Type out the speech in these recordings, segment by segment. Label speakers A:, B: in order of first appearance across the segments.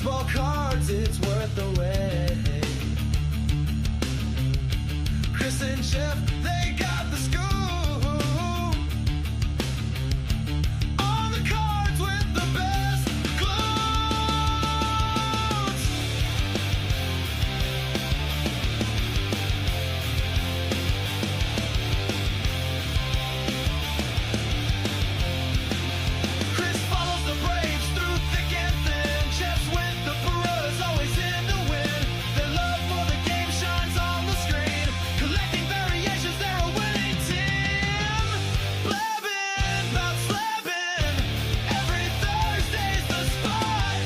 A: baseball cards, it's worth the wait. Chris and Jeff, they got the scoop. On the cards with the best clues. Chris follows the Braves through thick and thin. Jeff's with the Brewers, always in the win. Their love for the game shines on the screen. Collecting variations, they're a winning team. Blabbin, about slabbin. Every Thursday's the spot.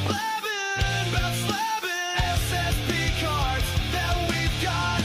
A: Blabbin, about slabbin. SSP cards that we've got.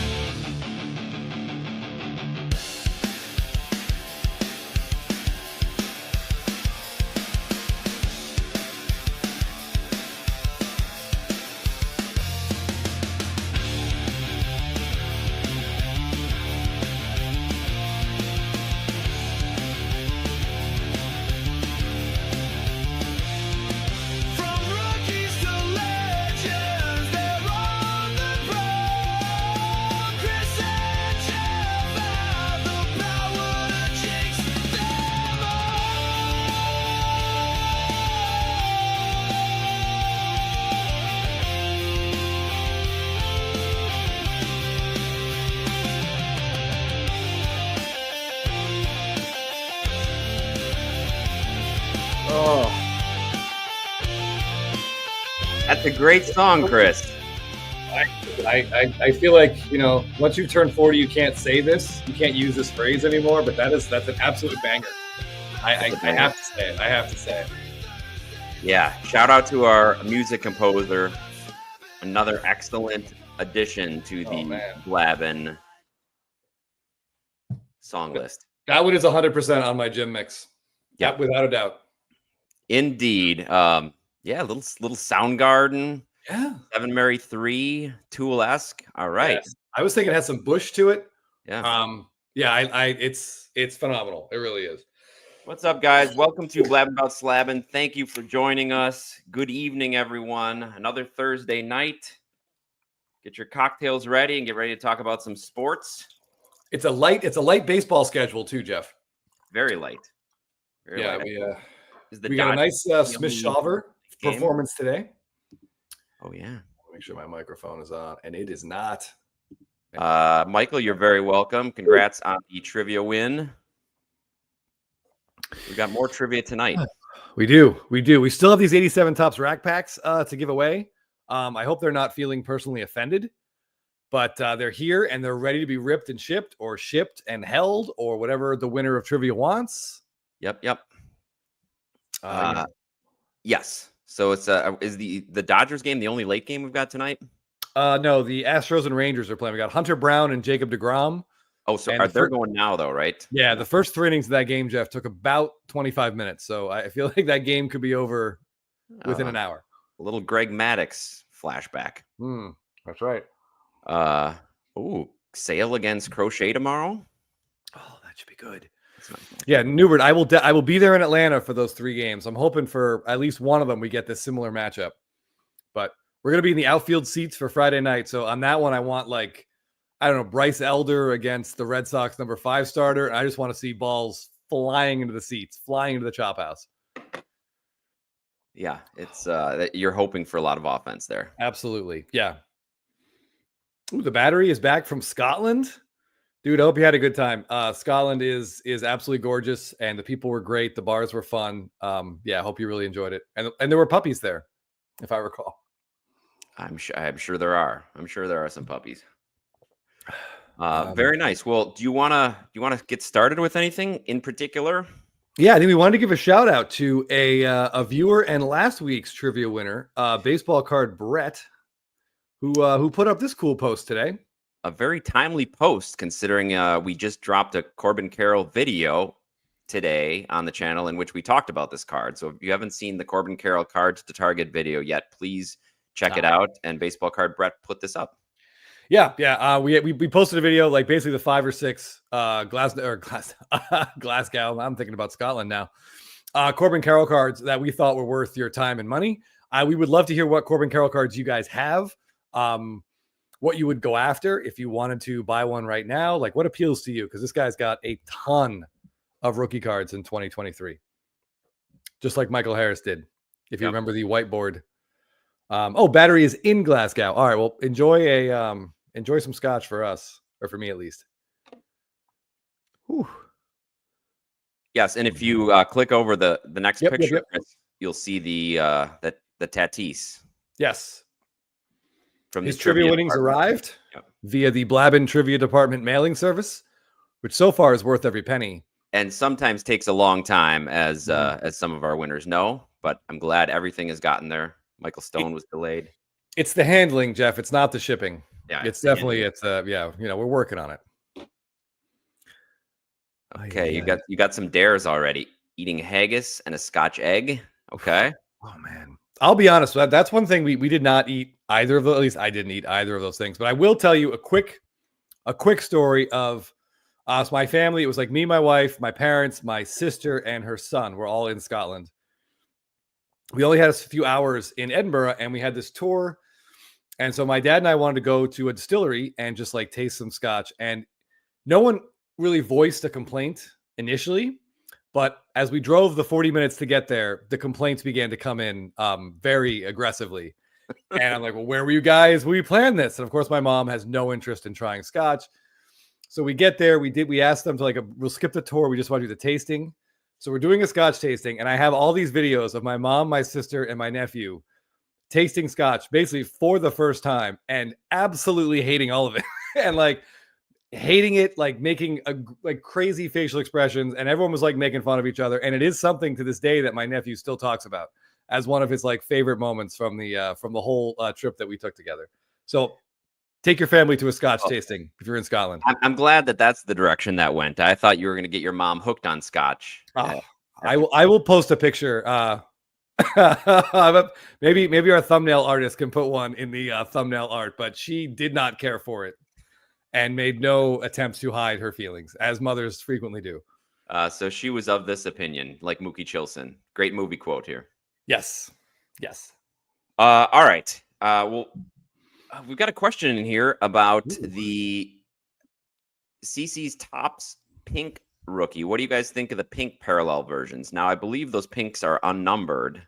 A: From rookies to legends, they're on the road. Chris and Jeff have the power to jinx them
B: Oh,
C: That's a great song, Chris.
B: I feel like, you know, once you turn 40, you can't say this. You can't use this phrase anymore, but that's an absolute banger. I have to say it. I have to say it.
C: Yeah, shout out to our music composer. Another excellent addition to the
B: man.
C: Blabbin song list.
B: That one is 100% on my gym mix.
C: Yeah,
B: Without a doubt.
C: indeed. Yeah, little Soundgarden,
B: Yeah.
C: Seven Mary 3, Tool-esque. All right.
B: Yes. I was thinking it had some Bush to it.
C: Yeah.
B: It's phenomenal. It really is.
C: What's up, guys? Welcome to Blabbin' About Slabbin'. Thank you for joining us. Good evening, everyone. Another Thursday night. Get your cocktails ready and get ready to talk about some sports.
B: It's a light baseball schedule too, Jeff.
C: Very light. Very
B: Yeah,
C: light. Is the
B: we got a
C: Dodgers
B: nice
C: the
B: Smith
C: only
B: Shawver
C: game?
B: performance today.
C: Oh, yeah.
B: Make sure my microphone is on, and it is not.
C: Michael, you're very welcome. Congrats on the trivia win. We got more trivia tonight.
B: We do. We still have these 87 Tops rack packs to give away. I hope they're not feeling personally offended, but they're here and they're ready to be ripped and shipped and held or whatever the winner of trivia wants.
C: Yep.
B: Yeah.
C: Yes. So it's is the Dodgers game the only late game we've got tonight?
B: No, the Astros and Rangers are playing. We got Hunter Brown and Jacob deGrom.
C: Oh, so
B: And
C: they're going now though, right?
B: Yeah, the first 3 innings of that game, Jeff, took about 25 minutes. So I feel like that game could be over within an hour.
C: A little Greg Maddux flashback.
B: That's right.
C: Sale against Crochet tomorrow.
B: Oh, that should be good.
C: That's nice.
B: Yeah, Newbert, I will be there in Atlanta for those 3 games. I'm hoping for at least one of them we get this similar matchup. But we're gonna be in the outfield seats for Friday night. So on that one, I want Bryce Elder against the Red Sox number 5 starter. And I just want to see balls flying into the seats, flying into the chop house.
C: Yeah, it's you're hoping for a lot of offense there.
B: Absolutely. Yeah. Ooh, the battery is back from Scotland. Dude, I hope you had a good time. Scotland is absolutely gorgeous, and the people were great. The bars were fun. Yeah, I hope you really enjoyed it. And there were puppies there, if I recall.
C: I'm sure there are. I'm sure there are some puppies. Very nice. Well, do you wanna get started with anything in particular?
B: Yeah, I think we wanted to give a shout out to a viewer and last week's trivia winner, baseball card Brett, who put up this cool post today.
C: A very timely post, considering we just dropped a Corbin Carroll video today on the channel in which we talked about this card. So if you haven't seen the Corbin Carroll Cards to Target video yet, please check it out. And baseball card Brett put this up.
B: Yeah. We posted a video, like basically the 5 or 6 Glasgow. I'm thinking about Scotland now. Corbin Carroll cards that we thought were worth your time and money. We would love to hear what Corbin Carroll cards you guys have. What you would go after if you wanted to buy one right now. Like, what appeals to you? Because this guy's got a ton of rookie cards in 2023, just like Michael Harris did. If you remember the whiteboard. Battery is in Glasgow. All right, well, enjoy some scotch for us, or for me at least. Whew.
C: Yes, and if you click over the next picture, Chris, you'll see the Tatis.
B: Yes.
C: From
B: his trivia winnings arrived via the Blabbin trivia department mailing service, which so far is worth every penny.
C: And sometimes takes a long time, as some of our winners know. But I'm glad everything has gotten there. Michael Stone was delayed.
B: It's the handling, Jeff. It's not the shipping. Yeah, it's definitely
C: handling.
B: We're working on it.
C: Okay, you got some dares already. Eating haggis and a Scotch egg. Okay.
B: Oh man, I'll be honest. That's one thing we did not eat either of those. At least I didn't eat either of those things. But I will tell you a quick story of us. My family. It was like me, my wife, my parents, my sister, and her son. We're all in Scotland. We only had a few hours in Edinburgh, and we had this tour. And so my dad and I wanted to go to a distillery and just like taste some scotch. And no one really voiced a complaint initially, but as we drove the 40 minutes to get there, the complaints began to come in very aggressively. And I'm like, well, where were you guys when we planned this? And of course, my mom has no interest in trying scotch. So we get there. We asked them to we'll skip the tour. We just want to do the tasting. So we're doing a scotch tasting, and I have all these videos of my mom, my sister, and my nephew tasting scotch basically for the first time and absolutely hating all of it. And like hating it, like making crazy facial expressions, and everyone was like making fun of each other. And it is something to this day that my nephew still talks about as one of his like favorite moments from the whole trip that we took together. So take your family to a scotch tasting if you're in Scotland.
C: I'm glad that that's the direction that went. I thought you were going to get your mom hooked on scotch.
B: I will post a picture. Maybe our thumbnail artist can put one in the thumbnail art, but she did not care for it and made no attempts to hide her feelings, as mothers frequently do.
C: So she was of this opinion, like Mookie Chilson. Great movie quote here.
B: Yes.
C: All right. Well, we've got a question in here about the CC's Topps Pink rookie. What do you guys think of the pink parallel versions? Now, I believe those pinks are unnumbered.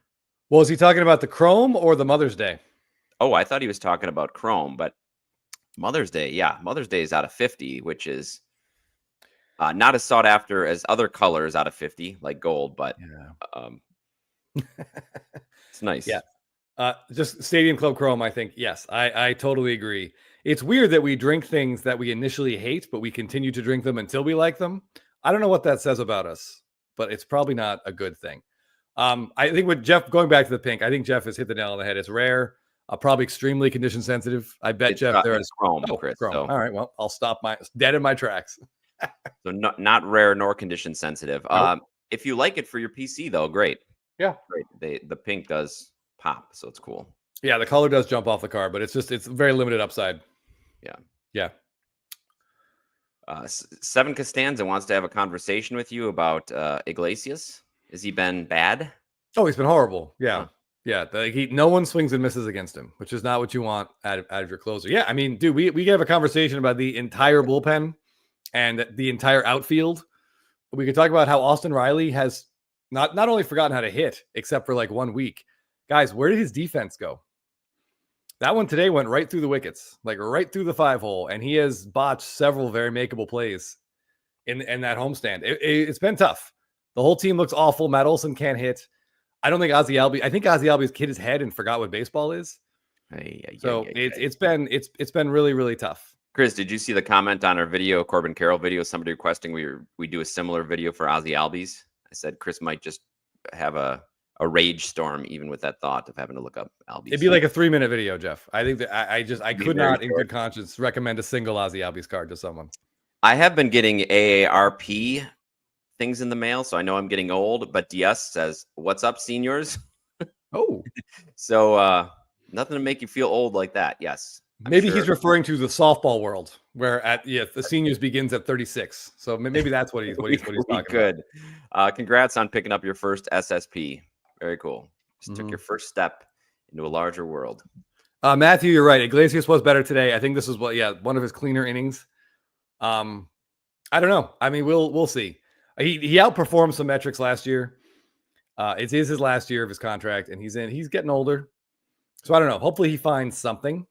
B: Well, is he talking about the Chrome or the Mother's Day?
C: Oh, I thought he was talking about Chrome, but Mother's Day. Yeah, Mother's Day is out of 50, which is not as sought after as other colors out of 50, like gold, but it's nice.
B: Yeah. Just Stadium Club Chrome, I think. Yes, I totally agree. It's weird that we drink things that we initially hate, but we continue to drink them until we like them. I don't know what that says about us, but it's probably not a good thing. I think with Jeff, going back to the pink, I think Jeff has hit the nail on the head. It's rare, probably extremely condition sensitive. I bet Jeff there is
C: Chrome, Chris.
B: Chrome.
C: So.
B: All right, well, I'll stop dead in my tracks.
C: So not rare nor condition sensitive. Nope. If you like it for your PC though, great.
B: Yeah,
C: great. The pink does pop, so it's cool.
B: Yeah, the color does jump off the card, but it's very limited upside. Yeah.
C: Seven Costanza wants to have a conversation with you about Iglesias. Has he been bad?
B: Oh, he's been horrible. Yeah. Yeah. No one swings and misses against him, which is not what you want out of your closer. Yeah. I mean, dude, we have a conversation about the entire bullpen and the entire outfield. We could talk about how Austin Riley has not only forgotten how to hit, except for like 1 week. Guys, where did his defense go? That one today went right through the wickets, like right through the 5-hole, and he has botched several very makeable plays in that homestand. It's been tough. The whole team looks awful. Matt Olson can't hit. I think Ozzie Albies hit his head and forgot what baseball is. It's been really, really tough.
C: Chris, did you see the comment on our video, Corbin Carroll video? Somebody requesting we do a similar video for Ozzie Albies. I said Chris might just have a rage storm even with that thought of having to look up Albies.
B: It'd be like a 3-minute video, Jeff. I think that I could not in good conscience recommend a single Ozzie Albies card to someone.
C: I have been getting AARP things in the mail, so I know I'm getting old, but DS says, "What's up, seniors?"
B: Oh.
C: So nothing to make you feel old like that. Yes.
B: Maybe he's referring to the softball world where the seniors begins at 36. So maybe that's what he's talking about.
C: Congrats on picking up your first SSP. Very cool. Just took your first step into a larger world.
B: Matthew, you're right. Iglesias was better today. I think this was one of his cleaner innings. I don't know. I mean, we'll see. He outperformed some metrics last year. It is his last year of his contract, and he's getting older. So I don't know. Hopefully he finds something.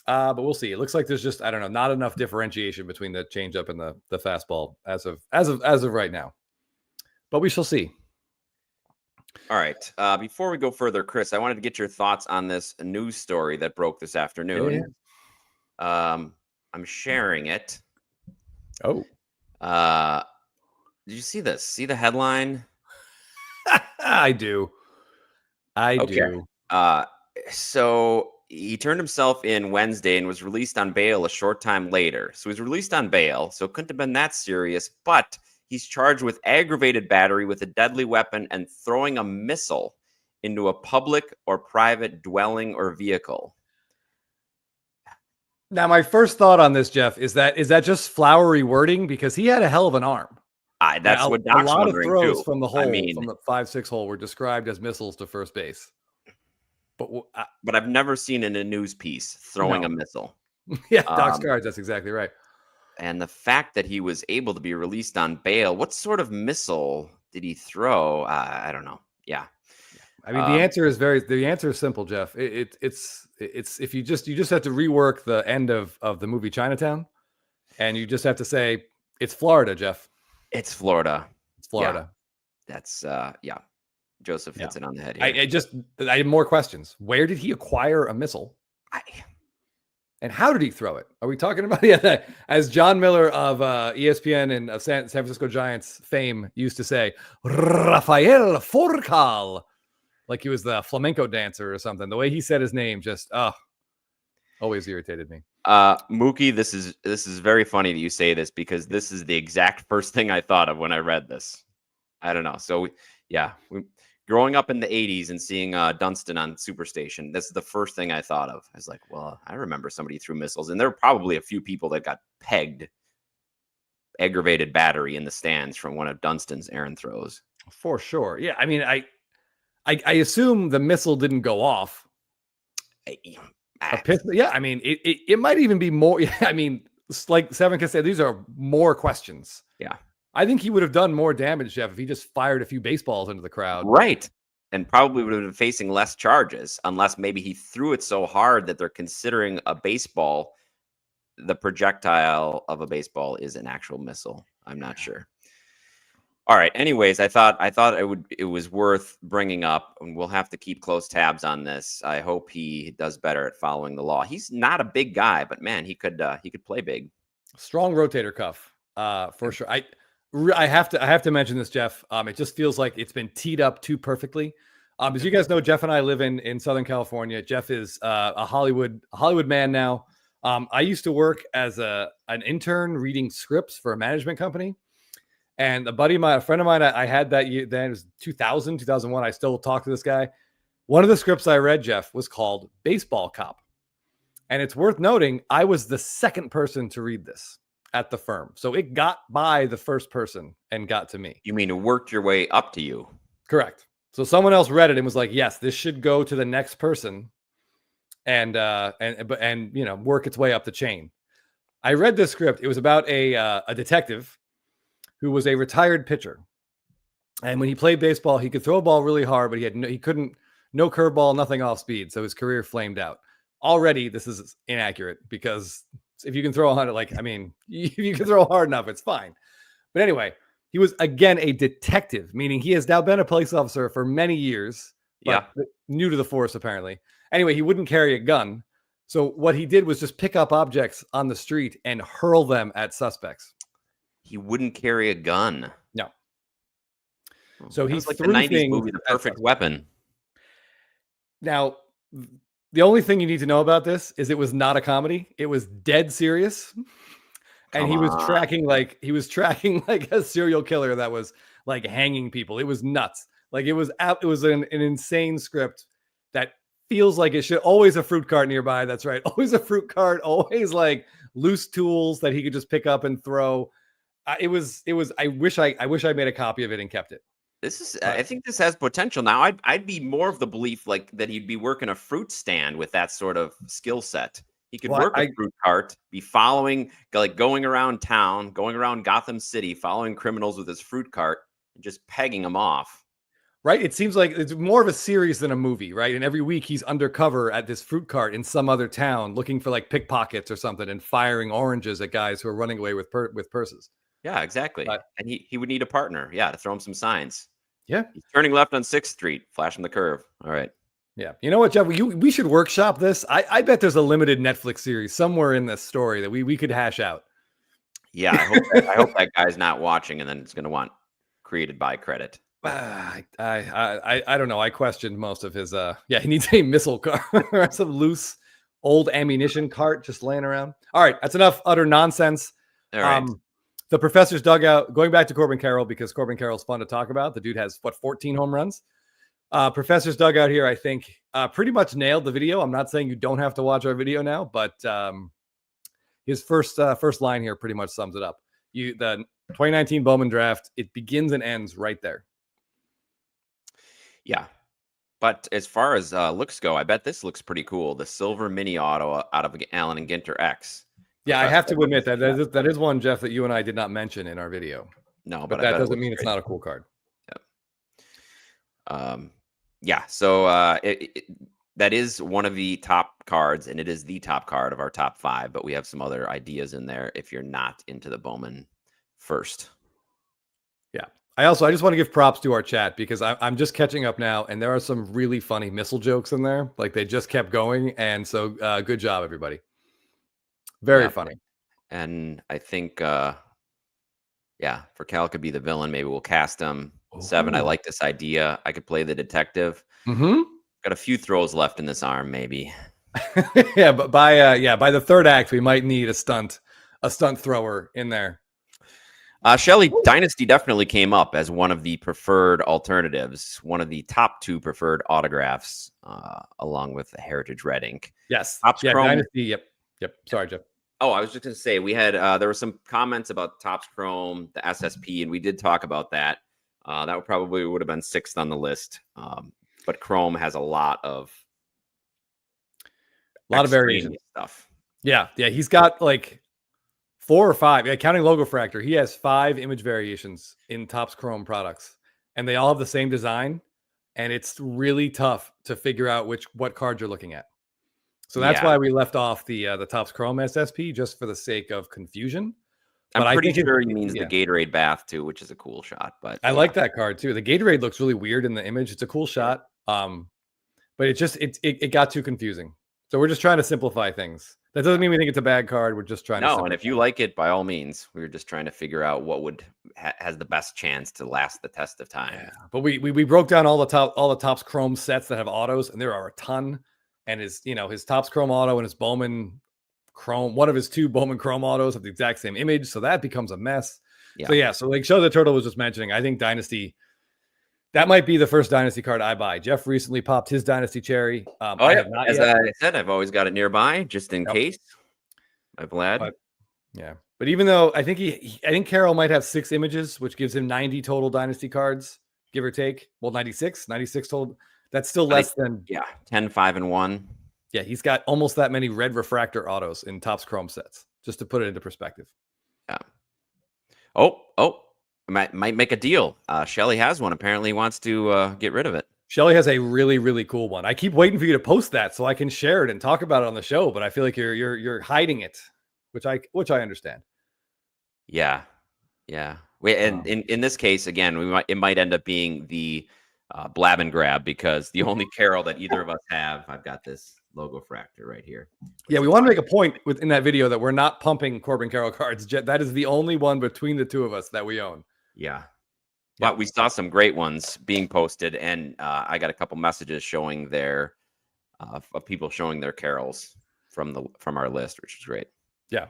B: But we'll see. It looks like there's just, I don't know, not enough differentiation between the changeup and the fastball as of right now. But we shall see.
C: All right. Before we go further, Chris, I wanted to get your thoughts on this news story that broke this afternoon. Yeah. I'm sharing it.
B: Oh.
C: Did you see this? See the headline?
B: I do. I do.
C: So he turned himself in Wednesday and was released on bail a short time later. So he's released on bail, so it couldn't have been that serious, but he's charged with aggravated battery with a deadly weapon and throwing a missile into a public or private dwelling or vehicle.
B: Now, my first thought on this, Jeff, is that just flowery wording? Because he had a hell of an arm.
C: That's what Doc's
B: a lot of throws
C: too.
B: from the hole, from the 5-6 hole, were described as missiles to first base.
C: But I've never seen in a news piece throwing a missile.
B: Yeah, Doc's cards. That's exactly right.
C: And the fact that he was able to be released on bail, what sort of missile did he throw? I don't know. Yeah.
B: I mean, the answer is simple, Jeff. It's if you just have to rework the end of the movie Chinatown, and you just have to say it's Florida, Jeff.
C: It's Florida.
B: It's Florida.
C: Yeah. That's Joseph hits it on the head here.
B: I have more questions. Where did he acquire a missile? And how did he throw it? Are we talking about as John Miller of ESPN and of San Francisco Giants fame used to say, Rafael Furcal, like he was the flamenco dancer or something. The way he said his name just always irritated me.
C: Mookie, this is very funny that you say this, because this is the exact first thing I thought of when I read this. I don't know. So growing up in the 80s and seeing Dunston on Superstation, this is the first thing I thought of. I was like, well, I remember somebody threw missiles, and there were probably a few people that got pegged, aggravated battery in the stands from one of Dunston's errant throws.
B: For sure. Yeah. I mean, I assume the missile didn't go off. Yeah. I mean, it might even be more. I mean, like Seven can say, these are more questions.
C: Yeah.
B: I think he would have done more damage, Jeff, if he just fired a few baseballs into the crowd.
C: Right. And probably would have been facing less charges, unless maybe he threw it so hard that they're considering a baseball, the projectile of a baseball is an actual missile. I'm not sure. All right. Anyways, I thought it was worth bringing up, and we'll have to keep close tabs on this. I hope he does better at following the law. He's not a big guy, but man, he could play big.
B: Strong rotator cuff, for sure. I have to mention this, Jeff. It just feels like it's been teed up too perfectly. As you guys know, Jeff and I live in Southern California. Jeff is a Hollywood man now. I used to work as an intern reading scripts for a management company. And a friend of mine, I had that year, then it was 2000, 2001. I still talk to this guy. One of the scripts I read, Jeff, was called Baseball Cop. And it's worth noting, I was the second person to read this at the firm. So it got by the first person and got to me.
C: You mean it worked your way up to you?
B: Correct. So someone else read it and was like, yes, this should go to the next person and work its way up the chain. I read this script. It was about a detective who was a retired pitcher. And when he played baseball, he could throw a ball really hard, but he couldn't, no curveball, nothing off speed. So his career flamed out. Already, this is inaccurate, because if you can throw 100, if you can throw hard enough, it's fine. But anyway, he was, again, a detective, meaning he has now been a police officer for many years, but new to the force, apparently. Anyway, he wouldn't carry a gun. So what he did was just pick up objects on the street and hurl them at suspects.
C: He wouldn't carry a gun.
B: No. So he's
C: like the 90s movie, The Perfect Weapon.
B: Now, the only thing you need to know about this is it was not a comedy. It was dead serious. And he was tracking like a serial killer that was like hanging people. It was nuts. Like it was an insane script that feels like it should always a fruit cart nearby. That's right. Always a fruit cart, always like loose tools that he could just pick up and throw. I wish I made a copy of it and kept it.
C: I think this has potential. Now, I'd be more of the belief like that he'd be working a fruit stand with that sort of skill set. He could work a fruit cart, be following, like going around town, going around Gotham City, following criminals with his fruit cart and just pegging them off.
B: Right? It seems like it's more of a series than a movie, right? And every week he's undercover at this fruit cart in some other town looking for like pickpockets or something and firing oranges at guys who are running away with purses.
C: Yeah, exactly. And he would need a partner, to throw him some signs.
B: Yeah.
C: He's turning left on 6th Street, flashing the curve. All right.
B: Yeah. You know what, Jeff? We should workshop this. I bet there's a limited Netflix series somewhere in this story that we could hash out.
C: Yeah, I hope that guy's not watching and then it's going to want created by credit.
B: I don't know. I questioned most of his he needs a missile cart or some loose old ammunition cart just laying around. All right, that's enough utter nonsense.
C: All right.
B: The professor's dugout, going back to Corbin Carroll because Corbin Carroll's fun to talk about. The dude has 14 home runs. Professor's dugout here, I think, pretty much nailed the video. I'm not saying you don't have to watch our video now, but his first line here pretty much sums it up. The 2019 Bowman draft, it begins and ends right there.
C: Yeah. But as far as looks go, I bet this looks pretty cool. The silver mini auto out of Allen and Ginter X.
B: Yeah, I have to admit that is one, Jeff, that you and I did not mention in our video.
C: No,
B: but that doesn't mean it's not a cool card.
C: Yeah. So that is one of the top cards, and it is the top card of our top 5. But we have some other ideas in there if you're not into the Bowman first.
B: Yeah. I just want to give props to our chat because I'm just catching up now, and there are some really funny missile jokes in there. Like they just kept going, and so good job, everybody. Very funny.
C: And I think, Furcal could be the villain. Maybe we'll cast him. 7. I like this idea. I could play the detective.
B: Mm-hmm.
C: Got a few throws left in this arm, maybe.
B: Yeah, but by the third act, we might need a stunt thrower in there.
C: Shelley Dynasty definitely came up as one of the preferred alternatives, one of the top 2 preferred autographs, along with the Heritage Red Ink.
B: Yes.
C: Topps Chrome.
B: Dynasty. Yep. Sorry, Jeff.
C: Oh, I was just going to say we had there were some comments about Topps Chrome, the SSP, and we did talk about that. That probably would have been 6th on the list. But Chrome has a lot of
B: variation
C: stuff.
B: Yeah. He's got like 4 or 5. Counting Logo Fractor, he has 5 image variations in Topps Chrome products, and they all have the same design. And it's really tough to figure out what card you're looking at. So that's why we left off the Topps Chrome SSP just for the sake of confusion. But
C: I'm pretty sure he means the Gatorade bath too, which is a cool shot. But
B: I like that card too. The Gatorade looks really weird in the image. It's a cool shot. But it got too confusing. So we're just trying to simplify things. That doesn't mean we think it's a bad card. We're just trying to simplify.
C: And if you like it, by all means, we were just trying to figure out what has the best chance to last the test of time.
B: Yeah. But we broke down all the Topps Chrome sets that have autos, and there are a ton. And his Topps Chrome auto and his Bowman Chrome, one of his 2 Bowman Chrome autos have the exact same image, so that becomes a mess. So like Show the Turtle was just mentioning, I think Dynasty, that might be the first Dynasty card I buy. Jeff recently popped his Dynasty cherry.
C: As I said, I've always got it nearby just in case. My Vlad.
B: But even though I think Carroll might have 6 images, which gives him 90 total Dynasty cards, give or take. Well, 96 total. That's still less than
C: 10, 5, and 1.
B: Yeah, he's got almost that many red refractor autos in Topps Chrome sets, just to put it into perspective.
C: Yeah. Oh, might make a deal. Shelly has one. Apparently he wants to get rid of it.
B: Shelly has a really, really cool one. I keep waiting for you to post that so I can share it and talk about it on the show, but I feel like you're hiding it, which I understand.
C: Yeah. And in this case, again, it might end up being the Blabbin grab because the only Carroll that either of us have, I've got this Logo Fractor right here.
B: Yeah, we want to make a point within that video that we're not pumping Corbin Carroll cards. That is the only one between the 2 of us that we own.
C: Yeah. But we saw some great ones being posted, and I got a couple messages showing of people showing their Carrolls from our list, which is great.
B: Yeah.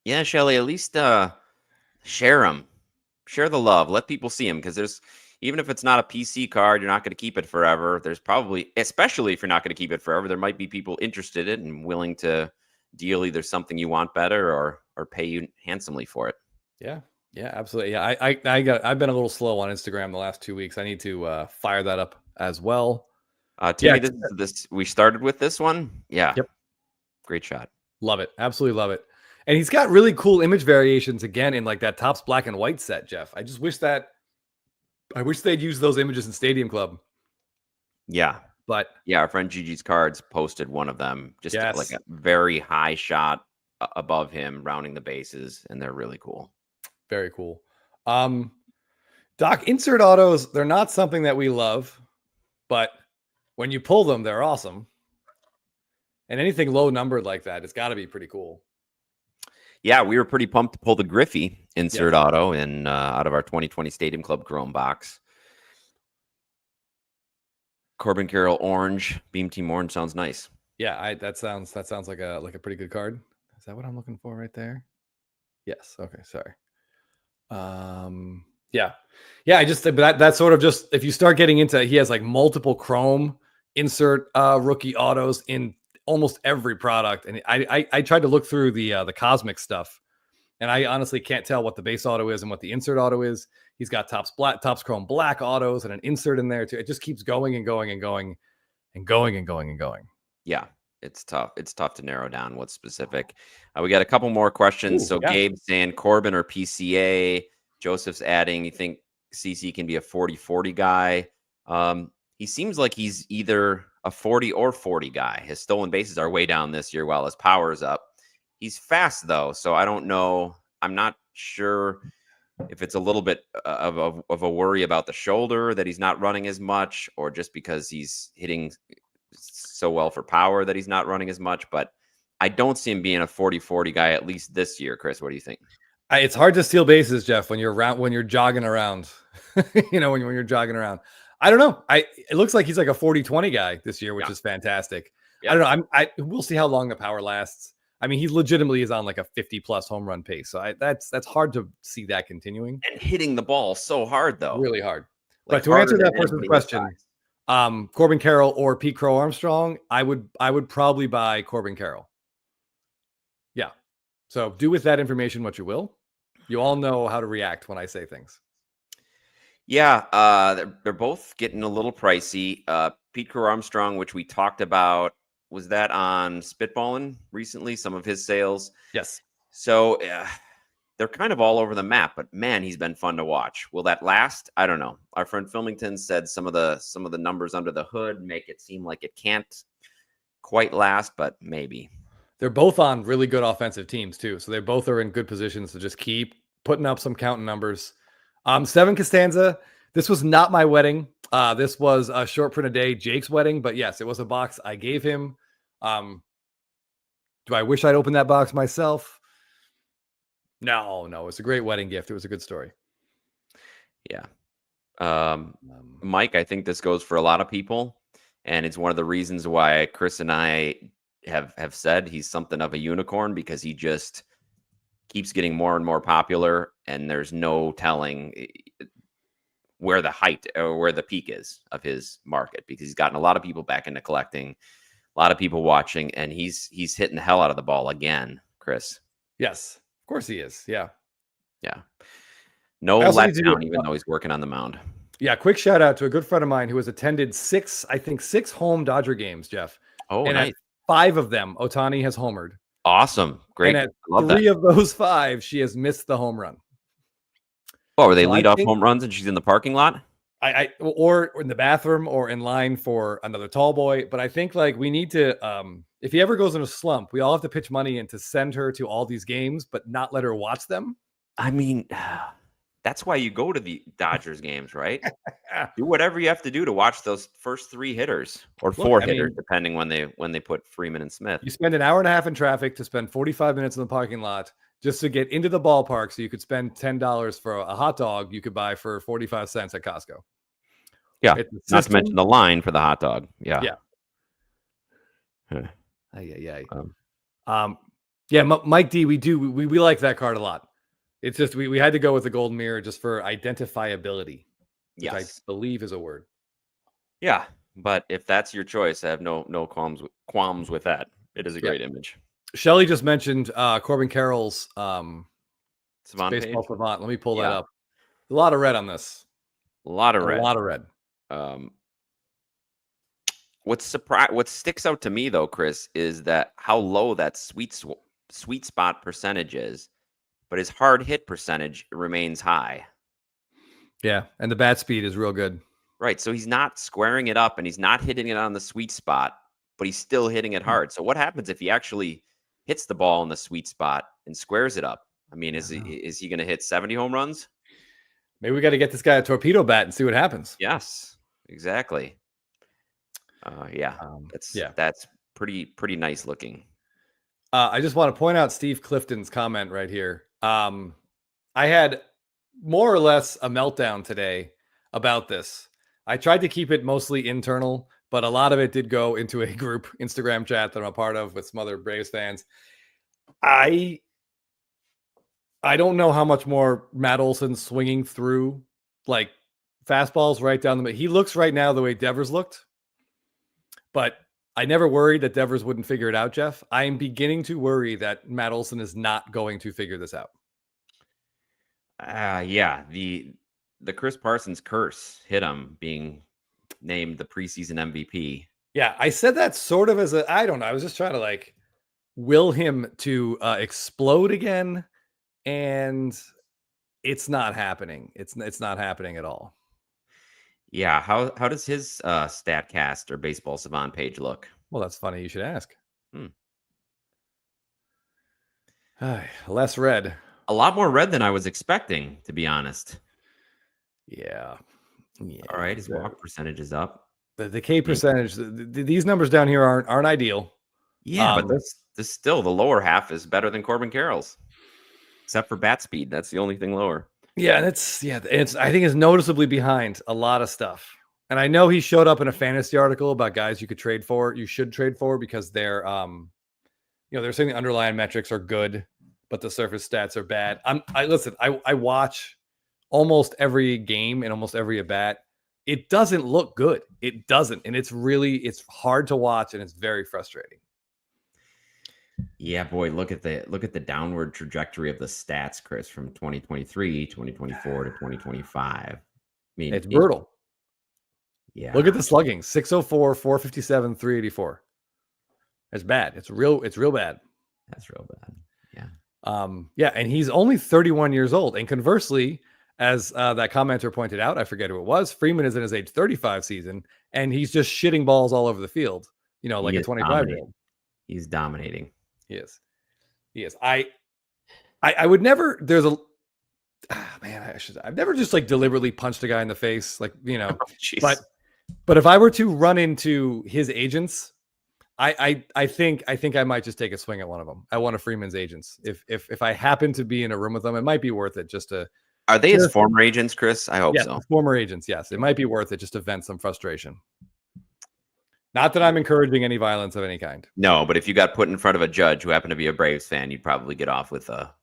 C: Yeah, Shelly, at least share them. Share the love. Let people see them because even if it's not a PC card, you're not going to keep it forever. There's probably, especially if you're not going to keep it forever, there might be people interested in it and willing to deal either something you want better or pay you handsomely for it.
B: Yeah. Yeah, absolutely. Yeah, I've been a little slow on Instagram the last 2 weeks. I need to fire that up as well. Yeah,
C: Timmy, this we started with this one. Yeah.
B: Yep.
C: Great shot.
B: Love it. Absolutely love it. And he's got really cool image variations again in like that Topps black and white set, Jeff. I wish they'd use those images in Stadium Club.
C: Yeah.
B: But
C: yeah, our friend Gigi's Cards posted one of them, just like
B: yes,
C: a very high shot above him, rounding the bases, and they're really cool.
B: very cool. Doc, insert autos, they're not something that we love, but when you pull them, they're awesome. And anything low numbered like that, it's got to be pretty cool.
C: Yeah, we were pretty pumped to pull the Griffey insert auto in out of our 2020 Stadium Club Chrome box. Corbin Carroll orange, Beam Team orange sounds nice.
B: Yeah, that sounds like a pretty good card. Is that what I'm looking for right there? Yes. Okay. Sorry. Yeah. I just but that's sort of just if you start getting into he has like multiple chrome insert rookie autos in almost every product, and I tried to look through the cosmic stuff, and I honestly can't tell what the base auto is and what the insert auto is. He's got Topps chrome black autos and an insert in there too. It just keeps going and going and going and going and going and going.
C: Yeah, it's tough. It's tough to narrow down what's specific. We got a couple more questions. So Gabe's saying Corbin or PCA. Joseph's adding, you think CC can be a 40-40 guy? He seems like he's either a 40 or 40 guy. His stolen bases are way down this year while his power is up. He's fast, though, so I don't know. I'm not sure if it's a little bit of a worry about the shoulder that he's not running as much, or just because he's hitting so well for power that he's not running as much. But I don't see him being a 40-40 guy, at least this year. Chris, what do you think?
B: It's hard to steal bases, Jeff, when you're jogging around. when you're jogging around. I don't know. It looks like he's like a 40-20 guy this year, which is fantastic. I don't know. We'll see how long the power lasts. I mean, he legitimately is on like a 50+ home run pace. So that's hard to see that continuing.
C: And hitting the ball so hard, though.
B: Really hard. Like, but to answer that person's question, Corbin Carroll or Pete Crow Armstrong, I would probably buy Corbin Carroll. Yeah. So do with that information what you will. You all know how to react when I say things.
C: Yeah, they're both getting a little pricey. Pete Crow Armstrong, which we talked about, was that on Spitballin' recently, some of his sales?
B: Yes.
C: So they're kind of all over the map, but man, he's been fun to watch. Will that last? I don't know. Our friend Filmington said some of the numbers under the hood make it seem like it can't quite last, but maybe.
B: They're both on really good offensive teams too, so they both are in good positions to just keep putting up some counting numbers. Seven Costanza. This was not my wedding. This was a short print a day, Jake's wedding, but yes, it was a box I gave him. Do I wish I'd opened that box myself? No, it's a great wedding gift. It was a good story.
C: Yeah. Mike, I think this goes for a lot of people, and it's one of the reasons why Chris and I have said he's something of a unicorn, because he just keeps getting more and more popular, and there's no telling where the height or where the peak is of his market, because he's gotten a lot of people back into collecting, a lot of people watching, and he's hitting the hell out of the ball again, Chris.
B: Yes, of course he is. Yeah.
C: No letdown, even though he's working on the mound. Yeah,
B: quick shout out to a good friend of mine who has attended six home Dodger games, Jeff.
C: Oh,
B: and
C: nice.
B: At 5 of them, Ohtani has homered.
C: Awesome. Great.
B: And at 3 of those 5, she has missed the home run.
C: Oh, were they lead-off home runs and she's in the parking lot?
B: Or in the bathroom or in line for another tall boy. But I think like we need to, if he ever goes in a slump, we all have to pitch money in to send her to all these games, but not let her watch them.
C: I mean, that's why you go to the Dodgers games, right? Do whatever you have to do to watch those first 3 hitters or 4 hitters, depending when they put Freeman and Smith.
B: You spend an hour and a half in traffic to spend 45 minutes in the parking lot just to get into the ballpark, so you could spend $10 for a hot dog you could buy for 45 cents at Costco.
C: Yeah, not to mention the line for the hot dog. Yeah.
B: Mike D, we like that card a lot. It's just we had to go with the golden mirror just for identifiability, which I believe is a word.
C: Yeah, but if that's your choice, I have no qualms with that. It is a great image.
B: Shelly just mentioned Corbin Carroll's
C: Savant page.
B: Baseball Savant. Let me pull that
C: Yeah.
B: up. A lot of red on this.
C: A lot of red.
B: A lot of red.
C: What sticks out to me though, Chris, is that how low that sweet spot percentage is, but his hard hit percentage remains high.
B: Yeah, and the bat speed is real good.
C: Right, so he's not squaring it up and he's not hitting it on the sweet spot, but he's still hitting it hard. So what happens if he actually hits the ball in the sweet spot and squares it up? I mean, is he going to hit 70 home runs?
B: Maybe we got to get this guy a torpedo bat and see what happens.
C: Yes, exactly. That's pretty nice looking.
B: I just want to point out Steve Clifton's comment right here. I had more or less a meltdown today about this. I tried to keep it mostly internal, but a lot of it did go into a group Instagram chat that I'm a part of with some other Braves fans. I don't know how much more Matt Olson's swinging through like fastballs right down the middle. He looks right now the way Devers looked, but I never worried that Devers wouldn't figure it out, Jeff. I am beginning to worry that Matt Olson is not going to figure this out.
C: Yeah, the Chris Parsons curse hit him being named the preseason MVP.
B: Yeah, I said that sort of as I don't know. I was just trying to like will him to explode again, and it's not happening. It's not happening at all.
C: Yeah, how does his StatCast or Baseball Savant page look?
B: Well, that's funny. You should ask. Less red.
C: A lot more red than I was expecting, to be honest.
B: Yeah.
C: All right, his walk percentage is up.
B: The K percentage. These numbers down here aren't ideal.
C: Yeah, but this still the lower half is better than Corbin Carroll's, except for bat speed. That's the only thing lower.
B: Yeah, and it's I think it's noticeably behind a lot of stuff. And I know he showed up in a fantasy article about guys you should trade for because they're they're saying the underlying metrics are good, but the surface stats are bad. I watch almost every game and almost every at bat. It doesn't look good. It doesn't, and it's hard to watch and it's very frustrating.
C: Yeah, boy, look at the downward trajectory of the stats, Chris, from 2023, 2024 to 2025. I mean,
B: it's brutal.
C: Yeah.
B: Look at the slugging. 604, 457, 384. It's bad. It's real bad.
C: That's real bad.
B: Yeah. And he's only 31 years old. And conversely, as that commenter pointed out, I forget who it was, Freeman is in his age 35 season, and he's just shitting balls all over the field, like a 25-year-old.
C: He's dominating.
B: He is. I would never, I've never just like deliberately punched a guy in the face, like, but if I were to run into his agents, I think I might just take a swing at one of them. At one of Freeman's agents. If I happen to be in a room with them, it might be worth it just to.
C: Are they his former agents, Chris? I hope so.
B: Former agents, yes. It might be worth it just to vent some frustration. Not that I'm encouraging any violence of any kind.
C: No, but if you got put in front of a judge who happened to be a Braves fan, you'd probably get off with a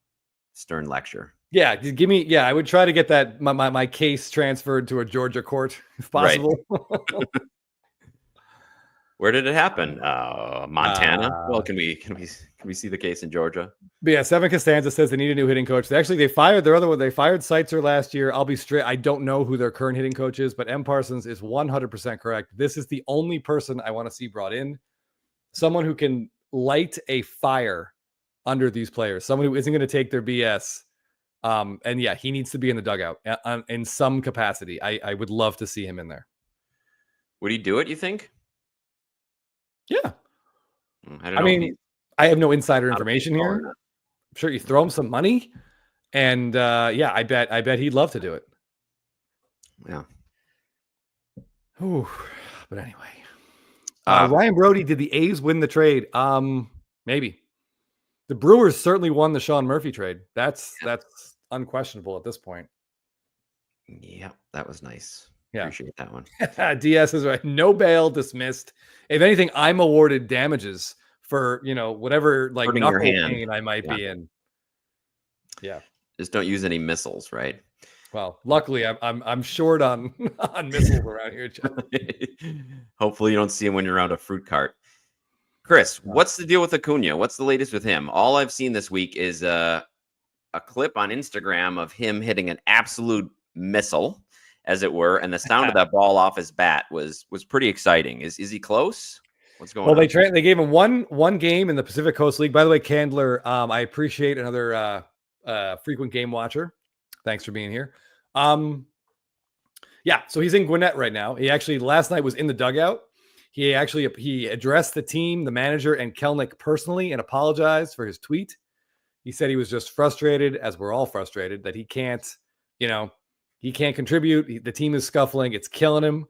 C: stern lecture.
B: Yeah, give me. Yeah, I would try to get that my case transferred to a Georgia court if possible. Right.
C: Where did it happen? Montana. Well, can we see the case in Georgia?
B: But yeah, Seven Costanza says they need a new hitting coach. They fired their other one. They fired Seitzer last year. I'll be straight. I don't know who their current hitting coach is, but M. Parsons is 100% correct. This is the only person I want to see brought in. Someone who can light a fire under these players. Someone who isn't going to take their BS. And yeah, he needs to be in the dugout in some capacity. I would love to see him in there.
C: Would he do it, you think?
B: Yeah.
C: I don't know.
B: I have no insider information here. I'm sure you throw him some money. And yeah, I bet he'd love to do it.
C: Yeah.
B: Ooh, but anyway. Ryan Brody, did the A's win the trade? Maybe. The Brewers certainly won the Sean Murphy trade. That's unquestionable at this point.
C: Yeah, that was nice.
B: Yeah.
C: Appreciate that one.
B: DS is right. No bail, dismissed. If anything, I'm awarded damages for, whatever like knuckle pain I might be in. Yeah.
C: Just don't use any missiles, right?
B: Well, luckily I'm short on missiles around here, Jeff.
C: Hopefully you don't see him when you're around a fruit cart. Chris, what's the deal with Acuna? What's the latest with him? All I've seen this week is a clip on Instagram of him hitting an absolute missile, as it were, and the sound of that ball off his bat was pretty exciting. Is he close? What's going on?
B: Well, they gave him one game in the Pacific Coast League. By the way, Candler, I appreciate another frequent game watcher. Thanks for being here. Yeah, so he's in Gwinnett right now. He actually last night was in the dugout. He addressed the team, the manager, and Kelnick personally and apologized for his tweet. He said he was just frustrated, as we're all frustrated, that he can't contribute. The team is scuffling. It's killing him.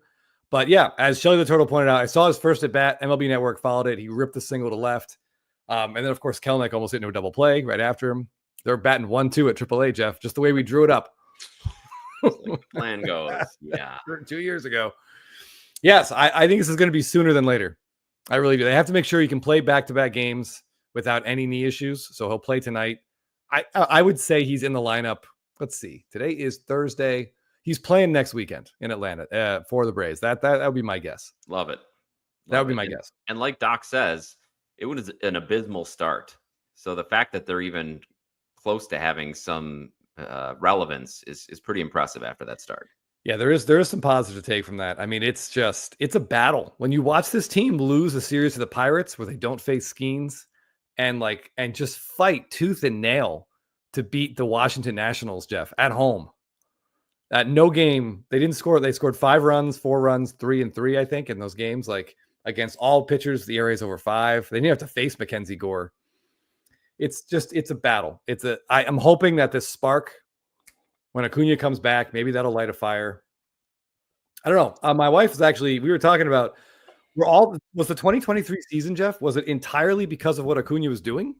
B: But yeah, as Shelly the Turtle pointed out, I saw his first at bat. MLB Network followed it. He ripped the single to left. And then, of course, Kelnick almost hit into a double play right after him. They're batting 1-2 at AAA, Jeff, just the way we drew it up.
C: Like plan goes. Yeah.
B: 2 years ago. Yes, I think this is going to be sooner than later. I really do. They have to make sure he can play back-to-back games without any knee issues. So he'll play tonight. I would say he's in the lineup. Let's see. Today is Thursday. He's playing next weekend in Atlanta for the Braves. That would be my guess.
C: Love it.
B: That would be my guess.
C: And like Doc says, it was an abysmal start. So the fact that they're even close to having some relevance is pretty impressive after that start.
B: Yeah, there is some positive to take from that. I mean, it's a battle. When you watch this team lose a series to the Pirates where they don't face Skeens and just fight tooth and nail to beat the Washington Nationals, Jeff, at home. No game, they didn't score. They scored 5 runs, 4 runs, 3 and 3, I think, in those games. Like against all pitchers, the area is over 5. They didn't have to face Mackenzie Gore. It's a battle. I'm hoping that this spark, when Acuna comes back, maybe that'll light a fire. I don't know. My wife we were talking about, was the 2023 season, Jeff, was it entirely because of what Acuna was doing?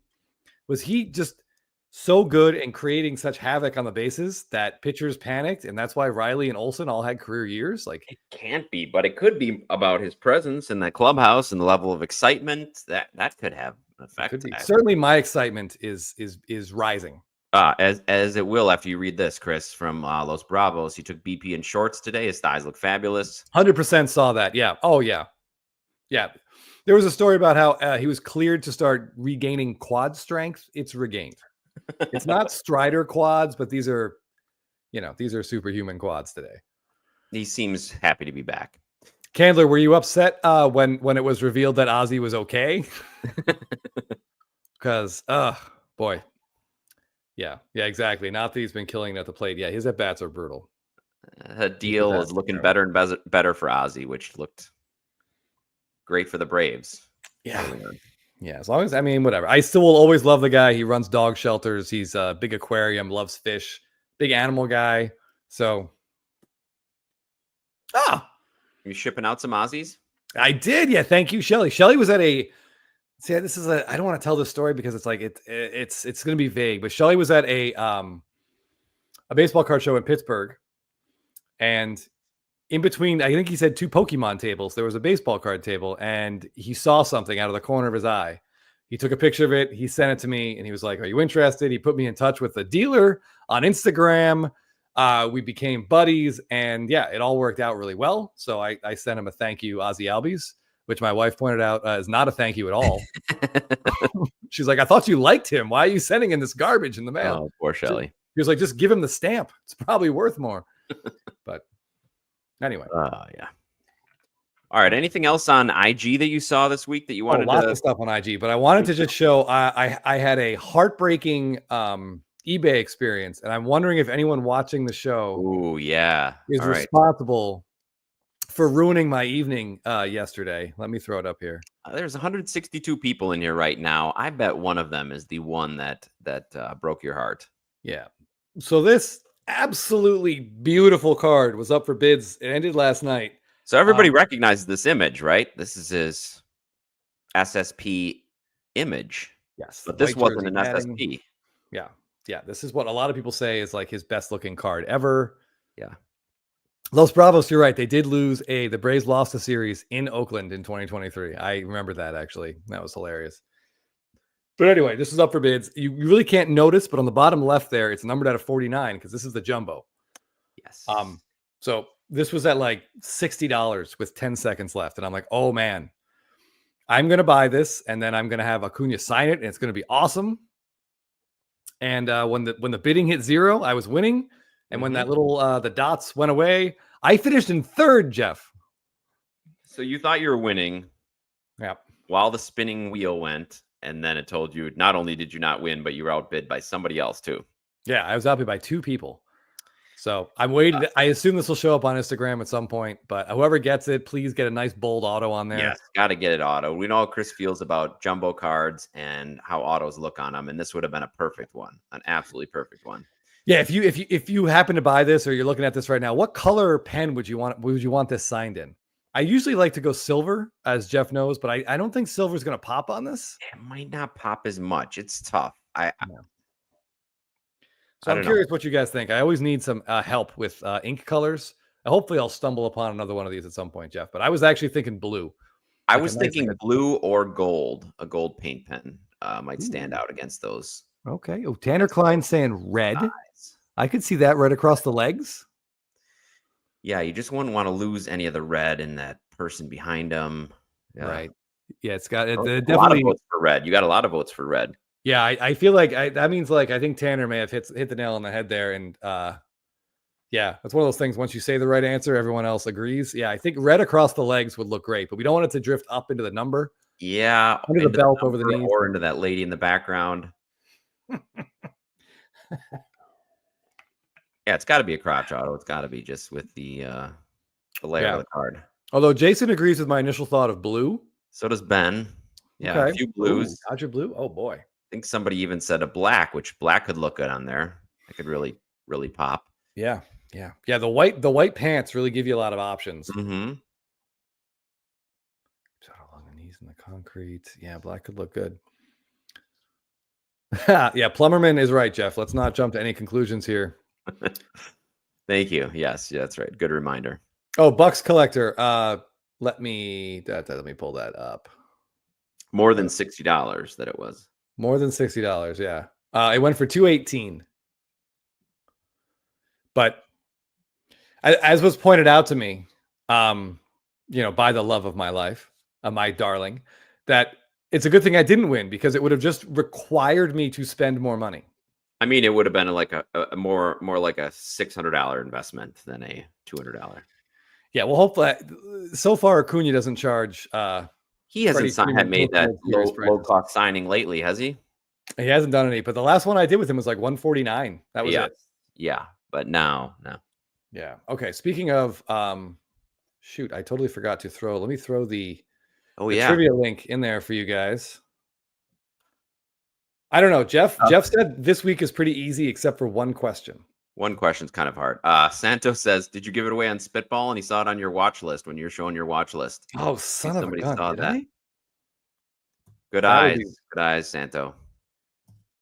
B: Was he just so good and creating such havoc on the bases that pitchers panicked, and that's why Riley and Olsen all had career years? Like,
C: it can't be, but it could be about his presence in that clubhouse and the level of excitement that could have an effect.
B: Certainly, my excitement is rising.
C: As it will after you read this, Chris, from Los Bravos. He took BP in shorts today. His thighs look fabulous.
B: 100% saw that. Yeah. Oh, yeah. Yeah. There was a story about how he was cleared to start regaining quad strength. It's regained. It's not Strider quads, but these are superhuman quads today.
C: He seems happy to be back.
B: Candler, were you upset when it was revealed that Ozzy was okay? Because, boy. Yeah, exactly. Not that he's been killing at the plate. Yeah, his at-bats are brutal.
C: Deal is looking better and better for Ozzy, which looked great for the Braves.
B: Yeah. Yeah, as long as, whatever. I still will always love the guy. He runs dog shelters. He's a big aquarium, loves fish, big animal guy. So,
C: you shipping out some Aussies?
B: I did. Yeah, thank you, Shelly. Shelly was at I don't want to tell this story because it's like it's going to be vague, but Shelly was at a baseball card show in Pittsburgh, and in between, I think he said 2 Pokemon tables, there was a baseball card table, and he saw something out of the corner of his eye. He took a picture of it. He sent it to me, and he was like, "Are you interested?" He put me in touch with the dealer on Instagram. We became buddies, and yeah, it all worked out really well. So I sent him a thank you, Ozzy Albies, which my wife pointed out is not a thank you at all. She's like, "I thought you liked him. Why are you sending him this garbage in the mail?"
C: Oh, poor Shelly.
B: He was like, "Just give him the stamp. It's probably worth more." But anyway.
C: Yeah. All right. Anything else on IG that you saw this week that you wanted
B: lots of stuff on IG, but I wanted to just show I had a heartbreaking eBay experience, and I'm wondering if anyone watching the show is responsible for ruining my evening yesterday. Let me throw it up here.
C: There's 162 people in here right now. I bet one of them is the one that broke your heart.
B: Yeah. So this absolutely beautiful card was up for bids. It ended last night.
C: So everybody recognizes this image, right? This is his SSP image.
B: Yes.
C: But this wasn't an SSP.
B: Yeah. Yeah. This is what a lot of people say is like his best looking card ever.
C: Yeah.
B: Los Bravos, you're right. They did lose the Braves lost a series in Oakland in 2023. I remember that, actually. That was hilarious. But anyway, this is up for bids. You really can't notice, but on the bottom left there, it's numbered out of 49 because this is the jumbo.
C: Yes.
B: So this was at like $60 with 10 seconds left. And I'm like, oh man, I'm going to buy this. And then I'm going to have Acuna sign it. And it's going to be awesome. And when the bidding hit 0, I was winning. And when that little the dots went away, I finished in 3rd, Jeff.
C: So you thought you were winning.
B: Yep.
C: While the spinning wheel went, and then it told you not only did you not win, but you were outbid by somebody else too.
B: Yeah, I was outbid by 2 people. So I'm waiting. I assume this will show up on Instagram at some point, but whoever gets it, please get a nice bold auto on there.
C: Yes, got to get it auto. We know how Chris feels about jumbo cards and how autos look on them, and this would have been a perfect one, an absolutely perfect one.
B: Yeah, if you happen to buy this or you're looking at this right now, what color pen would you want this signed in? I usually like to go silver, as Jeff knows, but I don't think silver is going to pop on this.
C: It might not pop as much. It's tough.
B: So I'm curious what you guys think. I always need some help with ink colors. Hopefully I'll stumble upon another one of these at some point, Jeff. But I was actually thinking blue.
C: I was thinking blue or gold. A gold paint pen might stand out against those.
B: Okay. Oh, Tanner Klein saying red. Nice. I could see that right across the legs.
C: Yeah, you just wouldn't want to lose any of the red in that person behind him. Yeah.
B: Right. Yeah, it's got definitely
C: a lot of votes for red. You got a lot of votes for red.
B: Yeah, I feel like that means I think Tanner may have hit the nail on the head there. And yeah, that's one of those things. Once you say the right answer, everyone else agrees. Yeah, I think red across the legs would look great, but we don't want it to drift up into the number.
C: Yeah,
B: under the belt, over the knees,
C: or into that lady in the background. Yeah, it's got to be a crotch auto. It's got to be just with the layer of the card.
B: Although Jason agrees with my initial thought of blue.
C: So does Ben. Yeah, a few blues.
B: Dodger blue. Oh boy.
C: I think somebody even said a black, which black could look good on there. It could really, really pop.
B: Yeah. The white pants really give you a lot of options.
C: Mm-hmm.
B: Along the knees in the concrete. Yeah, black could look good. Yeah, Plumberman is right, Jeff. Let's not jump to any conclusions here.
C: Thank you. Yes, yeah, that's right. Good reminder.
B: Oh, Bucks Collector. Let me pull that up.
C: More than $60 that it was.
B: More than $60, yeah. It went for $218. But as was pointed out to me, by the love of my life, my darling, that it's a good thing I didn't win because it would have just required me to spend more money.
C: I mean, it would have been like a more like a $600 investment than a $200.
B: Yeah, well, hopefully, so far Acuna doesn't charge.
C: He hasn't made that low cost signing lately, has he?
B: He hasn't done any, but the last one I did with him was like $149. That was it.
C: Yeah, but now.
B: Yeah. Okay. Speaking of, shoot, I totally forgot to throw. Let me throw the trivia link in there for you guys. I don't know, Jeff. Jeff said this week is pretty easy except for one question.
C: One question's kind of hard. Santos says, "Did you give it away on Spitball?" And he saw it on your watch list when you're showing your watch list.
B: Oh, son of a gun!
C: Saw that. Good eyes, Santo.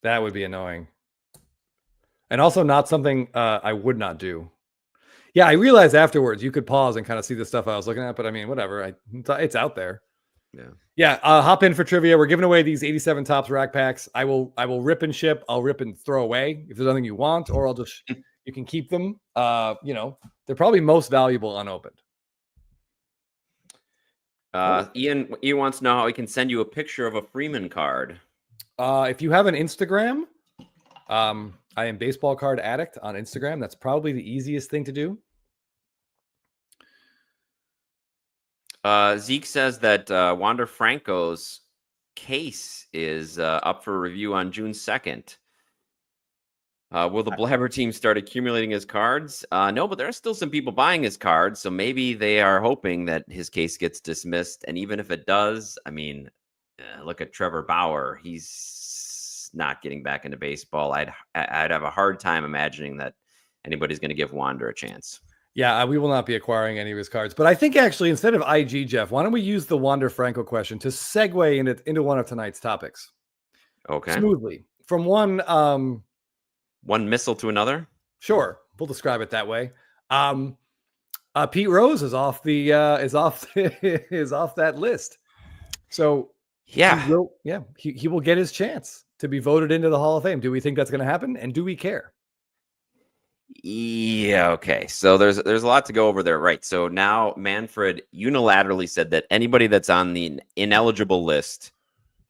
B: That would be annoying, and also not something I would not do. Yeah, I realized afterwards you could pause and kind of see the stuff I was looking at, but I mean, whatever. It's out there. Yeah. Hop in for trivia. We're giving away these 87 Topps rack packs. I will rip and ship. I'll rip and throw away if there's nothing you want, or I'll just you can keep them. They're probably most valuable unopened.
C: Ian wants to know how he can send you a picture of a Freeman card.
B: If you have an Instagram, I am Baseball Card Addict on Instagram. That's probably the easiest thing to do.
C: Zeke says that Wander Franco's case is up for review on June 2nd. Will the Blabber team start accumulating his cards? No, but there are still some people buying his cards, so maybe they are hoping that his case gets dismissed. And even if it does, I mean, look at Trevor Bauer. He's not getting back into baseball. I'd have a hard time imagining that anybody's going to give Wander a chance.
B: Yeah, we will not be acquiring any of his cards. But I think actually, instead of IG, Jeff, why don't we use the Wander Franco question to segue into one of tonight's topics?
C: Okay.
B: Smoothly. From one
C: missile to another?
B: Sure. We'll describe it that way. Pete Rose is off the is off that list. So
C: yeah.
B: He will get his chance to be voted into the Hall of Fame. Do we think that's going to happen? And do we care?
C: Yeah, okay. So there's a lot to go over there, right? So now Manfred unilaterally said that anybody that's on the ineligible list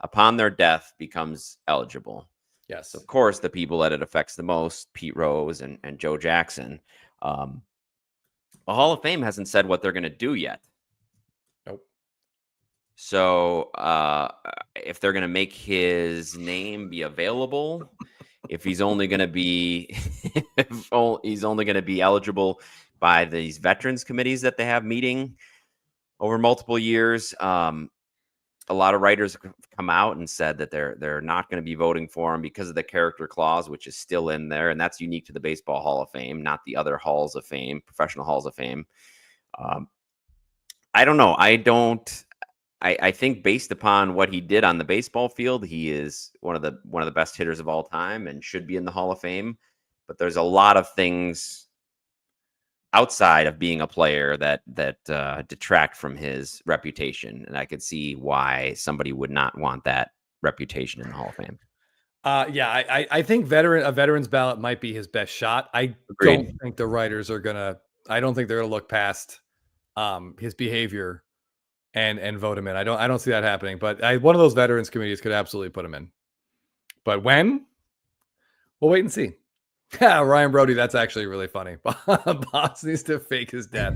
C: upon their death becomes eligible.
B: Yes.
C: Of course, the people that it affects the most, Pete Rose and Joe Jackson. The Hall of Fame hasn't said what they're going to do yet.
B: Nope.
C: So if they're going to make his name be available, if he's only going to be, he's only going to be eligible by these veterans committees that they have meeting over multiple years. A lot of writers have come out and said that they're not going to be voting for him because of the character clause, which is still in there, and that's unique to the Baseball Hall of Fame, not the other halls of fame, professional halls of fame. I don't know. I think based upon what he did on the baseball field, he is one of the best hitters of all time and should be in the Hall of Fame. But there's a lot of things outside of being a player that detract from his reputation, and I could see why somebody would not want that reputation in the Hall of Fame.
B: Yeah, I think a veterans ballot might be his best shot. I
C: Agreed.
B: don't think the writers are gonna. I don't think they're gonna look past his behavior and vote him in. I don't see that happening. But one of those veterans committees could absolutely put him in. But when? We'll wait and see. Yeah, Ryan Brody, that's actually really funny. Bonds needs to fake his death.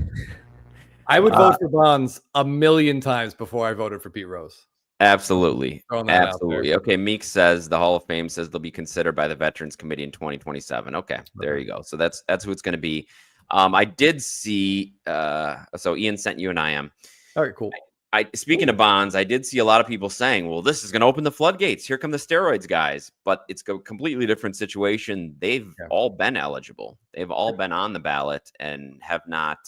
B: I would vote for Bonds 1,000,000 times before I voted for Pete Rose.
C: Absolutely.
B: Throwing that out
C: Absolutely.
B: there.
C: Okay, Meek says the Hall of Fame says they'll be considered by the Veterans Committee in 2027. Okay, there you go. So that's who it's going to be. I did see so Ian sent you an IM.
B: All right, cool.
C: Speaking of Bonds, I did see a lot of people saying, well, this is going to open the floodgates. Here come the steroids guys. But it's a completely different situation. They've all been eligible. They've all been on the ballot and have not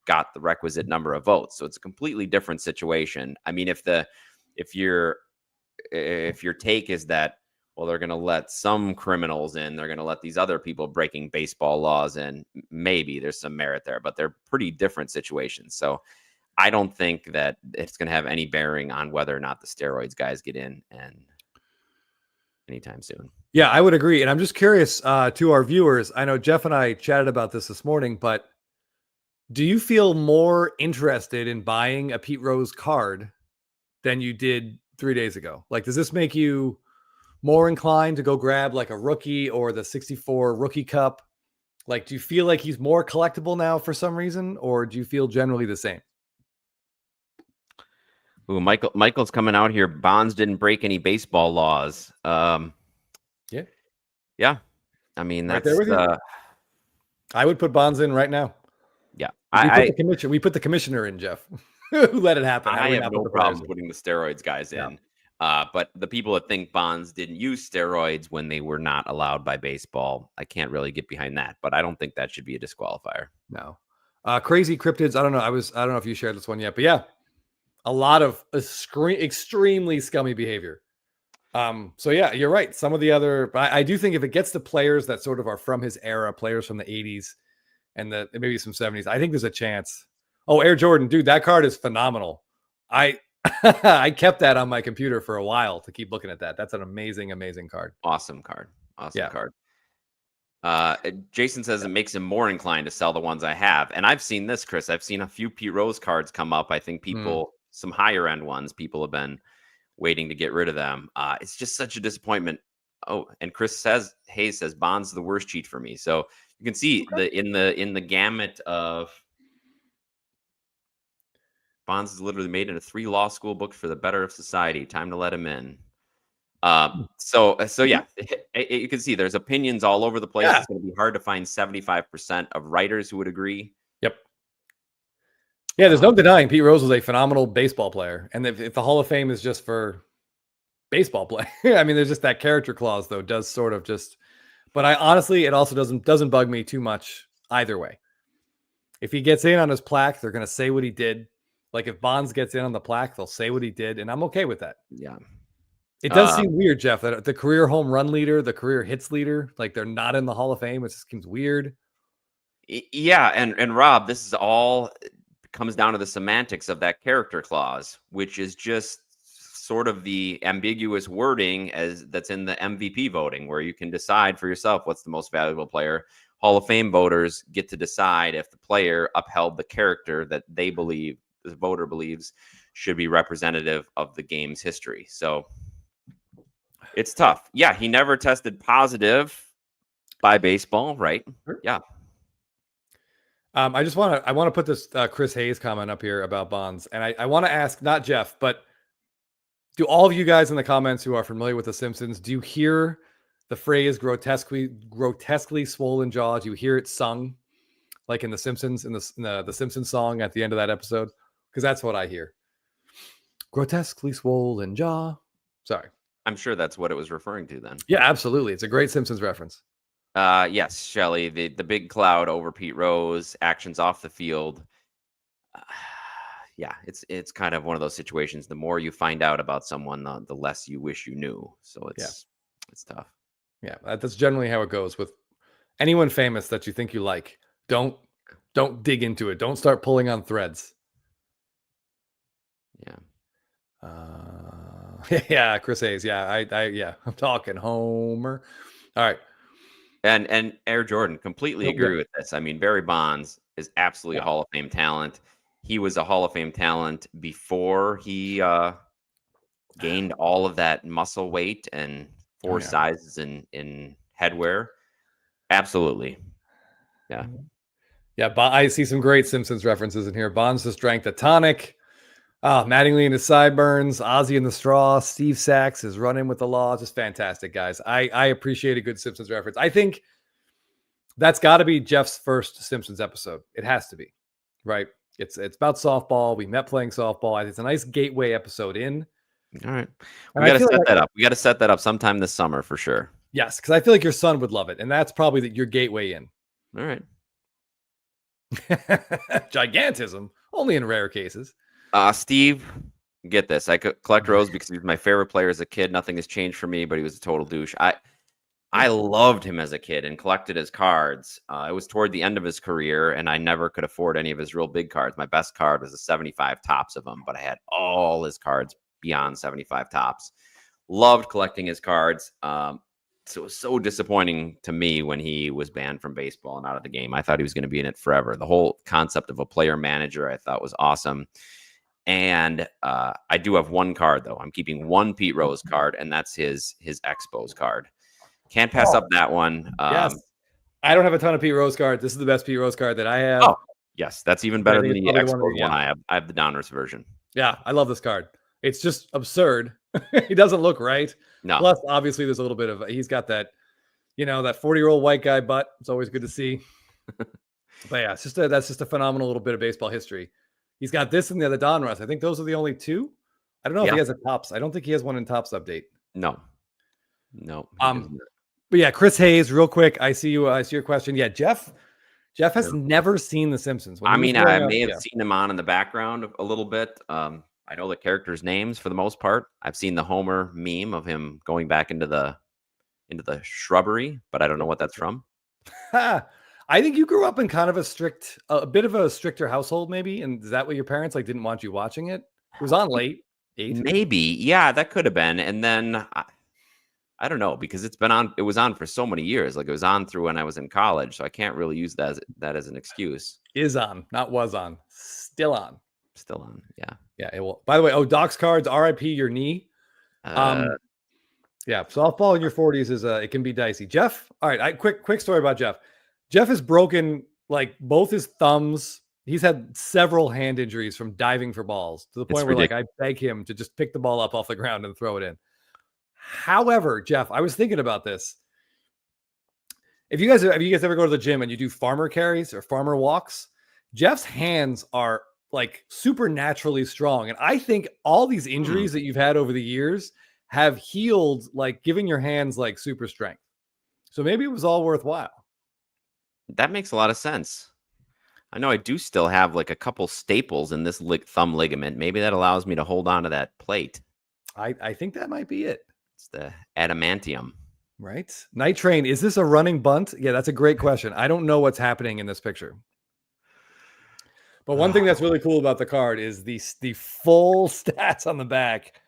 C: got the requisite number of votes. So it's a completely different situation. I mean, if your take is that, well, they're going to let some criminals in, they're going to let these other people breaking baseball laws in, maybe there's some merit there, but they're pretty different situations. So I don't think that it's going to have any bearing on whether or not the steroids guys get in and anytime soon.
B: Yeah, I would agree. And I'm just curious to our viewers. I know Jeff and I chatted about this morning, but do you feel more interested in buying a Pete Rose card than you did 3 days ago? Like, does this make you more inclined to go grab like a rookie or the 64 rookie cup? Like, do you feel like he's more collectible now for some reason, or do you feel generally the same?
C: Ooh, Michael's coming out here. Bonds didn't break any baseball laws. Yeah. I mean, that's
B: right there with you. I would put Bonds in right now.
C: Yeah,
B: we put the commissioner in, Jeff, who let it happen.
C: I have no problem putting the steroids guys in. But the people that think Bonds didn't use steroids when they were not allowed by baseball, I can't really get behind that. But I don't think that should be a disqualifier.
B: No. Crazy cryptids. I don't know. I don't know if you shared this one yet, but yeah, a lot of extremely scummy behavior. So yeah, you're right. Some of the other, I do think if it gets to players that sort of are from his era, players from the 80s and maybe some 70s, I think there's a chance. Oh, Air Jordan, dude, that card is phenomenal. I kept that on my computer for a while to keep looking at that. That's an amazing, amazing card.
C: Awesome card. Card. Jason says it makes him more inclined to sell the ones I have. And I've seen this, Chris. I've seen a few Pete Rose cards come up. I think some higher end ones, people have been waiting to get rid of them. It's just such a disappointment. Oh, and Hayes says Bond's the worst cheat for me. So you can see in the gamut of Bonds is literally made into 3 law school books for the better of society. Time to let him in. So yeah, you can see there's opinions all over the place. Yeah. It's going to be hard to find 75% of writers who would agree.
B: Yep. Yeah, there's no denying Pete Rose was a phenomenal baseball player. And if the Hall of Fame is just for baseball play, I mean, there's just that character clause, though, does sort of just, but I honestly, it also doesn't bug me too much either way. If he gets in on his plaque, they're going to say what he did. Like if Bonds gets in on the plaque, they'll say what he did. And I'm okay with that.
C: Yeah.
B: It does seem weird, Jeff, that the career home run leader, the career hits leader, like they're not in the Hall of Fame. It just seems weird.
C: Yeah. And Rob, this is all comes down to the semantics of that character clause, which is just sort of the ambiguous wording that's in the MVP voting, where you can decide for yourself what's the most valuable player. Hall of Fame voters get to decide if the player upheld the character that they believe, the voter believes, should be representative of the game's history. So It's tough. Yeah, he never tested positive by baseball, right?
B: Sure.
C: Yeah.
B: I want to put this Chris Hayes comment up here about Bonds, and I want to ask not Jeff, but do all of you guys in the comments who are familiar with The Simpsons, do you hear the phrase grotesquely swollen jaw? Do you hear it sung like in The Simpsons, in the Simpsons song at the end of that episode? Because that's what I hear. Grotesquely swollen jaw. Sorry.
C: I'm sure that's what it was referring to then.
B: Yeah, absolutely. It's a great Simpsons reference.
C: Yes, Shelley, the big cloud over Pete Rose, actions off the field. Yeah, it's kind of one of those situations. The more you find out about someone, the less you wish you knew. So it's tough.
B: Yeah, that's generally how it goes with anyone famous that you think you like. Don't dig into it. Don't start pulling on threads.
C: Yeah.
B: Yeah, Chris Hayes. Yeah, I'm talking Homer. All right.
C: And Air Jordan, completely agree with this. I mean, Barry Bonds is absolutely a Hall of Fame talent. He was a Hall of Fame talent before he gained all of that muscle weight and four sizes in headwear. Absolutely. Yeah.
B: Yeah, I see some great Simpsons references in here. Bonds just drank the tonic. Mattingly and his sideburns, Ozzy and the straw, Steve Sachs is running with the law. Just fantastic, guys. I appreciate a good Simpsons reference. I think that's got to be Jeff's first Simpsons episode. It has to be, right? It's about softball. We met playing softball. It's a nice gateway episode in.
C: All right. We got to set that up. We got to set that up sometime this summer for sure.
B: Yes, because I feel like your son would love it. And that's probably your gateway in.
C: All right.
B: Gigantism, only in rare cases.
C: Steve, get this. I could collect Rose because he was my favorite player as a kid. Nothing has changed for me, but he was a total douche. I loved him as a kid and collected his cards. It was toward the end of his career, and I never could afford any of his real big cards. My best card was a 75 tops of him, but I had all his cards beyond 75 tops. Loved collecting his cards. So it was so disappointing to me when he was banned from baseball and out of the game. I thought he was going to be in it forever. The whole concept of a player manager I thought was awesome. And I do have one card, though. I'm keeping one Pete Rose card, and that's his Expos card. Can't pass up that one.
B: Yes. I don't have a ton of Pete Rose cards. This is the best Pete Rose card that I have.
C: Oh, yes. That's even better than the Expos one
B: I
C: have. I have the Downers version.
B: Yeah, I love this card. It's just absurd. He doesn't look right.
C: No.
B: Plus, obviously, there's a little bit of he's got that, that 40-year-old white guy butt. It's always good to see. But yeah, that's just a phenomenal little bit of baseball history. He's got this and the other Donruss. I think those are the only two. I don't know if he has a Topps. I don't think he has one in Topps update.
C: No.
B: But yeah, Chris Hayes, real quick. I see you. I see your question. Yeah, Jeff has never seen The Simpsons.
C: I mean, I may have seen him on in the background a little bit. I know the characters' names for the most part. I've seen the Homer meme of him going back into the shrubbery, but I don't know what that's from.
B: I think you grew up in kind of a bit of a stricter household, maybe. And is that what your parents didn't want you watching it? It was on late. 8.
C: Maybe, yeah, that could have been. And then I don't know, because it's been on. It was on for so many years. Like it was on through when I was in college, so I can't really use that as an excuse.
B: Is on, not was on. Still on.
C: Still on. Yeah.
B: Yeah. It will. By the way, Doc's cards. R.I.P. your knee. Yeah. Softball in your 40s is it can be dicey. Jeff. All right. Quick story about Jeff. Jeff has broken both his thumbs. He's had several hand injuries from diving for balls to the point where I beg him to just pick the ball up off the ground and throw it in. However, Jeff, I was thinking about this. If you guys ever go to the gym and you do farmer carries or farmer walks, Jeff's hands are supernaturally strong. And I think all these injuries that you've had over the years have healed, giving your hands super strength. So maybe it was all worthwhile.
C: That makes a lot of sense. I know I do still have a couple staples in this thumb ligament. Maybe that allows me to hold on to that plate.
B: I think that might be it.
C: It's the adamantium.
B: Right. Night Train, is this a running bunt? Yeah, that's a great question. I don't know what's happening in this picture. But one thing that's really cool about the card is the full stats on the back.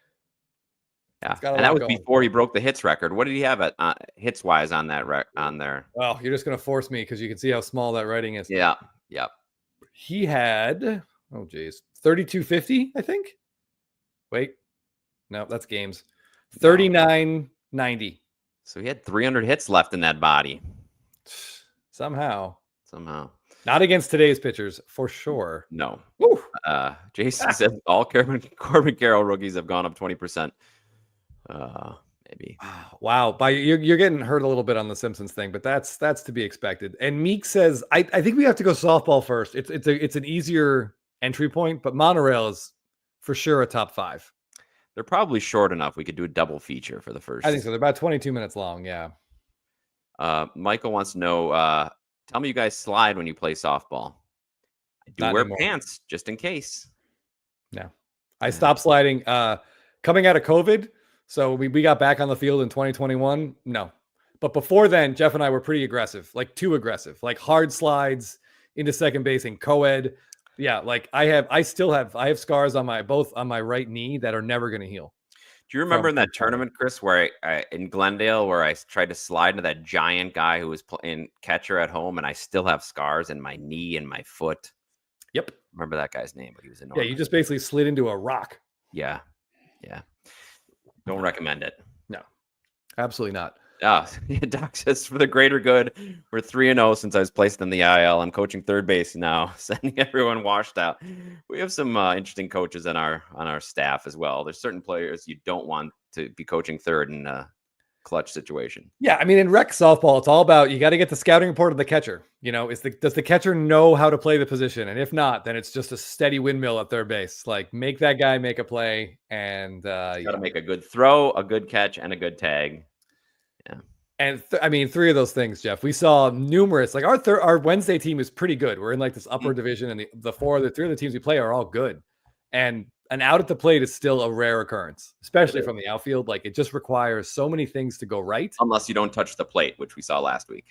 C: Yeah, and that was before he broke the hits record. What did he have at hits wise on that on there?
B: Well, you're just gonna force me because you can see how small that writing is.
C: Yeah, yep.
B: He had 3250, I think. Wait, no, that's games. 39 90.
C: So he had 300 hits left in that body.
B: Somehow.
C: Not
B: against today's pitchers, for sure.
C: No.
B: Woo.
C: Jason said all Corbin Carroll rookies have gone up 20%. Maybe.
B: Wow. You're getting hurt a little bit on the Simpsons thing, but that's to be expected. And Meek says, I think we have to go softball first. It's an easier entry point, but monorail is for sure a top 5.
C: They're probably short enough. We could do a double feature for the first.
B: I think so. They're about 22 minutes long. Yeah.
C: Michael wants to know, tell me you guys slide when you play softball. I do wear pants just in case.
B: No, I stopped sliding coming out of COVID. So we got back on the field in 2021. No, but before then, Jeff and I were pretty aggressive, like too aggressive, like hard slides into second base and co-ed. Yeah, like I have scars on both on my right knee that are never going to heal.
C: Do you remember in that tournament, Chris, where I in Glendale, where I tried to slide into that giant guy who was playing catcher at home, and I still have scars in my knee and my foot?
B: Yep.
C: Remember that guy's name, but he was enormous.
B: Yeah, you just basically slid into a rock.
C: Yeah. Don't recommend it.
B: No, absolutely not.
C: Doc says, for the greater good, we're 3-0 since I was placed in the IL. I'm coaching third base now, sending everyone washed out. We have some interesting coaches on our staff as well. There's certain players you don't want to be coaching third in a clutch situation.
B: Yeah, I mean, in rec softball, it's all about you got to get the scouting report of the catcher. You know, does the catcher know how to play the position? And if not, then it's just a steady windmill at third base. Like, make that guy make a play, and got
C: to make a good throw, a good catch, and a good tag. Yeah.
B: And I mean, 3 of those things, Jeff. We saw numerous. Like our Wednesday team is pretty good. We're in like this upper division, and the 3 other teams we play are all good. And an out at the plate is still a rare occurrence, especially from the outfield. Like, it just requires so many things to go right.
C: Unless you don't touch the plate, which we saw last week.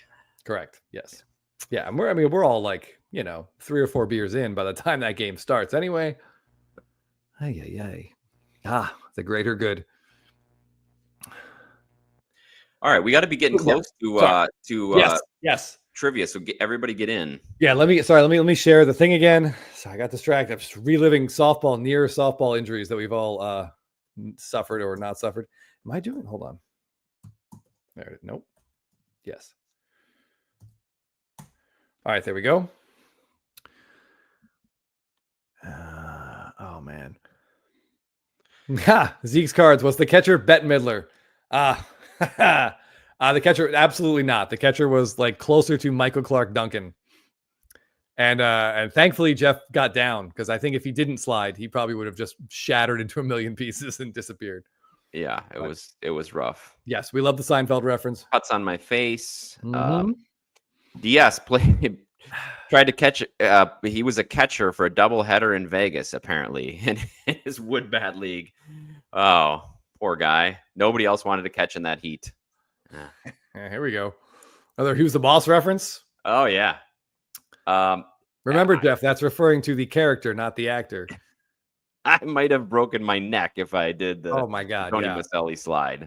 B: Correct. Yes. Yeah. And we're all like, 3 or 4 beers in by the time that game starts. Anyway. The greater good.
C: All right, we got to be getting close to
B: yes
C: trivia. So everybody get in.
B: Yeah, let me share the thing again. So I got distracted. I'm just reliving near softball injuries that we've all suffered or not suffered. Am I doing? Hold on. There. Nope. Yes. All right, there we go. Oh man. Zeke's cards. What's the catcher? Bette Midler. The catcher, absolutely not. The catcher was like closer to Michael Clark Duncan. And thankfully Jeff got down, because I think if he didn't slide, he probably would have just shattered into a million pieces and disappeared.
C: Yeah, it was rough.
B: Yes, we love the Seinfeld reference.
C: Cuts on my face.
B: Mm-hmm.
C: DS tried to catch. He was a catcher for a doubleheader in Vegas, apparently, in his wood bat league. Oh, poor guy. Nobody else wanted to catch in that heat.
B: Here we go. Another Who's the Boss reference.
C: Oh yeah.
B: Remember, Jeff, that's referring to the character, not the actor.
C: I might have broken my neck if I did the
B: oh my god
C: Tony Maselli slide.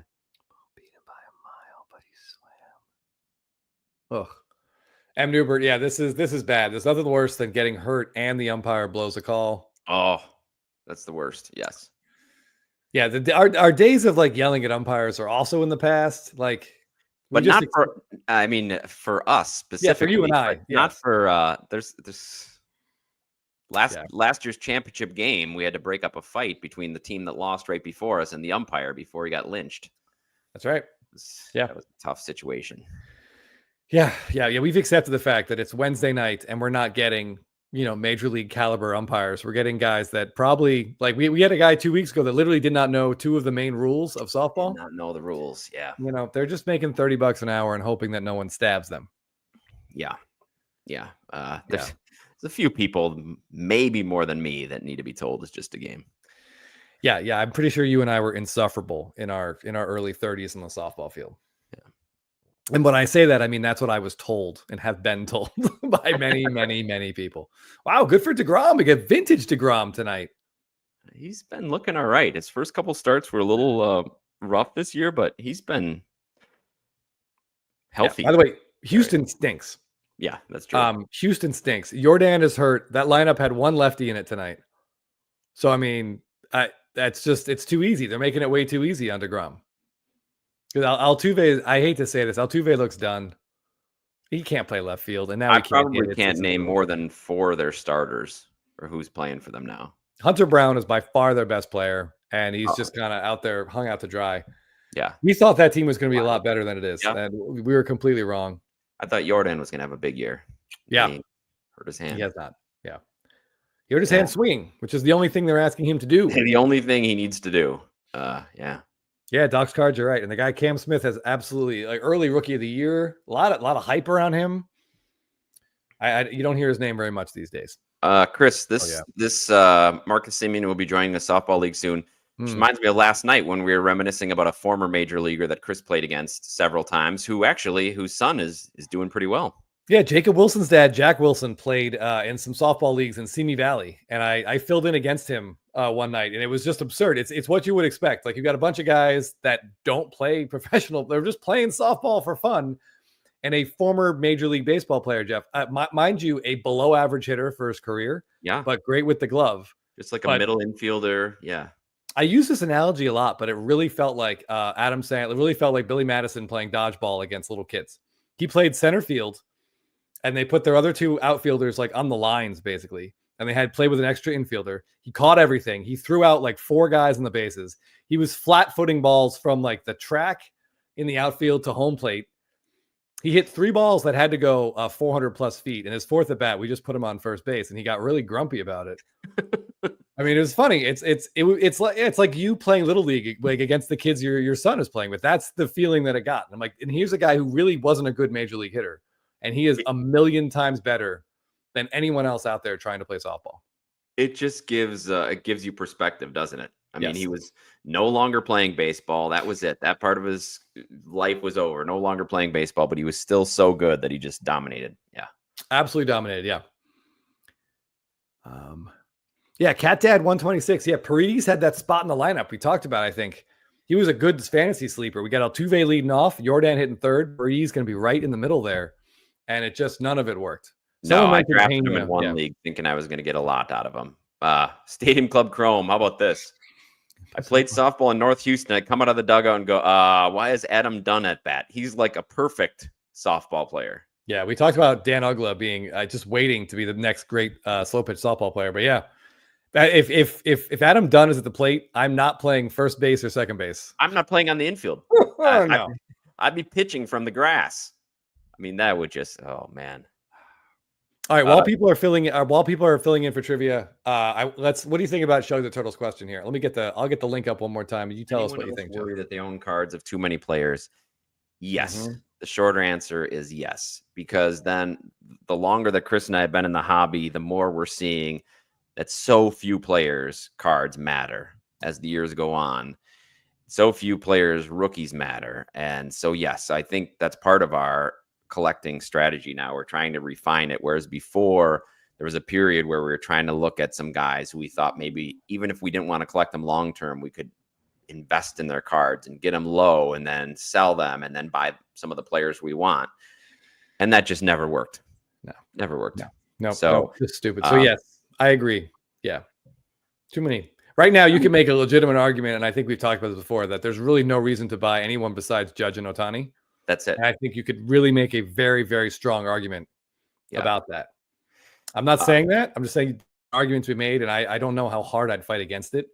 B: Beat him by a mile, but he swam. Ugh. M. Newbert, yeah, this is bad. There's nothing worse than getting hurt and the umpire blows a call.
C: Oh, that's the worst. Yes.
B: Yeah, our days of like yelling at umpires are also in the past. Like,
C: but not for. I mean, for us specifically.
B: Yeah, for you and I. Yes.
C: Not for. There's last year's championship game. We had to break up a fight between the team that lost right before us and the umpire before he got lynched.
B: That's right.
C: That was a tough situation.
B: Yeah. We've accepted the fact that it's Wednesday night and we're not getting, major league caliber umpires. We're getting guys that probably, like, we had a guy 2 weeks ago that literally did not know 2 of the main rules of softball.
C: Did not know the rules. Yeah.
B: They're just making $30 an hour and hoping that no one stabs them.
C: Yeah. There's a few people, maybe more than me, that need to be told it's just a game.
B: Yeah. I'm pretty sure you and I were insufferable in our early 30s in the softball field. And when I say that, I mean, that's what I was told and have been told by many, many, many people. Wow, good for DeGrom. We get vintage DeGrom tonight.
C: He's been looking all right. His first couple starts were a little rough this year, but he's been healthy.
B: Yeah, by the way, Houston stinks.
C: Yeah, that's true.
B: Houston stinks. Jordan is hurt. That lineup had 1 lefty in it tonight. So, I mean, it's too easy. They're making it way too easy on DeGrom. Because Altuve, I hate to say this, Altuve looks done. He can't play left field, and now
C: I
B: he can't.
C: probably can't name more than 4 of their starters or who's playing for them now.
B: Hunter Brown is by far their best player, and he's
C: Oh.
B: just kind of out there, hung out to dry.
C: Yeah.
B: We thought that team was going to be a lot better than it is,
C: Yeah.
B: and we were completely wrong.
C: I thought Jordan was going to have a big year.
B: Yeah.
C: He hurt his hand.
B: He has not. Yeah. He hurt his hand swinging, which is the only thing they're asking him to do.
C: The only thing he needs to do. Yeah.
B: Yeah, Doc's cards, you're right. And the guy Cam Smith has absolutely like early rookie of the year. A lot of hype around him. You don't hear his name very much these days.
C: Chris, this Marcus Semien will be joining the softball league soon. Which reminds me of last night when we were reminiscing about a former major leaguer that Chris played against several times, whose son is doing pretty well.
B: Yeah, Jacob Wilson's dad, Jack Wilson, played in some softball leagues in Simi Valley, and I filled in against him one night, and it was just absurd. It's what you would expect. Like, you've got a bunch of guys that don't play professional; they're just playing softball for fun, and a former Major League Baseball player, Jeff, mind you, a below-average hitter for his career, but great with the glove,
C: just like a middle infielder. Yeah.
B: I use this analogy a lot, but it really felt like Adam Sandler. It really felt like Billy Madison playing dodgeball against little kids. He played center field, and they put their other 2 outfielders like on the lines, basically. And they had played with an extra infielder. He caught everything. He threw out like 4 guys on the bases. He was flat-footing balls from like the track in the outfield to home plate. He hit 3 balls that had to go 400 plus feet. And his 4th at bat, we just put him on first base, and he got really grumpy about it. I mean, it was funny. It's like you playing little league like against the kids your son is playing with. That's the feeling that it got. And I'm like, and here's a guy who really wasn't a good major league hitter, and he is a million times better than anyone else out there trying to play softball.
C: It just gives you perspective, doesn't it? I mean, he was no longer playing baseball. That was it. That part of his life was over. No longer playing baseball, but he was still so good that he just dominated. Yeah,
B: absolutely dominated. Yeah. Yeah, Cat Dad 126. Yeah, Paredes had that spot in the lineup we talked about. I think he was a good fantasy sleeper. We got Altuve leading off, Jordan hitting third. Paredes going to be right in the middle there, and it just none of it worked.
C: No, I drafted him in one league thinking I was going to get a lot out of him. Stadium Club Chrome. How about this? I played softball in North Houston. I come out of the dugout and go, why is Adam Dunn at bat? He's like a perfect softball player.
B: Yeah, we talked about Dan Ugla being just waiting to be the next great slow pitch softball player. But yeah, if Adam Dunn is at the plate, I'm not playing first base or second base.
C: I'm not playing on the infield.
B: No.
C: I'd be pitching from the grass. I mean, that would just, oh man.
B: All right. While people are filling in for trivia, what do you think about Shug the Turtle's question here? I'll get the link up one more time. You tell us what you think.
C: Worry that they own cards of too many players. Yes. The shorter answer is yes, because then the longer that Chris and I have been in the hobby, the more we're seeing that so few players' cards matter as the years go on. So few players' rookies matter. And so, yes, I think that's part of our collecting strategy now. We're trying to refine it. Whereas before, there was a period where we were trying to look at some guys who we thought maybe, even if we didn't want to collect them long-term, we could invest in their cards and get them low and then sell them and then buy some of the players we want. And that just never worked. Never worked.
B: No,
C: so
B: it's stupid. So yes, I agree. Yeah. Too many. Right now, you can make a legitimate argument, and I think we've talked about this before, that there's really no reason to buy anyone besides Judge and Ohtani.
C: That's it.
B: And I think you could really make a very, very strong argument about that. I'm not saying that. I'm just saying argument to be made, and I don't know how hard I'd fight against it.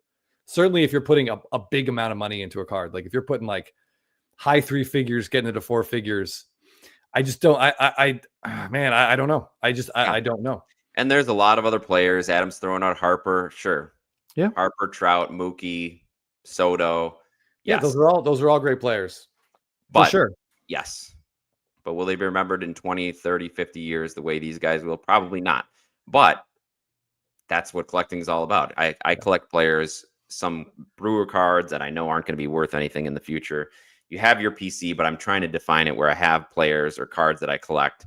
B: Certainly, if you're putting a big amount of money into a card, like if you're putting like high 3 figures, getting into 4 figures, I just don't. I don't know. I don't know.
C: And there's a lot of other players. Adam's throwing out Harper, sure.
B: Yeah,
C: Harper, Trout, Mookie, Soto.
B: Yeah,
C: yes.
B: those are all great players.
C: But,
B: for sure.
C: Yes. But will they be remembered in 20, 30, 50 years the way these guys will? Probably not. But that's what collecting is all about. I collect players, some Brewer cards that I know aren't going to be worth anything in the future. You have your PC, but I'm trying to define it where I have players or cards that I collect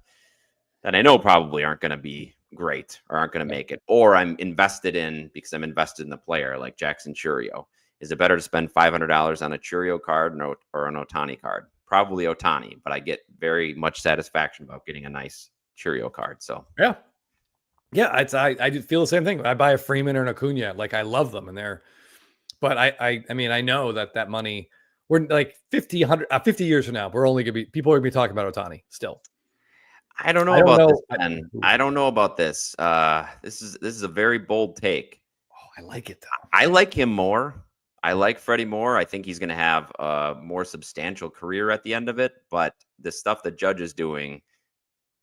C: that I know probably aren't going to be great or aren't going to make it, or I'm invested in because I'm invested in the player, like Jackson Chourio. Is it better to spend $500 on a Chourio card or an Ohtani card? Probably Ohtani, but I get very much satisfaction about getting a nice Chourio card. So
B: yeah, I feel the same thing. I buy a Freeman or an Acuna, like I love them, and but I mean, I know that money we're like 50 years from now, we're only gonna be people are gonna be talking about Ohtani still.
C: I don't know
B: I don't
C: about
B: know.
C: this, Ben. I don't know about this. This is a very bold take.
B: Oh, I like it though.
C: I like him more. I like Freddie more. I think he's going to have a more substantial career at the end of it. But the stuff that Judge is doing,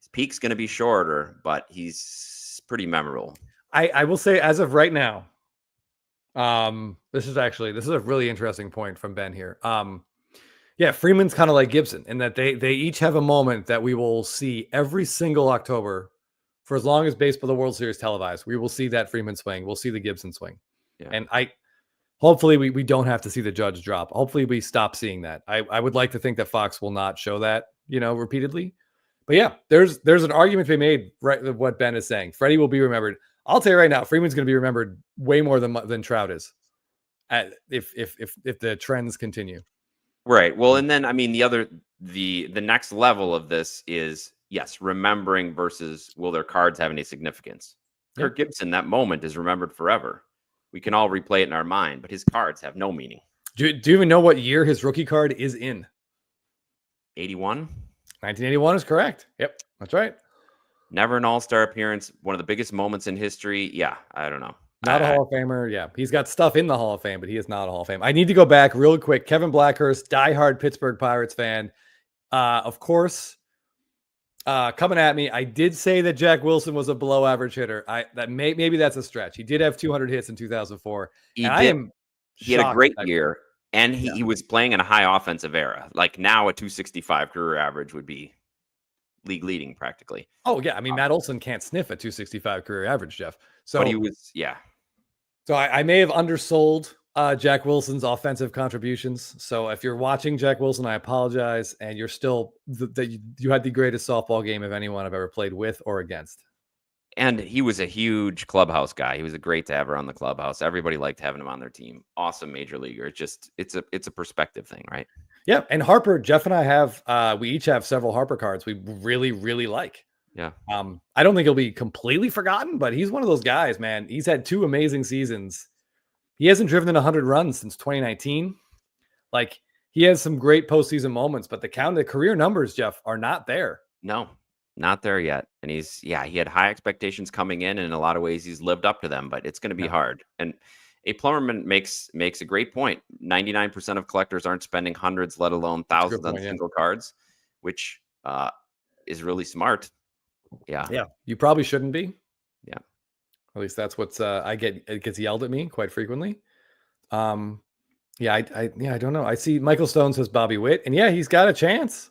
C: his peak's going to be shorter, but he's pretty memorable.
B: I will say, as of right now, this is a really interesting point from Ben here. Yeah, Freeman's kind of like Gibson in that they each have a moment that we will see every single October for as long as baseball, the World Series televised. We will see that Freeman swing. We'll see the Gibson swing.
C: Yeah.
B: And hopefully we don't have to see the Judge drop. Hopefully we stop seeing that. I would like to think that Fox will not show that, repeatedly. But yeah, there's an argument to be made, right, of what Ben is saying. Freddie will be remembered. I'll tell you right now, Freeman's going to be remembered way more than Trout is, if the trends continue.
C: Right. Well, and then I mean the next level of this is, yes, remembering versus will their cards have any significance?
B: Yeah.
C: Kirk Gibson, that moment is remembered forever. We can all replay it in our mind, but his cards have no meaning.
B: Do you even know what year his rookie card is in?
C: 81?
B: 1981 is correct. Yep, that's right.
C: Never an all-star appearance. One of the biggest moments in history. Yeah, I don't know.
B: Not a Hall of Famer. Yeah, he's got stuff in the Hall of Fame, but he is not a Hall of Fame. I need to go back real quick. Kevin Blackhurst, diehard Pittsburgh Pirates fan. Of course, coming at me. I did say that Jack Wilson was a below average hitter. Maybe that's a stretch. He did have 200 hits in 2004.
C: He had a great year, and he was playing in a high offensive era. Like now, a 265 career average would be league leading practically.
B: Oh yeah, I mean Matt Olson can't sniff a 265 career average, Jeff. So
C: but he was, yeah.
B: So I may have undersold Jack Wilson's offensive contributions. So if you're watching Jack Wilson, I apologize. And you're still you had the greatest softball game of anyone I've ever played with or against.
C: And he was a huge clubhouse guy. He was a great to have around the clubhouse. Everybody liked having him on their team. Awesome major leaguer. It's a perspective thing, right?
B: Yeah. And Harper, Jeff and I have we each have several Harper cards we really, really like.
C: Yeah.
B: I don't think he'll be completely forgotten, but he's one of those guys, man. He's had 2 amazing seasons. He hasn't driven in 100 runs since 2019. Like, he has some great postseason moments, but the career numbers, Jeff, are not there.
C: No, not there yet. And he had high expectations coming in, and in a lot of ways he's lived up to them, but it's going to be hard. And A. Plummerman makes a great point. 99% of collectors aren't spending hundreds, let alone thousands on single cards, which is really smart. Yeah.
B: Yeah. You probably shouldn't be.
C: Yeah.
B: At least that's what's it gets yelled at me quite frequently. I don't know. I see Michael Stone says Bobby Witt, and yeah, he's got a chance.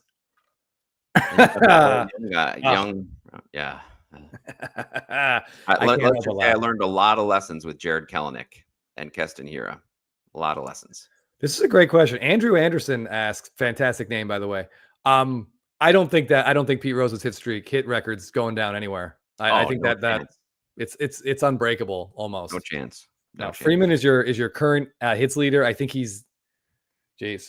C: Young. Yeah. I learned a lot of lessons with Jared Kelenic and Keston Hira. A lot of lessons.
B: This is a great question. Andrew Anderson asks, fantastic name, by the way. I don't think Pete Rose's hit records going down anywhere. I think that it's unbreakable almost.
C: No chance. No chance.
B: Freeman is your current hits leader. I think he's, the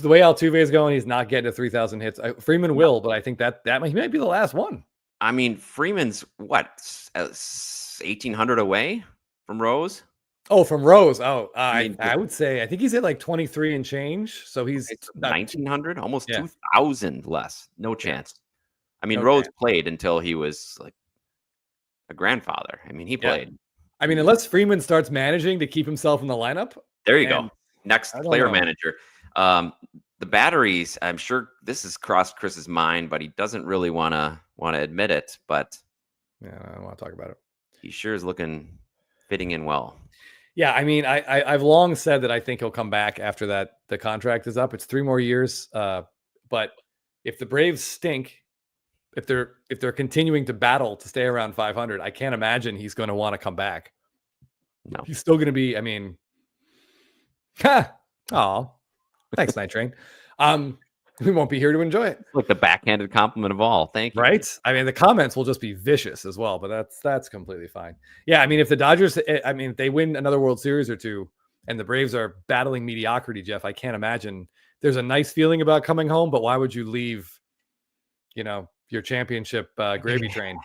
B: way Altuve is going, he's not getting to 3,000 hits. Freeman will, but I think that he might be the last one.
C: I mean, Freeman's 1,800 away from Rose.
B: Oh, from Rose. Oh, I would say I think he's at like 23 and change. So he's
C: 1,900, almost 2,000 less. No chance. I mean, Rose played until he was like a grandfather. I mean, he played.
B: I mean, unless Freeman starts managing to keep himself in the lineup.
C: There you go. Next player manager. The batteries, I'm sure this has crossed Chris's mind, but he doesn't really want to admit it. But
B: yeah, I don't want to talk about it.
C: He sure is fitting in well.
B: Yeah, I mean, I've long said that I think he'll come back after the contract is up. It's 3 more years. But if the Braves stink, if they're continuing to battle to stay around 500, I can't imagine he's going to want to come back.
C: No,
B: he's still going to be. I mean, thanks, Night Train. We won't be here to enjoy it.
C: Like the backhanded compliment of all. Thank you.
B: Right? I mean, the comments will just be vicious as well, but that's completely fine. Yeah, I mean, if the Dodgers, if they win another World Series or 2, and the Braves are battling mediocrity, Jeff, I can't imagine. There's a nice feeling about coming home, but why would you leave, your championship gravy train?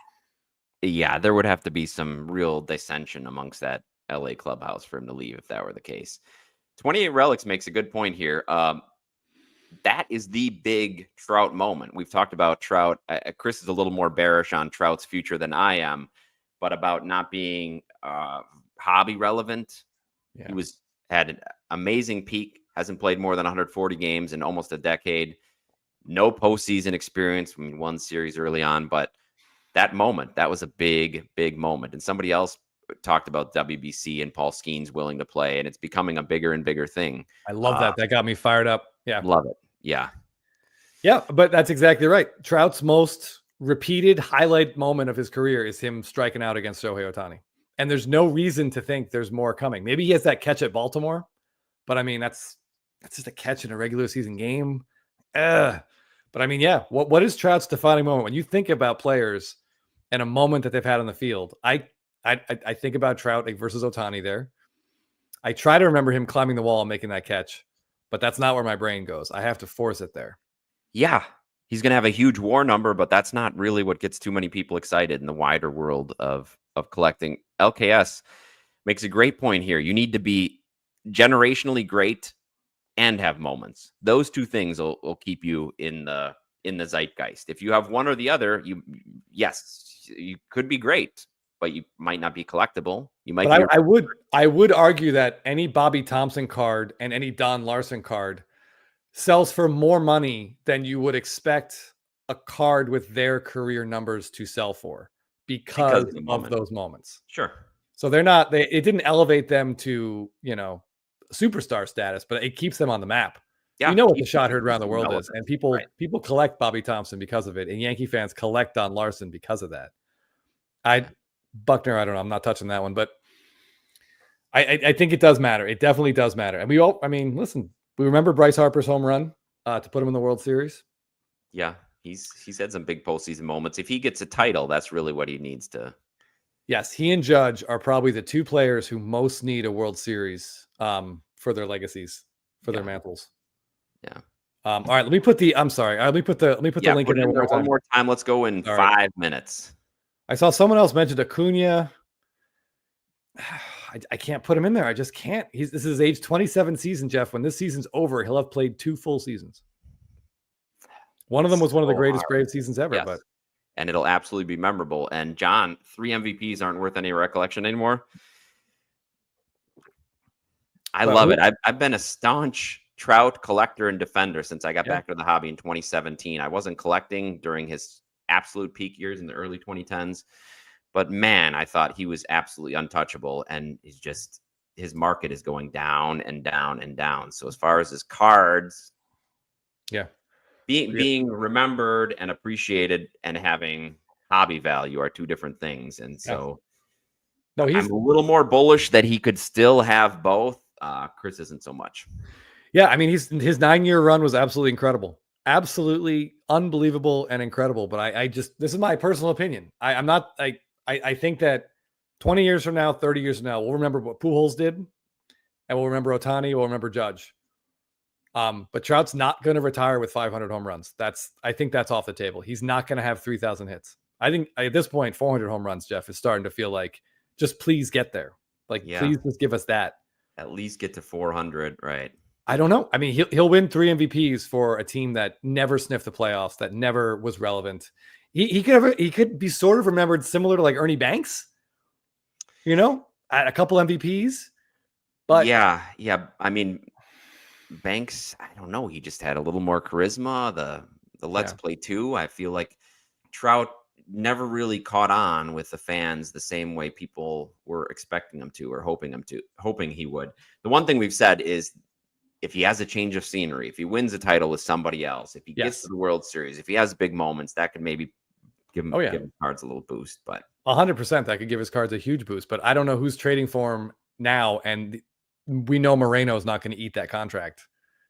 C: Yeah, there would have to be some real dissension amongst that LA clubhouse for him to leave if that were the case. 28 relics makes a good point here. That is the big Trout moment. We've talked about Trout. Chris is a little more bearish on Trout's future than I am, but about not being hobby relevant.
B: Yeah.
C: He had an amazing peak. Hasn't played more than 140 games in almost a decade. No postseason experience. I mean, one series early on, but that moment, that was a big, big moment. And somebody else talked about WBC and Paul Skeens willing to play, and it's becoming a bigger and bigger thing.
B: I love that. That got me fired up. Yeah.
C: Love it. Yeah.
B: Yeah, but that's exactly right. Trout's most repeated highlight moment of his career is him striking out against Shohei Ohtani. And there's no reason to think there's more coming. Maybe he has that catch at Baltimore, but I mean, that's just a catch in a regular season game. But I mean, yeah, what is Trout's defining moment? When you think about players and a moment that they've had on the field, I think about Trout versus Ohtani there. I try to remember him climbing the wall and making that catch, but that's not where my brain goes. I have to force it there.
C: Yeah. He's going to have a huge WAR number, but that's not really what gets too many people excited in the wider world of collecting. LKS makes a great point here. You need to be generationally great and have moments. Those two things will keep you in the zeitgeist. If you have one or the other, you could be great, but you might not be collectible. You might.
B: But I would argue that any Bobby Thompson card and any Don Larson card sells for more money than you would expect a card with their career numbers to sell for because of those moments.
C: Sure.
B: So it didn't elevate them to, superstar status, but it keeps them on the map.
C: Yeah,
B: you know what the shot heard around the world
C: relevant.
B: is, and people collect Bobby Thompson because of it, and Yankee fans collect Don Larson because of that. Buckner, I don't know, I'm not touching that one, but I think it does matter. It definitely does matter. And listen, we remember Bryce Harper's home run to put him in the World Series.
C: Yeah, he's had some big postseason moments. If he gets a title, that's really what he needs to.
B: Yes, he and Judge are probably the two players who most need a World Series for their legacies, for their mantles.
C: Yeah.
B: All right, let me put the link in there
C: one more time. Let's go in 5 minutes.
B: I saw someone else mentioned Acuna. I can't put him in there. I just can't. This is his age 27 season, Jeff. When this season's over, he'll have played 2 full seasons. One of them was one of the greatest Braves seasons ever,
C: yes. And it'll absolutely be memorable. And John, 3 MVPs aren't worth any recollection anymore. I love it. I've been a staunch Trout collector and defender since I got back to the hobby in 2017. I wasn't collecting during his absolute peak years in the early 2010s. But man, I thought he was absolutely untouchable, and his market is going down and down and down. So as far as his cards, being remembered and appreciated and having hobby value are two different things. And so I'm a little more bullish that he could still have both. Chris isn't so much.
B: Yeah, I mean, his 9-year run was absolutely incredible. Absolutely unbelievable and incredible. But this is my personal opinion. I think that 20 years from now, 30 years from now, we'll remember what Pujols did, and we'll remember Ohtani, we'll remember Judge. But Trout's not going to retire with 500 home runs. I think that's off the table. He's not going to have 3,000 hits. I think at this point, 400 home runs, Jeff, is starting to feel like, just please get there. Please just give us that.
C: At least get to 400, right?
B: I don't know. I mean, he'll win 3 MVPs for a team that never sniffed the playoffs, that never was relevant. He could be sort of remembered similar to like Ernie Banks, at a couple MVPs. But
C: yeah. I mean, Banks, I don't know. He just had a little more charisma. The Let's Play 2. I feel like Trout never really caught on with the fans the same way people were expecting him to or hoping he would. The one thing we've said is, if he has a change of scenery, if he wins a title with somebody else, if he gets to the World Series, if he has big moments, that could maybe give him cards a little boost. But
B: 100% that could give his cards a huge boost. But I don't know who's trading for him now, and we know Moreno's not going to eat that contract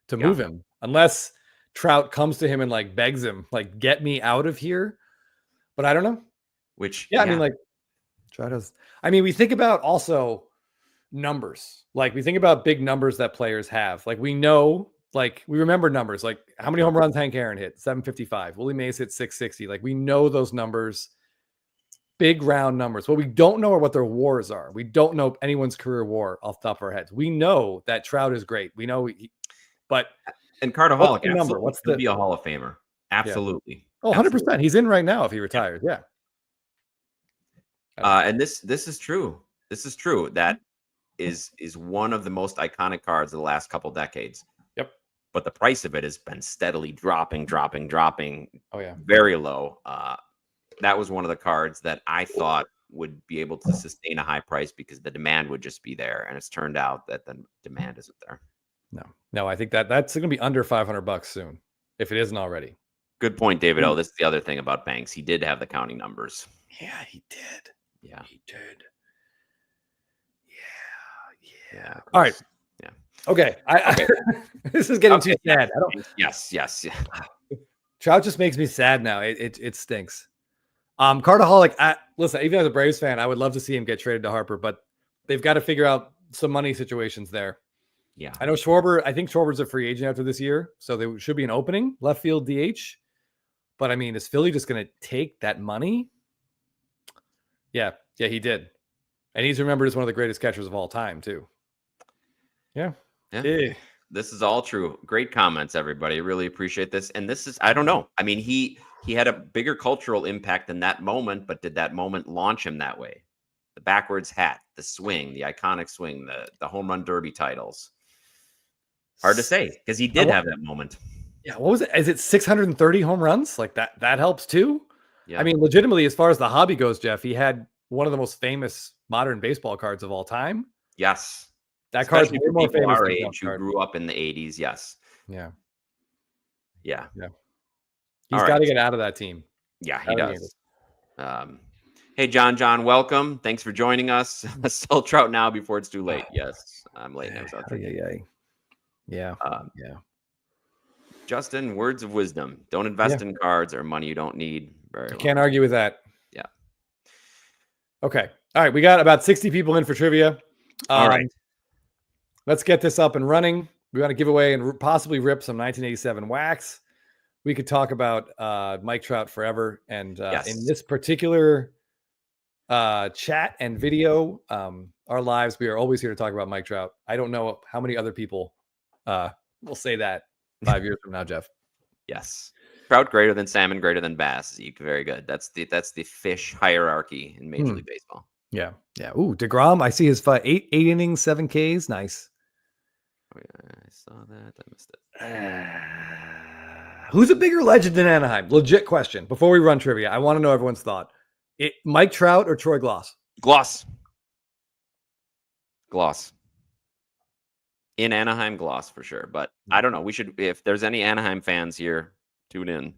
B: to move him unless Trout comes to him and begs him, get me out of here. But I don't know. I mean, Trout has. I mean, we think about also numbers. We think about big numbers that players have. We know. We remember numbers, how many home runs Hank Aaron hit? 755. Willie Mays hit 660. We know those numbers. big round numbers. What we don't know are what their wars are. We don't know anyone's career war off the top of our heads. We know that Trout is great. We know, but
C: And Cartaholic,
B: what's the number?
C: absolutely
B: What's
C: could
B: the
C: be a Hall of Famer. Absolutely.
B: Oh, 100%. He's in right now if he retires. Yeah.
C: And this is true. This is true. That is one of the most iconic cards of the last couple decades.
B: Yep.
C: But the price of it has been steadily dropping.
B: Oh yeah.
C: Very low. That was one of the cards that I thought would be able to sustain a high price because the demand would just be there. And it's turned out that the demand isn't there.
B: No, I think that's going to be under $500 soon, if it isn't already.
C: Good point, David. Oh, this is the other thing about Banks. He did have the counting numbers.
B: Yeah, he did.
C: Yeah,
B: he did. Yeah. All right.
C: Yeah.
B: Okay. I this is getting too sad. I don't.
C: Yes.
B: Trout just makes me sad now. It stinks. Cartaholic. Listen, even as a Braves fan, I would love to see him get traded to Harper, but they've got to figure out some money situations there.
C: Yeah.
B: I know Schwarber. I think Schwarber's a free agent after this year, so there should be an opening left field DH. But I mean, is Philly just going to take that money? Yeah, he did, and he's remembered as one of the greatest catchers of all time too. Yeah.
C: This is all true. Great comments, everybody. Really appreciate this. And this is, I don't know. I mean, he had a bigger cultural impact in that moment, but did that moment launch him that way? The backwards hat, the swing, the iconic swing, the home run derby titles. Hard to say because he did have that moment.
B: Yeah. What was it? Is it 630 home runs? Like that helps too.
C: Yeah.
B: I mean, legitimately, as far as the hobby goes, Jeff, he had one of the most famous modern baseball cards of all time.
C: Yes.
B: That card's way more famous
C: our
B: than
C: age who grew up in the 80s. Yes.
B: Yeah. He's got to get out of that team.
C: Yeah, he does. Hey, John, welcome. Thanks for joining us. Sell Trout now before it's too late. Yes, I'm late now.
B: Yeah.
C: Justin, words of wisdom. Don't invest in cards or money you don't need.
B: Can't argue with that.
C: Yeah.
B: Okay. All right. We got about 60 people in for trivia.
C: All right.
B: Let's get this up and running. We want to give away and possibly rip some 1987 wax. We could talk about Mike Trout forever. And in this particular chat and video, our lives, we are always here to talk about Mike Trout. I don't know how many other people will say that 5 years from now, Jeff.
C: Yes. Trout greater than salmon, greater than bass. Very good. That's the fish hierarchy in Major League Baseball.
B: Yeah. Ooh, DeGrom. I see his 8 innings, 7 Ks. Nice.
C: Oh, yeah, I saw that. I missed it.
B: Who's a bigger legend in Anaheim? Legit question. Before we run trivia, I want to know everyone's thought. Mike Trout or Troy Glaus?
C: Glaus. In Anaheim, Glaus for sure. But I don't know. We should, if there's any Anaheim fans here, tune in.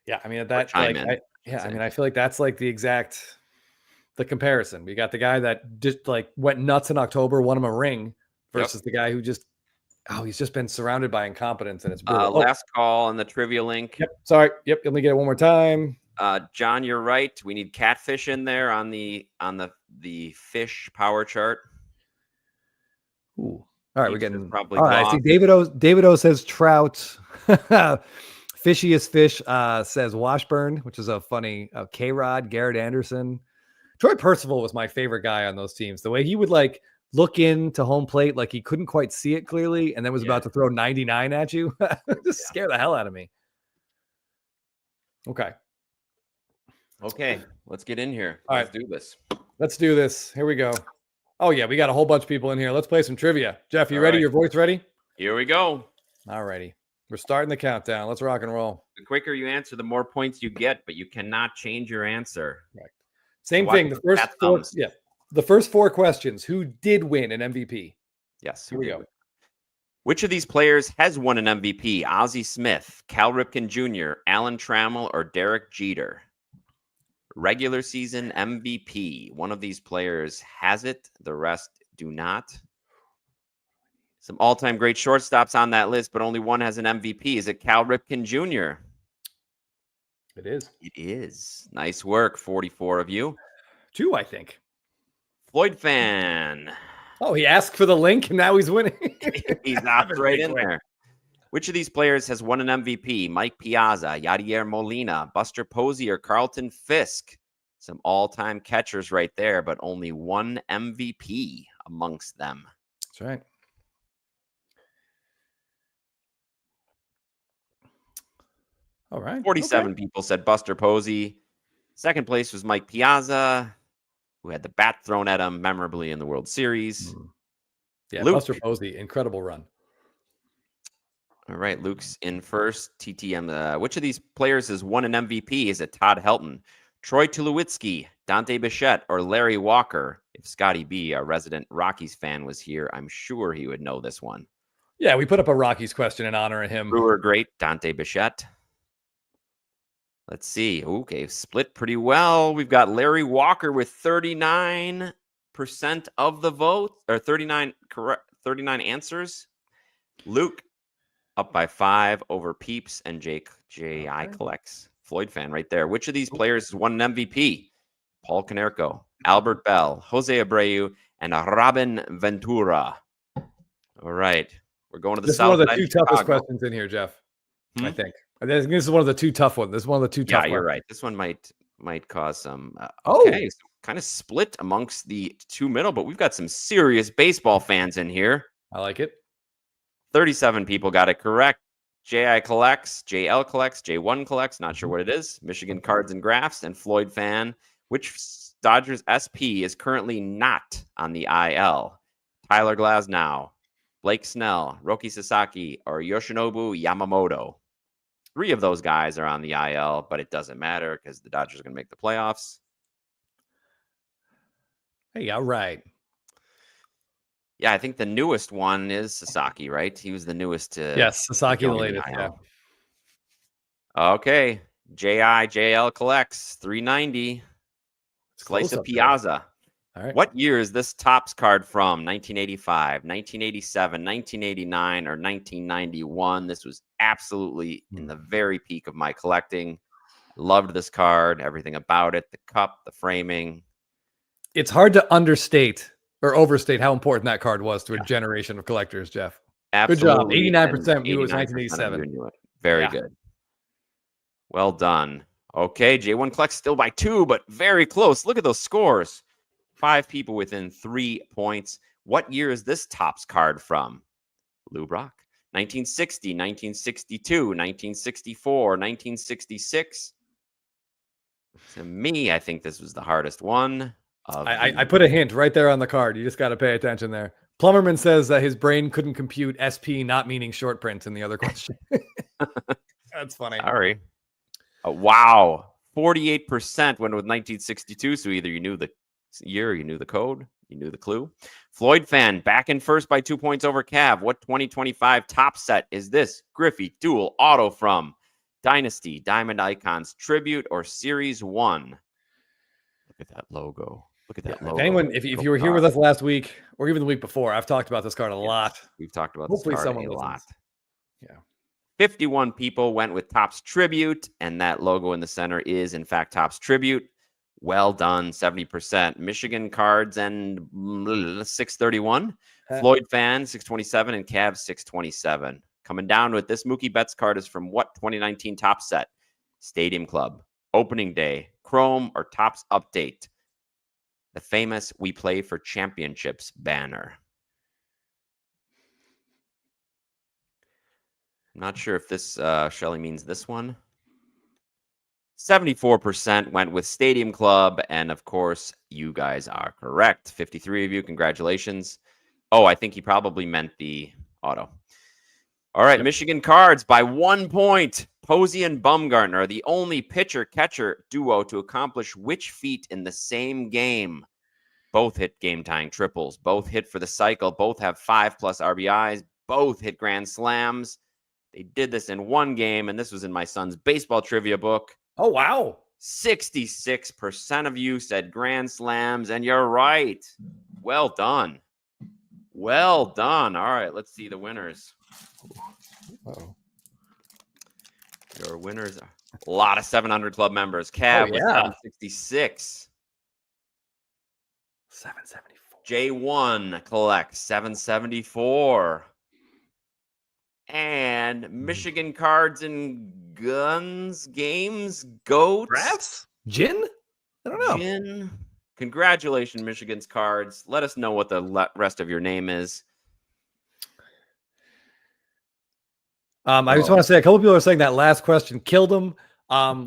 B: Yeah, I mean that. I feel like that's like the comparison. We got the guy that just like went nuts in October, won him a ring, versus the guy who just he's just been surrounded by incompetence, and it's brutal.
C: Last call on the trivia link.
B: Yep. Sorry. Yep. Let me get it one more time.
C: John, you're right. We need catfish in there on the fish power chart.
B: Ooh. All right, we're getting
C: probably.
B: All right, I see David O says Trout. Fishiest fish says Washburn, which is a funny K-Rod, Garrett Anderson. Troy Percival was my favorite guy on those teams. The way he would like look into home plate like he couldn't quite see it clearly and then was about to throw 99 at you. Just scare the hell out of me. Okay,
C: let's get in here.
B: All
C: Let's
B: right.
C: do this.
B: Let's do this. Here we go. Oh, yeah, we got a whole bunch of people in here. Let's play some trivia. Jeff, you ready? Right. Your voice ready?
C: Here we go.
B: All righty. We're starting the countdown. Let's rock and roll.
C: The quicker you answer, the more points you get, but you cannot change your answer.
B: Right. Same thing. The first 4 questions. Who did win an MVP?
C: Yes.
B: Here we go.
C: Which of these players has won an MVP? Ozzie Smith, Cal Ripken Jr., Alan Trammell, or Derek Jeter? Regular season MVP. One of these players has it. The rest do not. Some all-time great shortstops on that list, but only one has an MVP. Is it Cal Ripken Jr.?
B: It is.
C: It is. Nice work, 44 of you.
B: 2, I think.
C: Floyd fan.
B: Oh, he asked for the link, and now he's winning.
C: He's opted right in there. Which of these players has won an MVP? Mike Piazza, Yadier Molina, Buster Posey, or Carlton Fisk? Some all-time catchers right there, but only one MVP amongst them.
B: That's right. All right.
C: 47 people said Buster Posey. Second place was Mike Piazza, who had the bat thrown at him memorably in the World Series.
B: Yeah,
C: Luke.
B: Buster Posey, incredible run.
C: All right, Luke's in first. TTM. Which of these players has won an MVP? Is it Todd Helton, Troy Tulowitzki, Dante Bichette, or Larry Walker? If Scotty B, our resident Rockies fan, was here, I'm sure he would know this one.
B: Yeah, we put up a Rockies question in honor of him.
C: Brewer great, Dante Bichette. Let's see. Okay, split pretty well. We've got Larry Walker with 39% of the vote, or 39 answers. Luke up by 5 over Peeps and J.I. collects. Floyd fan right there. Which of these players has won an MVP? Paul Konerko, Albert Bell, Jose Abreu, and Robin Ventura. All right. We're going to the
B: This is
C: south.
B: one of the two toughest questions in here, Jeff. I think. I think this is one of the two tough ones. This is one of the two tough ones.
C: Yeah, you're right. This one might cause some.
B: Oh.
C: Okay, so kind of split amongst the two middle, but we've got some serious baseball fans in here.
B: I like it.
C: 37 people got it correct. JI collects, JL collects, J1 collects, not sure what it is. Michigan Cards and Graphs, and Floyd fan. Which Dodgers SP is currently not on the IL? Tyler Glasnow, Blake Snell, Roki Sasaki, or Yoshinobu Yamamoto? 3 of those guys are on the IL, but it doesn't matter because the Dodgers are going to make the playoffs.
B: Hey, all right.
C: Yeah, I think the newest one is Sasaki, right? He was the newest to.
B: Yes, Sasaki the latest. Yeah.
C: Okay. JL collects 390. Slice of Piazza.
B: All right.
C: What year is this Topps card from? 1985, 1987, 1989, or 1991? This was absolutely in the very peak of my collecting. Loved this card, everything about it, the cup, the framing.
B: It's hard to understate or overstate how important that card was to a generation of collectors, Jeff.
C: Absolutely.
B: Good job. 89% knew it was 1987.
C: Knew it. Very good. Well done. Okay, J1 collects still by 2, but very close. Look at those scores. 5 people within 3 points. What year is this Topps card from? Lou Brock. 1960, 1962, 1964, 1966. To me, I think this was the hardest one.
B: I put a hint right there on the card. You just got to pay attention there. Plumberman says that his brain couldn't compute SP not meaning short print in the other question. That's funny.
C: Sorry. Wow. 48% went with 1962. So either you knew the year, you knew the code, you knew the clue. Floyd fan back in first by 2 points over Cav. What 2025 top set is this? Griffey dual auto from Dynasty, Diamond Icons, Tribute, or Series 1? Look at that logo. Look at that logo.
B: If you were here with us last week or even the week before, I've talked about this card a lot.
C: We've talked about
B: Hopefully
C: this card
B: someone
C: a lot.
B: Yeah.
C: 51 people went with Topps Tribute, and that logo in the center is, in fact, Topps Tribute. Well done, 70%. Michigan Cards and 631. Floyd fan, 627, and Cavs, 627. Coming down with this Mookie Betts card is from what 2019 Topps set? Stadium Club, Opening Day, Chrome, or Topps Update? The famous We Play for Championships banner. I'm not sure if this, Shelley, means this one. 74% went with Stadium Club, and of course, you guys are correct. 53 of you, congratulations. Oh, I think he probably meant the auto. All right, Michigan Cards by 1 point. Posey and Bumgarner are the only pitcher-catcher duo to accomplish which feat in the same game? Both hit game-tying triples. Both hit for the cycle. Both have 5+ RBIs. Both hit grand slams. They did this in one game, and this was in my son's baseball trivia book.
B: Oh, wow.
C: 66% of you said grand slams, and you're right. Well done. Well done. All right, let's see the winners.
B: Uh-oh.
C: Your winners are a lot of 700 Club members. Cav with 766.
B: 774.
C: J1 collects 774. And Michigan Cards and Guns Games Goats.
B: Graphs? Gin? I don't know.
C: Jin, congratulations, Michigan's Cards. Let us know what the rest of your name is.
B: I just want to say a couple people are saying that last question killed him.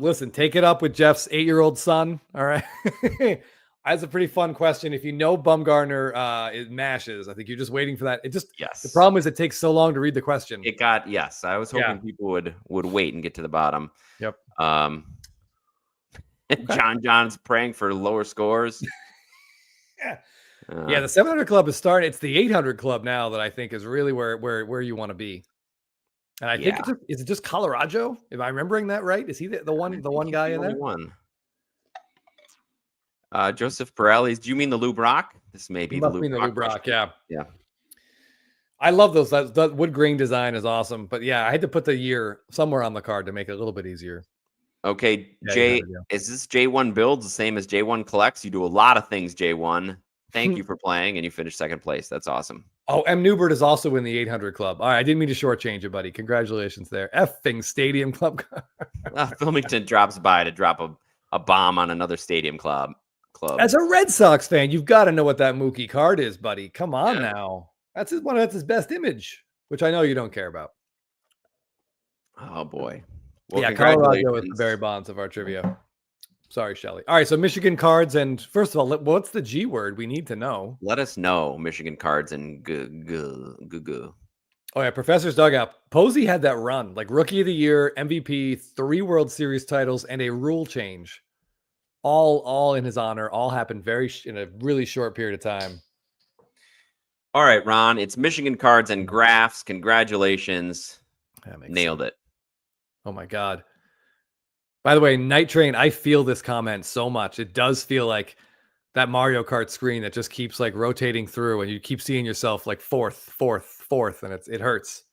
B: Listen, take it up with Jeff's 8-year-old son. All right. That's a pretty fun question. If you know Bumgarner it mashes, I think you're just waiting for that. The problem is it takes so long to read the question.
C: I was hoping people would wait and get to the bottom.
B: Yep.
C: John's praying for lower scores.
B: Yeah, the 700 club is starting. It's the 800 club now that I think is really where you want to be. And I think is it just Colorado? Am I remembering that right? Is he the one guy in there?
C: One. Joseph Pirelli's. Do you mean the Lou Brock? This may be the Lou Brock.
B: Yeah. I love those. That wood grain design is awesome. But yeah, I had to put the year somewhere on the card to make it a little bit easier.
C: Okay, is this J1 builds the same as J1 collects? You do a lot of things, J1. Thank you for playing, and you finished second place. That's awesome.
B: Oh, M. Newbert is also in the 800 club. All right, I didn't mean to shortchange you, buddy. Congratulations there. Effing Stadium Club.
C: Filmington drops by to drop a bomb on another Stadium Club.
B: As a Red Sox fan, you've got to know what that Mookie card is, buddy. Come on now. That's his best image, which I know you don't care about.
C: Oh, boy. Well,
B: Colorado is the Barry Bonds of our trivia. Sorry, Shelly. All right, so Michigan Cards, and first of all, what's the G word? We need to know.
C: Let us know, Michigan Cards and g.
B: Oh yeah, Professor's Dugout. Posey had that run, like Rookie of the Year, MVP, 3 World Series titles, and a rule change, all in his honor. All happened in a really short period of time.
C: All right, Ron, it's Michigan Cards and Graphs. Congratulations, nailed it.
B: Oh my God. By the way, Night Train, I feel this comment so much. It does feel like that Mario Kart screen that just keeps like rotating through and you keep seeing yourself like fourth, and it hurts.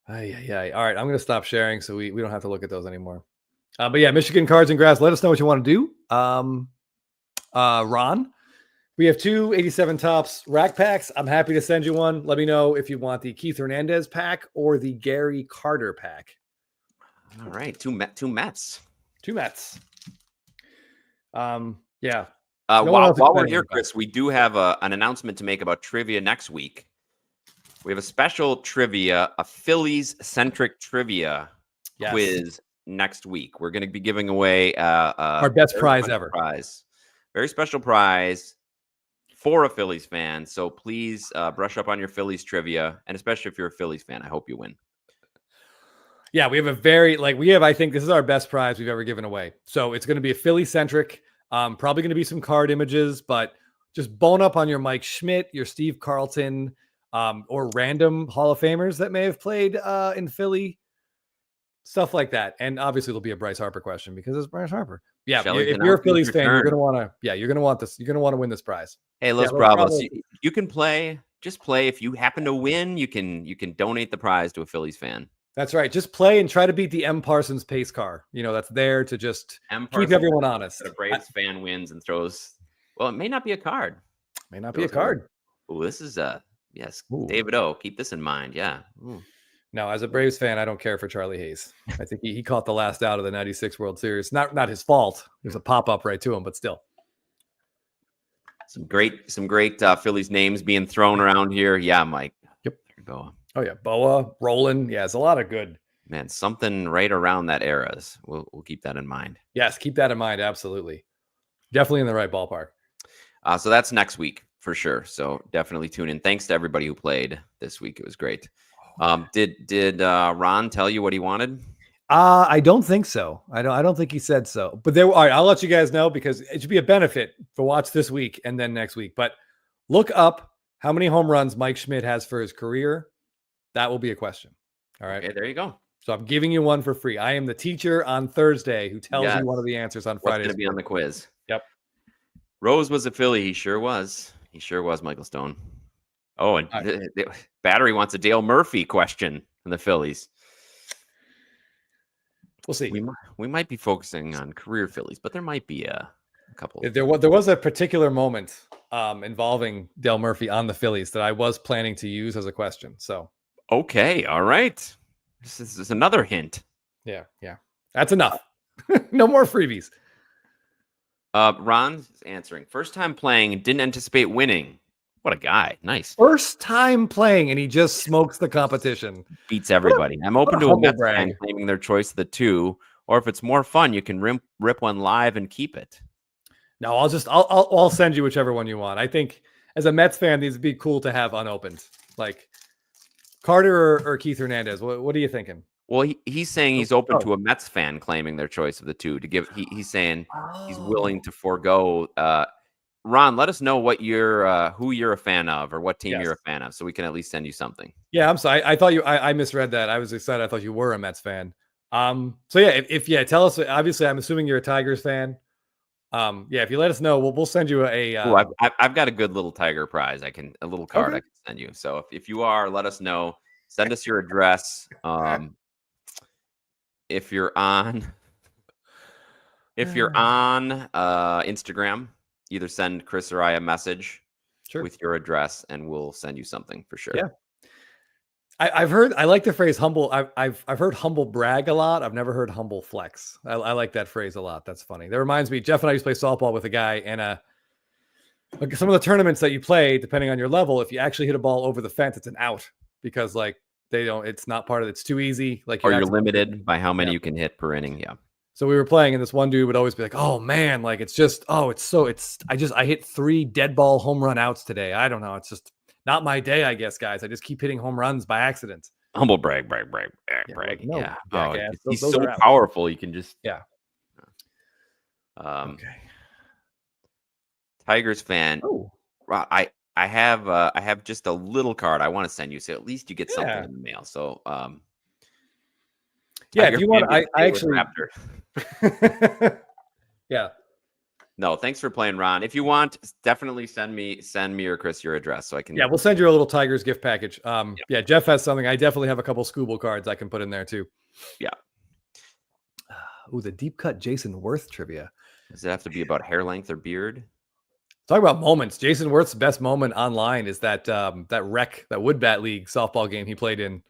B: All right, I'm going to stop sharing so we don't have to look at those anymore. But yeah, Michigan Cards and Graphs, let us know what you want to do. Ron, we have 2 87 Tops rack packs. I'm happy to send you one. Let me know if you want the Keith Hernandez pack or the Gary Carter pack.
C: All right, two Mets.
B: 2 Mets. Yeah.
C: While we're here, Chris, we do have an announcement to make about trivia next week. We have a special trivia, a Phillies-centric trivia quiz next week. We're going to be giving away
B: our best prize ever.
C: Very special prize for a Phillies fan. So please brush up on your Phillies trivia, and especially if you're a Phillies fan, I hope you win.
B: Yeah, we have I think this is our best prize we've ever given away. So it's going to be a Philly-centric, probably going to be some card images, but just bone up on your Mike Schmidt, your Steve Carlton, or random Hall of Famers that may have played in Philly, stuff like that. And obviously there'll be a Bryce Harper question because it's Bryce Harper. Yeah, if you're a Phillies fan, you're going to want this. You're going to want to win this prize.
C: Hey, Los Bravos, you can play. Just play. If you happen to win, you can donate the prize to a Phillies fan.
B: That's right. Just play and try to beat the M. Parsons pace car. That's there to just keep everyone honest.
C: A Braves fan wins and throws. Well, it may not be a card.
B: May not be a card.
C: Oh, this is yes. Ooh. David O. Keep this in mind. Yeah. Ooh.
B: No, as a Braves fan, I don't care for Charlie Hayes. I think he caught the last out of the '96 World Series. Not his fault. There's a pop up right to him, but still.
C: Some great Phillies names being thrown around here. Yeah, Mike.
B: Yep.
C: There you go.
B: Oh yeah, Boa, Roland. Yeah, it's a lot of good.
C: Man, something right around that era. We'll keep that in mind.
B: Yes, keep that in mind. Absolutely. Definitely in the right ballpark.
C: So that's next week for sure. So definitely tune in. Thanks to everybody who played this week. It was great. Did Ron tell you what he wanted?
B: I don't think so. I don't think he said so. But all right, I'll let you guys know because it should be a benefit for watch this week and then next week. But look up how many home runs Mike Schmidt has for his career. That will be a question. All right.
C: Okay, there you go.
B: So I'm giving you one for free. I am the teacher on Thursday who tells you one of the answers on Friday.
C: What's going to be on the quiz?
B: Yep.
C: Rose was a Philly. He sure was. Michael Stone. Oh, and the Battery wants a Dale Murphy question from the Phillies.
B: We'll see.
C: We might be focusing on career Phillies, but there might be a couple.
B: There was a particular moment involving Dale Murphy on the Phillies that I was planning to use as a question. So
C: okay, all right. This is another hint.
B: Yeah. That's enough. No more freebies.
C: Ron's answering. First time playing, didn't anticipate winning. What a guy. Nice.
B: First time playing, and he just smokes the competition.
C: Beats everybody. I'm
B: what
C: open
B: a
C: to a
B: humble
C: Mets fan
B: brag.
C: claiming their choice of the two, or if it's more fun, you can rip one live and keep it.
B: No, I'll send you whichever one you want. I think as a Mets fan, these would be cool to have unopened. Like Carter or Keith Hernandez. What are you thinking?
C: Well, he's saying he's open to a Mets fan claiming their choice of the two to give. He's saying he's willing to forego. Ron, let us know what you're who you're a fan of or what team you're a fan of, so we can at least send you something.
B: Yeah, I'm sorry. I thought I misread that. I was excited. I thought you were a Mets fan. So yeah, if tell us. Obviously, I'm assuming you're a Tigers fan. Yeah, if you let us know, we'll send you a.
C: I've got a good little Tiger prize. A little card I can send you. So if you are, let us know. Send us your address. If you're on Instagram, either send Chris or I a message with your address, and we'll send you something for sure.
B: Yeah, I've heard. I like the phrase humble. I've heard humble brag a lot. I've never heard humble flex. I like that phrase a lot. That's funny. That reminds me. Jeff and I used to play softball with a guy, and some of the tournaments that you play, depending on your level, if you actually hit a ball over the fence, it's an out because like they don't. It's not part of. It's too easy. Like
C: you're limited by how many you can hit per inning. Yeah.
B: So we were playing, and this one dude would always be like, "Oh man, like it's just I hit 3 dead ball home run outs today. I don't know. It's just not my day, I guess, guys. I just keep hitting home runs by accident."
C: Humble brag.
B: No,
C: Yeah.
B: He's
C: so powerful. You can just
B: okay.
C: Tigers fan.
B: Oh,
C: I have just a little card I want to send you, so at least you get something in the mail. So
B: if you want, I actually
C: Raptor.
B: Yeah.
C: No, thanks for playing, Ron. If you want, definitely send me or Chris your address so I can.
B: Yeah, we'll send you a little Tigers gift package. Yeah, Jeff has something. I definitely have a couple Scooble cards I can put in there too.
C: Yeah.
B: Ooh, the deep cut Jason Worth trivia.
C: Does it have to be about hair length or beard?
B: Talk about moments. Jason Worth's best moment online is that that Woodbat League softball game he played in.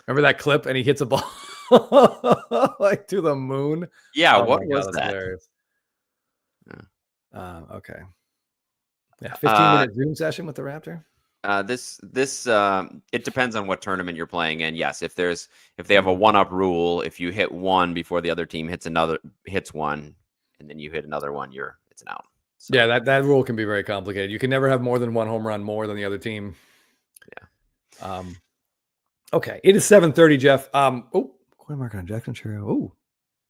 B: Remember that clip? And he hits a ball like to the moon.
C: Yeah, what was that?
B: Okay. Yeah, 15-minute Zoom session with the Raptor.
C: This it depends on what tournament you're playing in. Yes, if they have a 1-up rule, if you hit one before the other team hits one, and then you hit another one, it's an out. So.
B: Yeah, that rule can be very complicated. You can never have more than one home run more than the other team. Yeah. Okay, it is 7:30, Jeff. Coin market on Jackson Cheerio. Oh,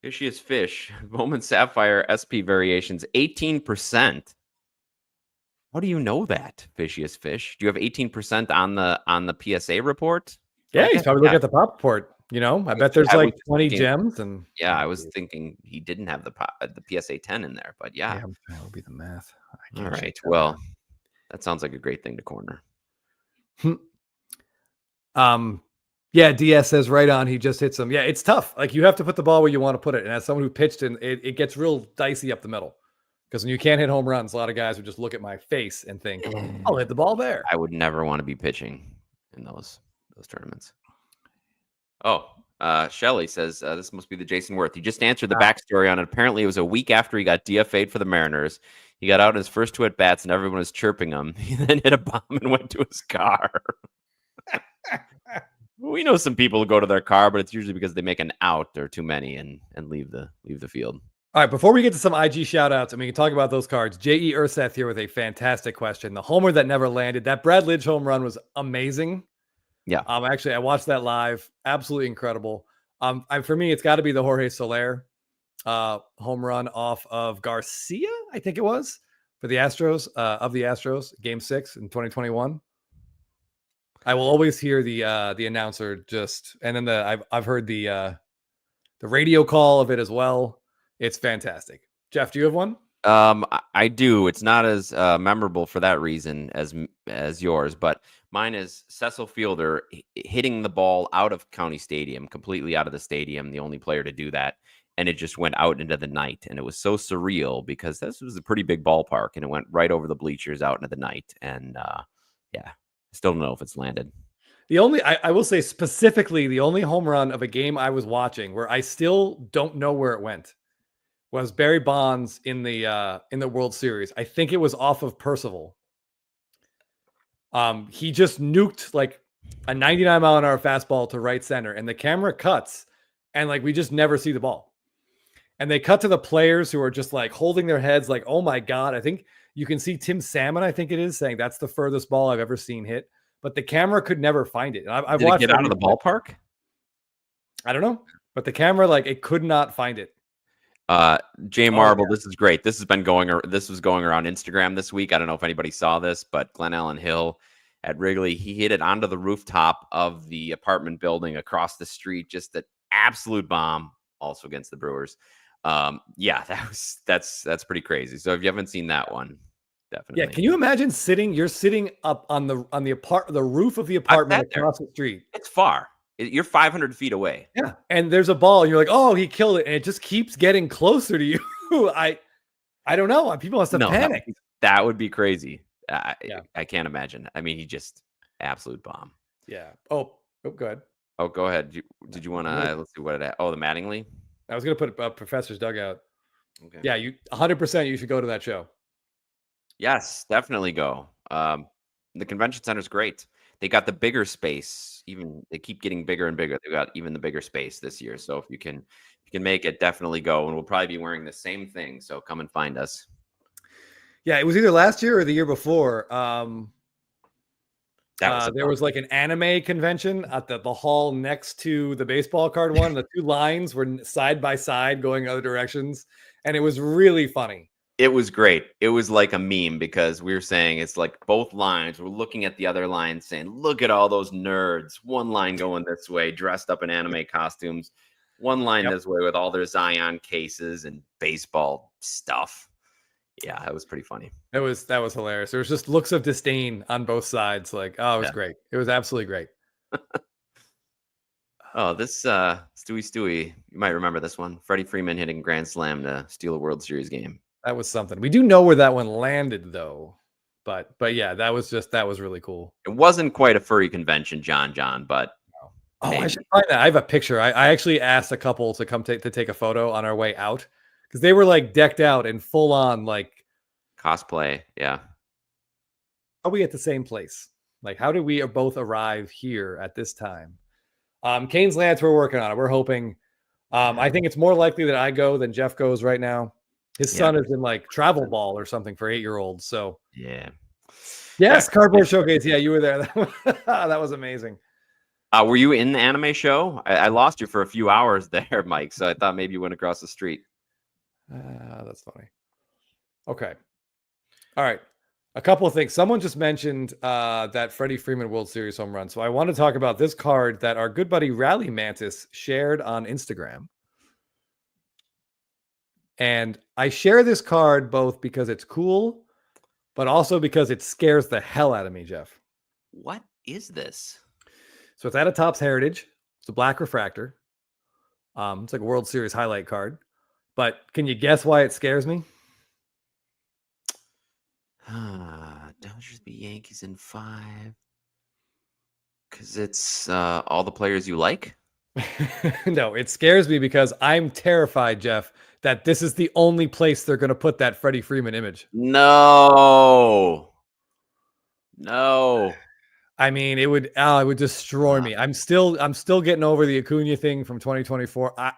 C: Fishiest fish. Bowman Sapphire SP variations 18%. How do you know that? Fishiest fish. Do you have 18% on the PSA report?
B: Yeah, he's probably looking at the pop report. You know, I bet there's like 20 gems and.
C: Yeah, I was thinking he didn't have the PSA 10 in there, but yeah.
B: That would be the math.
C: All right. Well, that sounds like a great thing to corner.
B: Yeah, DS says right on. He just hits them. Yeah, it's tough. Like you have to put the ball where you want to put it. And as someone who pitched, and it gets real dicey up the middle because when you can't hit home runs, a lot of guys would just look at my face and think, "I'll hit the ball there."
C: I would never want to be pitching in those tournaments. Oh, Shelly says this must be the Jason Worth. He just answered the backstory on it. Apparently, it was a week after he got DFA'd for the Mariners. He got out in his first 2 at bats, and everyone was chirping him. He then hit a bomb and went to his car. We know some people who go to their car, but it's usually because they make an out or too many and leave the field.
B: All right, before we get to some IG shout outs and we can talk about those cards, J.E. Urseth here with a fantastic question. The homer that never landed, that Brad Lidge home run was amazing.
C: Yeah.
B: Actually, I watched that live. Absolutely incredible. For me, it's got to be the Jorge Soler home run off of Garcia, I think it was, for the Astros, Game 6 in 2021. I will always hear the announcer and then I've heard the radio call of it as well. It's fantastic. Jeff, do you have one?
C: I do. It's not as memorable for that reason as yours, but mine is Cecil Fielder hitting the ball out of County Stadium, completely out of the stadium, the only player to do that, and it just went out into the night, and it was so surreal because this was a pretty big ballpark, and it went right over the bleachers out into the night, and yeah. Still don't know if it's landed.
B: I will say specifically, the only home run of a game I was watching where I still don't know where it went was Barry Bonds in the World Series. I think it was off of Percival. He just nuked like a 99-mile-an-hour fastball to right center, and the camera cuts, and like we just never see the ball. And they cut to the players who are just like holding their heads, like, "Oh my god!" I think you can see Tim Salmon, I think it is, saying that's the furthest ball I've ever seen hit. But the camera could never find it. And I've
C: Did it
B: watched
C: get out of the ballpark?
B: I don't know, but the camera, like, it could not find it.
C: Jay Marble, this is great. This was going around Instagram this week. I don't know if anybody saw this, but Glenn Allen Hill at Wrigley, he hit it onto the rooftop of the apartment building across the street. Just an absolute bomb, also against the Brewers. Yeah, that's pretty crazy. So if you haven't seen that one, definitely.
B: Yeah, can you imagine you're sitting up on the roof of the apartment across the street?
C: It's far. You're 500 feet away.
B: Yeah, and there's a ball, and you're like, "Oh, he killed it," and it just keeps getting closer to you. I don't know. People must have panicked.
C: That would be crazy.
B: Yeah.
C: I can't imagine. I mean, he just absolute bomb.
B: Yeah. Oh, go ahead.
C: Oh, go ahead. Did you want to? Let's see what it. Oh, the Mattingly.
B: I was gonna put Professor's Dugout.
C: Okay.
B: Yeah, 100%. You should go to that show.
C: Yes, definitely go. The convention center is great. They got the bigger space. Even they keep getting bigger and bigger. They got even the bigger space this year. So if you can make it, definitely go. And we'll probably be wearing the same thing. So come and find us. Yeah,
B: it was either last year or the year before. There was like an anime convention at the hall next to the baseball card one. The two lines were side by side going other directions, and it was really funny.
C: It was great. It was like a meme because we were saying it's like both lines. We're looking at the other line saying, "Look at all those nerds." One line going this way, dressed up in anime costumes. One line this way with all their Zion cases and baseball stuff. Yeah, that was pretty funny.
B: That was hilarious. There was just looks of disdain on both sides. Like, oh, it was great. It was absolutely great.
C: Oh, this Stewie. You might remember this one. Freddie Freeman hitting grand slam to steal a World Series game.
B: That was something. We do know where that one landed, though. But yeah, that was really cool.
C: It wasn't quite a furry convention, John, but
B: maybe. I should find that. I have a picture. I actually asked a couple to come to take a photo on our way out because they were like decked out in full on like
C: cosplay. Yeah.
B: How are we at the same place? Like, how did we both arrive here at this time? Canes Lance, we're working on it. We're hoping. I think it's more likely that I go than Jeff goes right now. His son is in like travel ball or something for 8-year-olds. So yes, Cardboard Showcase. Yeah, you were there. That was amazing.
C: Were you in the anime show? I lost you for a few hours there, Mike. So I thought maybe you went across the street.
B: That's funny. Okay. All right. A couple of things. Someone just mentioned that Freddie Freeman World Series home run. So I want to talk about this card that our good buddy Rally Mantis shared on Instagram. And I share this card both because it's cool, but also because it scares the hell out of me, Jeff.
C: What is this?
B: So it's at a Topps Heritage. It's a black refractor. It's like a World Series highlight card. But can you guess why it scares me?
C: Dodgers beat Yankees in 5. Because it's all the players you like?
B: No, it scares me because I'm terrified, Jeff, that this is the only place they're going to put that Freddie Freeman image.
C: No.
B: I mean, it would destroy me. I'm still getting over the Acuna thing from 2024. I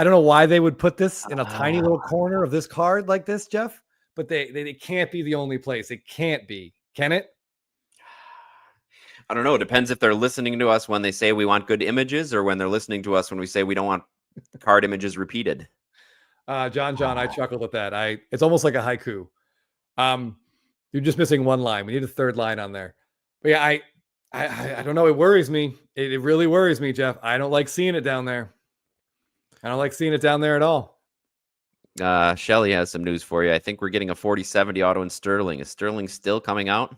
B: don't know why they would put this in a tiny little corner of this card like this, Jeff, but they can't be the only place. It can't be. Can it?
C: I don't know. It depends if they're listening to us when they say we want good images or when they're listening to us when we say we don't want card images repeated.
B: John, I chuckled at that. It's almost like a haiku. You're just missing one line. We need a third line on there. But yeah, I don't know. It worries me. It really worries me, Jeff. I don't like seeing it down there. I don't like seeing it down there at all.
C: Shelly has some news for you. I think we're getting a 40/70 auto in Sterling. Is Sterling still coming out?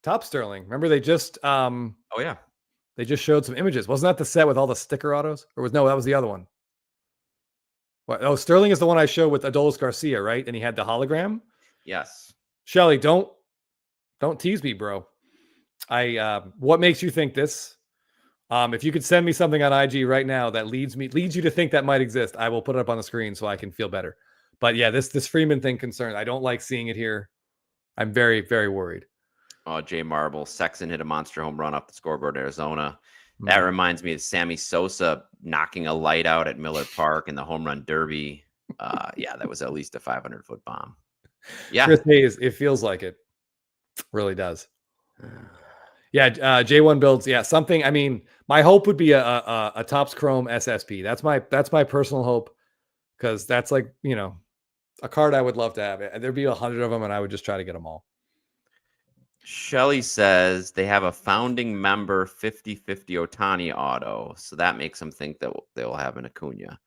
B: Top Sterling. Remember they just they just showed some images. Wasn't that the set with all the sticker autos? Or that was the other one. What? Oh, Sterling is the one I showed with Adolis Garcia, right? And he had the hologram.
C: Yes.
B: Shelly, don't tease me, bro. What makes you think this? If you could send me something on IG right now that leads you to think that might exist, I will put it up on the screen so I can feel better. But yeah, this Freeman thing concerns. I don't like seeing it here. I'm very, very worried.
C: Oh, Jay Marble, Sexton hit a monster home run off the scoreboard in Arizona. That reminds me of Sammy Sosa knocking a light out at Miller Park in the home run derby. Yeah, that was at least a 500-foot bomb. Yeah.
B: Chris Hayes, it feels like it. Really does. Yeah, J1 builds. Yeah, something. I mean, my hope would be a Topps Chrome SSP. That's my personal hope, because that's like, a card I would love to have. There'd be 100 of them, and I would just try to get them all.
C: Shelly says they have a founding member 50-50 Otani auto, so that makes them think that they'll have an Acuna.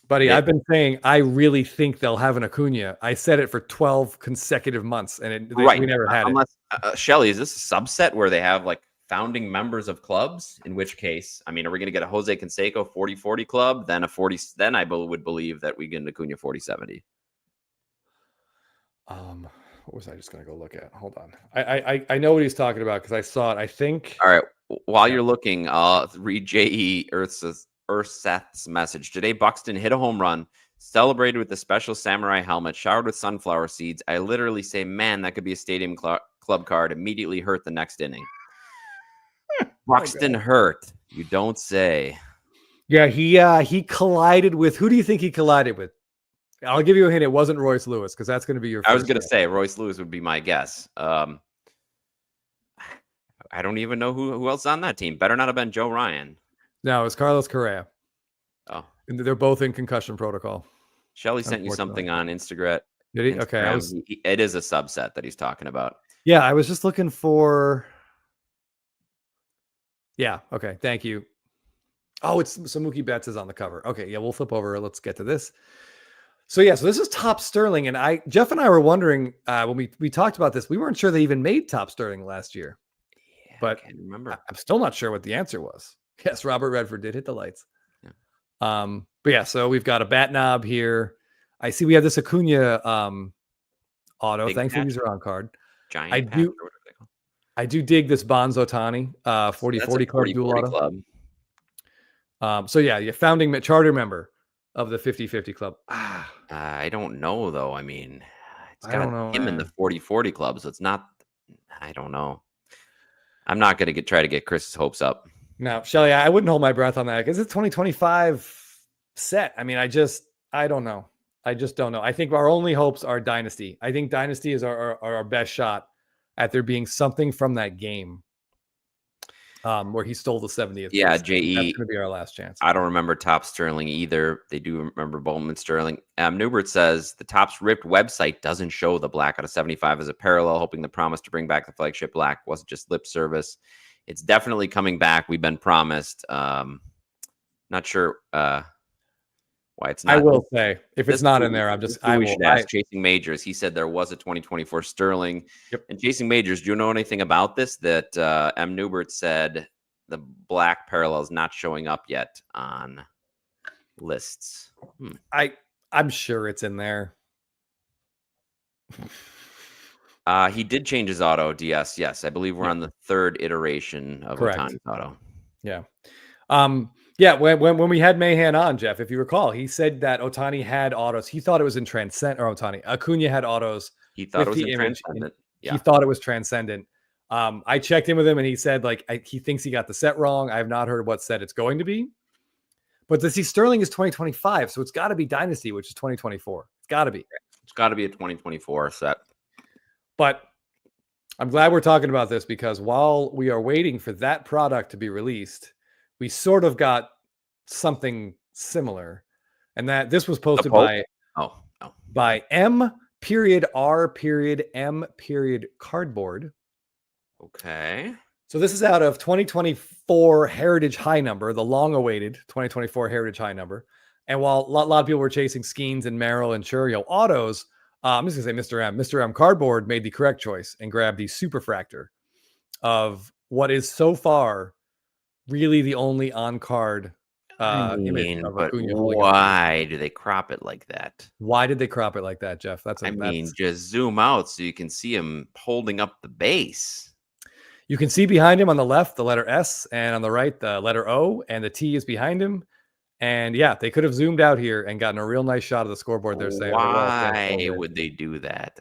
B: Buddy, I've been saying I really think they'll have an Acuna. I said it for 12 consecutive months, and we never had it.
C: Shelly, is this a subset where they have like founding members of clubs? In which case, I mean, are we going to get a Jose Canseco 40-40 club? Then Then I would believe that we get an Acuna 40-70.
B: What was I just going to go look at? Hold on. I know what he's talking about because I saw it. I think.
C: All right. While you're looking, read J.E. Earthseth's message. Today, Buxton hit a home run, celebrated with a special samurai helmet, showered with sunflower seeds. I literally say, man, that could be a stadium club card. Immediately hurt the next inning. Buxton hurt. You don't say.
B: Yeah, he collided with. Who do you think he collided with? I'll give you a hint. It wasn't Royce Lewis, because that's going to be your first.
C: I was going to say Royce Lewis would be my guess. I don't even know who else on that team. Better not have been Joe Ryan.
B: No, it's Carlos Correa.
C: Oh.
B: And they're both in concussion protocol.
C: Shelly sent you something on Instagram.
B: Did he? Okay.
C: It is a subset that he's talking about.
B: Yeah, I was just looking for. Yeah, okay. Thank you. Oh, it's Mookie Betts is on the cover. Okay, yeah, we'll flip over. Let's get to this. So this is Topps Sterling, and Jeff and I were wondering when we talked about this, we weren't sure they even made Topps Sterling last year.
C: Yeah,
B: but
C: I can't remember.
B: I'm still not sure what the answer was. Yes, Robert Redford did hit the lights.
C: Yeah.
B: But yeah, so we've got a bat knob here. I see we have this Acuna auto.
C: Big
B: Thankfully,
C: patch.
B: these are on card.
C: Giant
B: I
C: patch, or whatever they call it.
B: I do dig this Bonds Otani 40-40 club dual auto.
C: Club.
B: So yeah, you're founding charter member of the 50-50 club.
C: I don't know though. I mean, it's
B: I
C: got
B: don't know,
C: him in
B: man.
C: the 40-40 club, so it's not. I don't know. I'm not going to try to get Chris's hopes up.
B: No, Shelly, I wouldn't hold my breath on that because it's 2025 set. I mean, I don't know. I just don't know. I think our only hopes are Dynasty. I think Dynasty is our best shot at there being something from that game where he stole the 70th.
C: Yeah,
B: That's
C: J.E.
B: going to be our last chance.
C: I don't remember Topps Sterling either. They do remember Bowman Sterling. Newbert says the Topps Ripped website doesn't show the black out of 75 as a parallel, hoping the promise to bring back the flagship black wasn't just lip service. It's definitely coming back. We've been promised. Not sure why it's not.
B: I will say, if it's not in there,
C: We should ask Chasing Majors. He said there was a 2024 Sterling.
B: Yep.
C: And Chasing Majors, do you know anything about this? That M. Newbert said the black parallel is not showing up yet on lists.
B: I'm sure it's in there.
C: He did change his auto DS. Yes, I believe we're on the third iteration of Otani's auto.
B: Yeah. Yeah, when we had Mahan on, Jeff, if you recall, he said that Otani had autos. He thought it was in Acuna had autos.
C: He thought it was
B: the
C: in
B: image.
C: Transcendent. Yeah.
B: He thought it was Transcendent. I checked in with him and he said he thinks he got the set wrong. I have not heard what set it's going to be. But Sterling is 2025, so it's got to be Dynasty, which is 2024. It's got to be.
C: It's got to be a 2024 set.
B: But I'm glad we're talking about this because while we are waiting for that product to be
C: Oh,
B: released, we sort of got something similar. And that this was posted by M.R.M. Cardboard.
C: Okay.
B: So this is out of 2024 Heritage High number, the long-awaited 2024 Heritage High number. And while a lot of people were chasing Skeens and Merrill and Churio autos, I'm just going to say Mr. M. Mr. M. Cardboard made the correct choice and grabbed the Superfractor of what is so far really the only on-card image of Acuna.
C: Why do they crop it like that?
B: Why did they crop it like that, Jeff?
C: Just zoom out so you can see him holding up the base.
B: You can see behind him on the left the letter S, and on the right the letter O, and the T is behind him. And yeah, they could have zoomed out here and gotten a real nice shot of the scoreboard there saying
C: Why would they do that?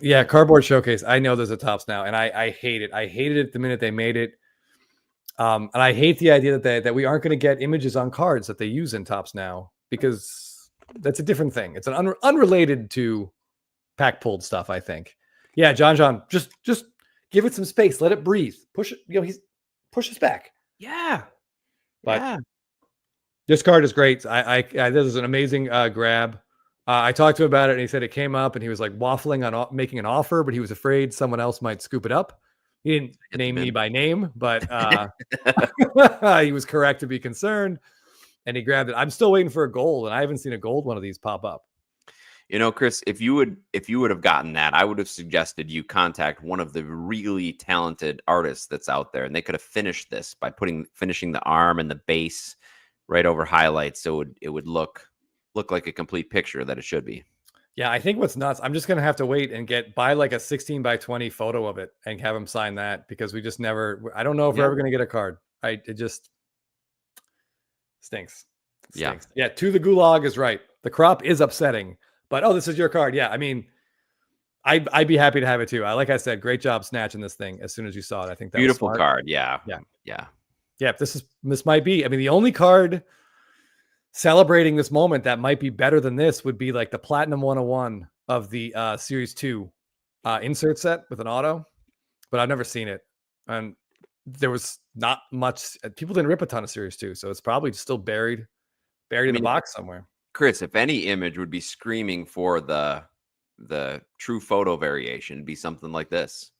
B: Yeah, cardboard showcase. I know there's a Topps now, and I hate it. I hated it the minute they made it. And I hate the idea that we aren't going to get images on cards that they use in Topps now, because that's a different thing. It's an unrelated to pack pulled stuff, I think. Yeah, John, just give it some space. Let it breathe. Push it. He's push us back.
C: Yeah.
B: But this card is great. I this is an amazing grab. I talked to him about it, and he said it came up, and he was like waffling on making an offer, but he was afraid someone else might scoop it up. He didn't name me by name, but he was correct to be concerned, and he grabbed it. I'm still waiting for a gold, and I haven't seen a gold one of these pop up.
C: Chris, if you would have gotten that, I would have suggested you contact one of the really talented artists that's out there, and they could have finished this by finishing the arm and the base right over highlights, so it would look like a complete picture that it should be.
B: Yeah, I think what's nuts, I'm just going to have to wait and buy like a 16 by 20 photo of it and have him sign that, because we just never, I don't know if we're ever going to get a card. It just stinks. Yeah. To the gulag is right. The crop is upsetting, but this is your card. Yeah. I mean, I'd be happy to have it too. Like I said, great job snatching this thing as soon as you saw it. I think that
C: beautiful
B: was
C: card. Yeah.
B: This might be, I mean, the only card celebrating this moment that might be better than this would be like the Platinum 101 of the Series 2 insert set with an auto, but I've never seen it. And there was not much, people didn't rip a ton of Series 2, so it's probably still buried in the box somewhere.
C: Chris, if any image would be screaming for the true photo variation, it'd be something like this.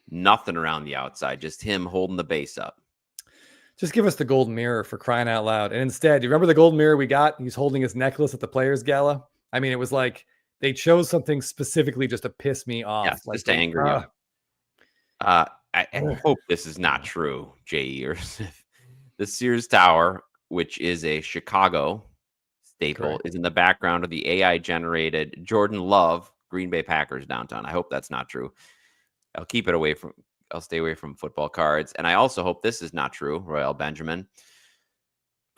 C: Nothing around the outside, just him holding the base up.
B: Just give us the golden mirror, for crying out loud. And instead, you remember the golden mirror we got? He's holding his necklace at the Players Gala. I mean, it was like they chose something specifically just to piss me off.
C: Yeah,
B: like,
C: just to anger you. I hope this is not true, J.E. or the Sears Tower, which is a Chicago staple,
B: Correct.
C: is in the background of the AI-generated Jordan Love Green Bay Packers downtown. I hope that's not true. I'll stay away from football cards. And I also hope this is not true, Royal Benjamin.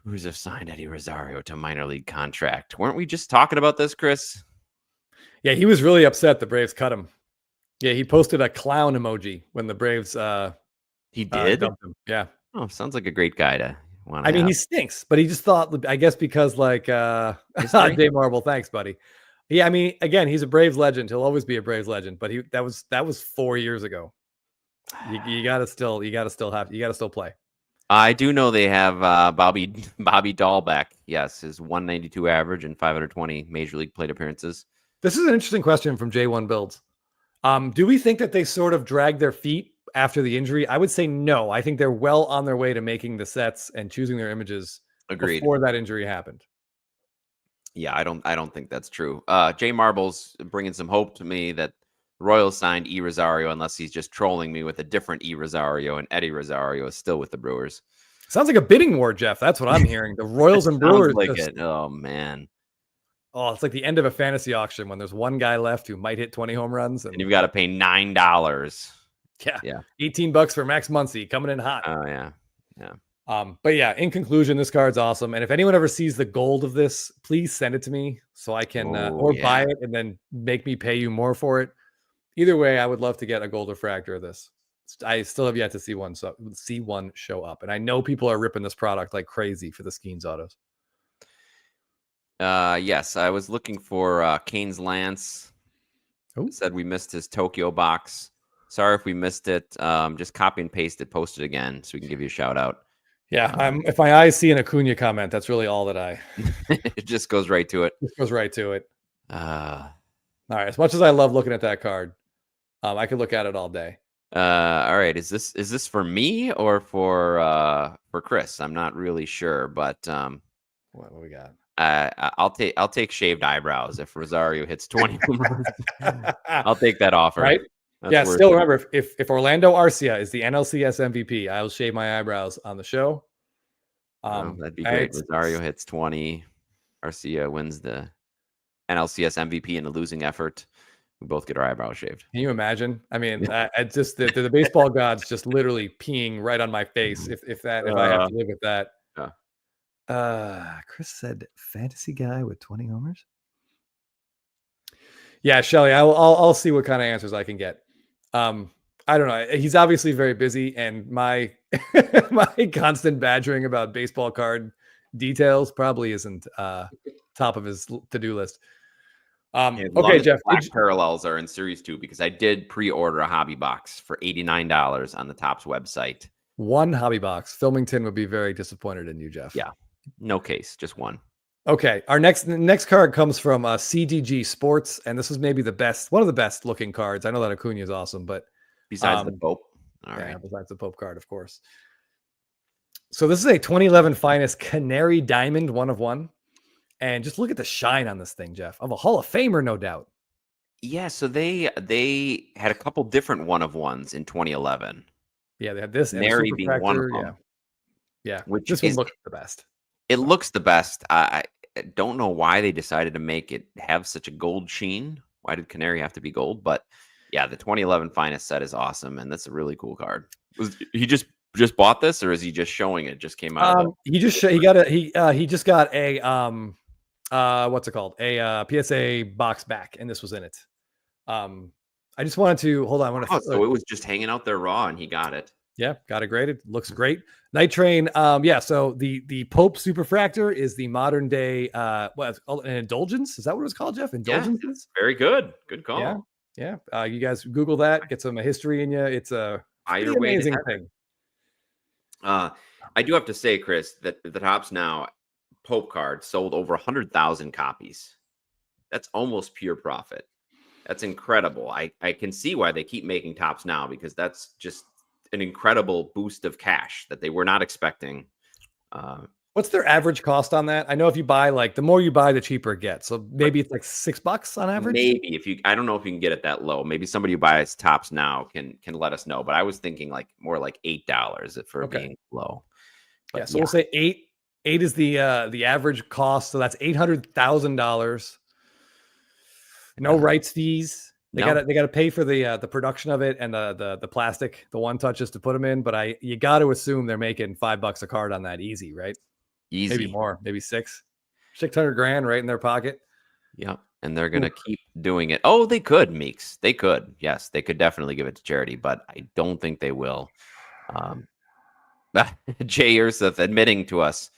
C: Brewers have signed Eddie Rosario to minor league contract. Weren't we just talking about this, Chris?
B: Yeah, he was really upset the Braves cut him. Yeah, he posted a clown emoji when the Braves
C: he did?
B: dumped him. Yeah.
C: Oh, sounds like a great guy to want to
B: I mean, he stinks, but he just thought, I guess because like Dave Marble, thanks, buddy. Yeah, I mean, again, he's a Braves legend. He'll always be a Braves legend, but that was 4 years ago. You gotta still play.
C: I do know they have Bobby Dahlbeck. Yes, his 192 average and 520 major league plate appearances.
B: This is an interesting question from J1 Builds. Do we think that they sort of dragged their feet after the injury? I would say no. I think they're well on their way to making the sets and choosing their images before that injury happened.
C: Yeah, I don't think that's true. Jay Marble's bringing some hope to me that Royals signed E. Rosario, unless he's just trolling me with a different E. Rosario, and Eddie Rosario is still with the Brewers.
B: Sounds like a bidding war, Jeff. That's what I'm hearing. The Royals and Brewers.
C: Oh, man.
B: Oh, it's like the end of a fantasy auction when there's one guy left who might hit 20 home runs.
C: And you've got to pay $9.
B: Yeah. $18 for Max Muncy coming in hot.
C: Oh, yeah.
B: But yeah, in conclusion, this card's awesome. And if anyone ever sees the gold of this, please send it to me so I can buy it and then make me pay you more for it. Either way, I would love to get a gold refractor of this. I still have yet to see one show up. And I know people are ripping this product like crazy for the Skeens autos.
C: Yes, I was looking for Kane's Lance. Said we missed his Tokyo box. Sorry if we missed it. Just copy and paste it, post it again so we can give you a shout out.
B: Yeah, if my eyes see an Acuna comment, that's really all that
C: it just goes right to it.
B: All right, as much as I love looking at that card, I could look at it all day.
C: All right, is this for me or for Chris? I'm not really sure, but
B: what we got?
C: I'll take shaved eyebrows if Rosario hits 20. I'll take that offer.
B: Right? That's still remember, if Orlando Arcia is the NLCS MVP, I'll shave my eyebrows on the show.
C: That'd be great. Rosario hits 20. Arcia wins the NLCS MVP in the losing effort. We both get our eyebrows shaved.
B: Can you imagine? I mean, I just the baseball gods just literally peeing right on my face if I have to live with that. Chris said fantasy guy with 20 homers. Yeah, Shelly, I'll see what kind of answers I can get. I don't know. He's obviously very busy, and my my constant badgering about baseball card details probably isn't top of his to-do list. Okay, Jeff.
C: Black parallels are in Series 2 because I did pre-order a hobby box for $89 on the Topps website.
B: One hobby box. Filmington would be very disappointed in you, Jeff.
C: Yeah, no case, just one.
B: Okay, our next card comes from CDG Sports, and this is maybe one of the best looking cards. I know that Acuna is awesome, but
C: besides the Pope,
B: besides the Pope card, of course. So this is a 2011 Finest Canary Diamond 1 of 1. And just look at the shine on this thing, Jeff. Of a Hall of Famer, no doubt.
C: Yeah, so they had a couple different 1 of 1s in 2011.
B: Yeah, they had this
C: Canary being one of them.
B: Yeah.
C: Which
B: this one looks the best.
C: It looks the best. I don't know why they decided to make it have such a gold sheen. Why did Canary have to be gold? But yeah, the 2011 Finest set is awesome, and that's a really cool card. He just bought this, or is he just showing it? Just came out.
B: He just got a what's it called? A PSA box back, and this was in it. I just wanted to hold on.
C: So it was just hanging out there raw, and he got it.
B: Yeah, got it graded. Looks great. Night Train. Yeah. So the Pope Superfractor is the modern day an indulgence. Is that what it was called, Jeff? Indulgences.
C: Yeah, very good. Good call.
B: Yeah. You guys Google that. Get some history in you. It's a amazing thing.
C: I do have to say, Chris, that the Topps Now Pope card sold over 100,000 copies. That's almost pure profit. That's incredible. I can see why they keep making Topps Now, because that's just an incredible boost of cash that they were not expecting.
B: What's their average cost on that? I know if you buy, the more you buy, the cheaper it gets. So maybe it's like $6 on average.
C: Maybe I don't know if you can get it that low. Maybe somebody who buys Topps Now can let us know. But I was thinking more like $8 for being low. But
B: so we'll say 8. 8 is the average cost. So that's $800,000. No rights fees. They gotta pay for the production of it and the plastic, the one touches to put them in. But you got to assume they're making $5 a card on that easy, right?
C: Easy,
B: maybe more, maybe $600,000 right in their pocket.
C: Yeah, and they're gonna keep doing it. Oh, they could, Meeks. They could. Yes, they could definitely give it to charity, but I don't think they will. Jay Urseth admitting to us,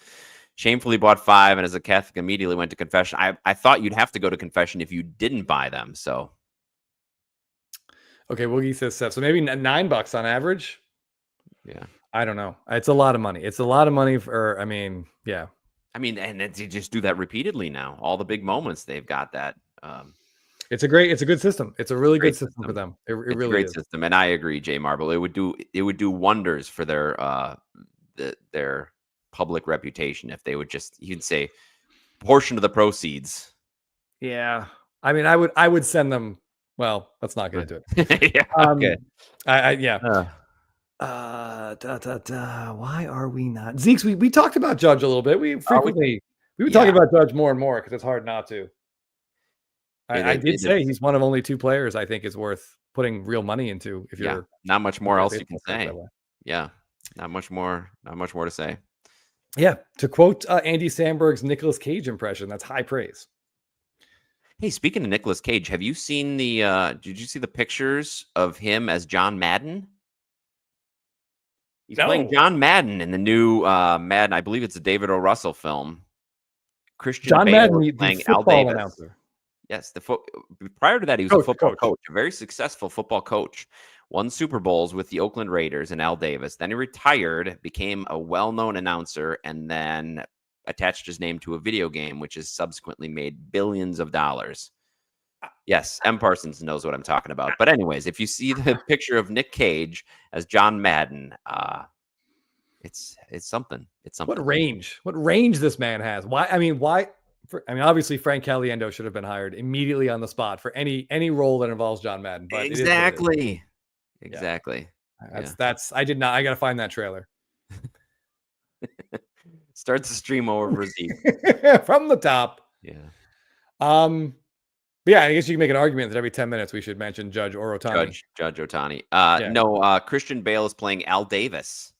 C: shamefully bought 5, and as a Catholic immediately went to confession. I thought you'd have to go to confession if you didn't buy them. So.
B: Okay, Woogie says so maybe $9 on average.
C: Yeah,
B: I don't know. It's a lot of money. It's a lot of money for. Yeah.
C: And they just do that repeatedly now. All the big moments, they've got that.
B: It's a good system. It's a really good system for them. It really is a
C: great system, and I agree, Jay Marble. It would do wonders for their public reputation if they would just, you'd say, portion of the proceeds.
B: Yeah, I would send them. Well, let's not get into it.
C: Okay.
B: Why are we not Zeeks? We talked about Judge a little bit. We've been talking about Judge more and more because it's hard not to. I did say he's one of only 2 players I think is worth putting real money into. If you're
C: not much more else you can say. Yeah, not much more to say.
B: Yeah, to quote Andy Samberg's Nicolas Cage impression, that's high praise.
C: Hey, speaking of Nicolas Cage, have you seen did you see the pictures of him as John Madden? He's playing John Madden in the new Madden. I believe it's a David O. Russell film. Christian
B: John
C: Bale
B: Madden,
C: playing
B: the
C: Al
B: football
C: Davis.
B: announcer.
C: Yes, prior to that, he was a football coach, a very successful football coach. Won Super Bowls with the Oakland Raiders and Al Davis. Then he retired, became a well-known announcer, and then attached his name to a video game, which has subsequently made billions of dollars. Yes, M. Parsons knows what I'm talking about. But anyways, if you see the picture of Nick Cage as John Madden, it's something. It's something.
B: What range this man has. Why? Obviously Frank Caliendo should have been hired immediately on the spot for any role that involves John Madden. But
C: exactly.
B: That's I got to find that trailer.
C: Starts the stream over for Zeke
B: from the top.
C: Yeah.
B: Yeah, I guess you can make an argument that every 10 minutes we should mention Judge or Ohtani.
C: Judge Ohtani.
B: Yeah.
C: No, Christian Bale is playing Al Davis.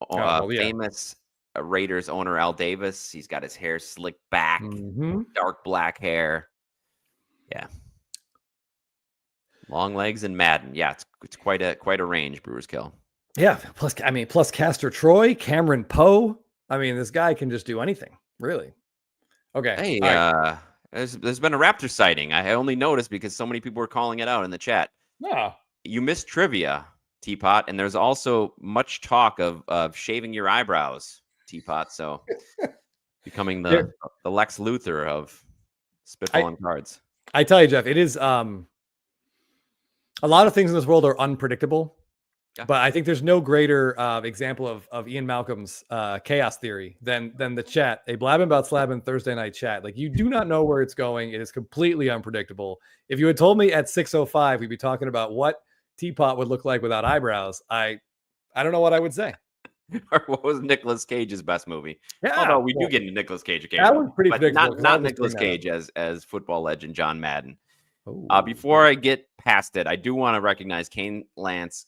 B: Well, yeah.
C: Famous Raiders owner Al Davis. He's got his hair slicked back,
B: Mhm.
C: dark black hair. Yeah. Long legs and Madden. Yeah, it's quite a range, Brewers Kill.
B: Yeah, plus Castor Troy, Cameron Poe. I mean, this guy can just do anything, really. Okay.
C: Hey,
B: right.
C: there's been a Raptor sighting. I only noticed because so many people were calling it out in the chat.
B: Yeah.
C: You missed trivia, Teapot, and there's also much talk of shaving your eyebrows, Teapot. So becoming the Lex Luthor of spitballing cards.
B: I tell you, Jeff, it is a lot of things in this world are unpredictable. Yeah. But I think there's no greater example of Ian Malcolm's chaos theory than the chat, a Blabbin about Slabbin Thursday night chat. Like, you do not know where it's going. It is completely unpredictable. If you had told me at 6:05 we'd be talking about what Teapot would look like without eyebrows, I don't know what I would say.
C: Or what was Nicolas Cage's best movie?
B: Yeah,
C: although we do get into Nicolas Cage occasionally.
B: That was pretty predictable.
C: Not Nicolas Cage as football legend John Madden.
B: Ooh.
C: Before I get past it, I do want to recognize Kane's Lance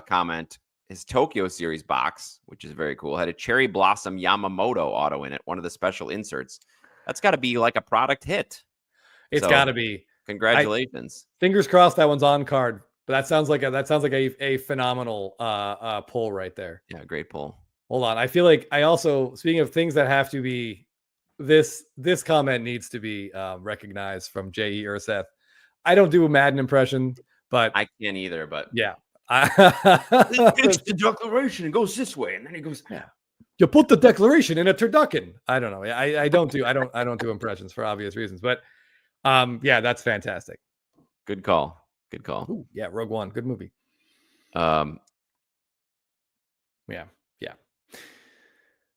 C: comment. His Tokyo Series box, which is very cool, had a Cherry Blossom Yamamoto auto in it, one of the special inserts. That's got to be like a product hit.
B: It's got to be.
C: Congratulations.
B: Fingers crossed that one's on card. But that sounds like a phenomenal pull right there.
C: Yeah, great pull.
B: Hold on. I feel like I also, speaking of things that have to be, this comment needs to be recognized from J.E. Urseth. I don't do a Madden impression, but
C: I can't either, but
B: yeah.
C: It's the declaration. It goes this way, and then he goes,
B: yeah. You put the declaration in a turducken. I don't know. I don't do impressions for obvious reasons, but yeah, that's fantastic.
C: Good call. Good call.
B: Ooh, yeah, Rogue One, good movie.
C: Yeah.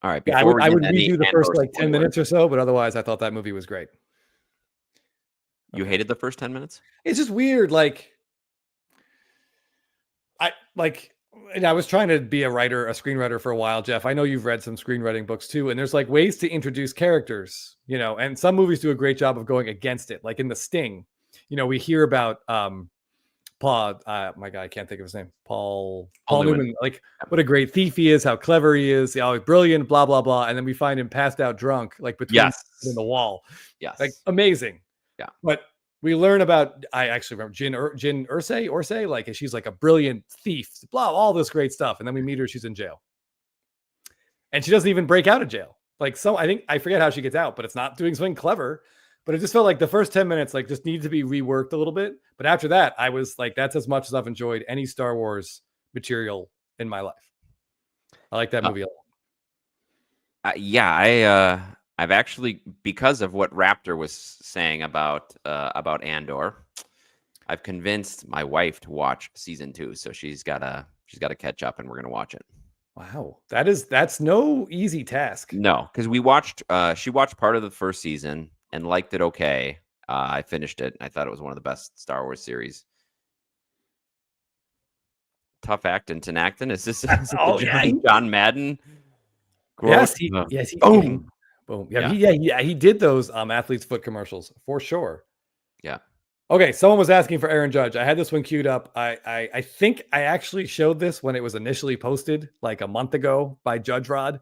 C: All right.
B: Yeah, I would redo the first like 10 minutes or so, but otherwise I thought that movie was great.
C: You hated the first 10 minutes?
B: It's just weird. I was trying to be a screenwriter for a while, Jeff. I know you've read some screenwriting books too, and there's like ways to introduce characters, and some movies do a great job of going against it. Like in The Sting, we hear about Paul, my guy, I can't think of his name. Paul Newman, like what a great thief he is, how clever he is, how brilliant, blah, blah, blah. And then we find him passed out drunk, like between in the wall.
C: Yes.
B: Like amazing.
C: Yeah.
B: But we learn about, I actually remember Jin Ursay, like she's like a brilliant thief, blah, all this great stuff. And then we meet her, she's in jail. And she doesn't even break out of jail. Like, I forget how she gets out, but it's not doing something clever. But it just felt like the first 10 minutes, like, just needed to be reworked a little bit. But after that, I was like, that's as much as I've enjoyed any Star Wars material in my life. I like that movie a lot.
C: I've actually, because of what Raptor was saying about Andor, I've convinced my wife to watch season 2. So she's got to catch up, and we're gonna watch it.
B: Wow, that's no easy task.
C: No, because she watched part of the first season and liked it okay. I finished it. I thought it was one of the best Star Wars series. Tough acting, Tinactin. Is this John Madden?
B: Yes, boom. Yeah, he did those athlete's foot commercials for sure.
C: Yeah.
B: Okay, someone was asking for Aaron Judge. I had this one queued up. I think I actually showed this when it was initially posted like a month ago by Judge Rod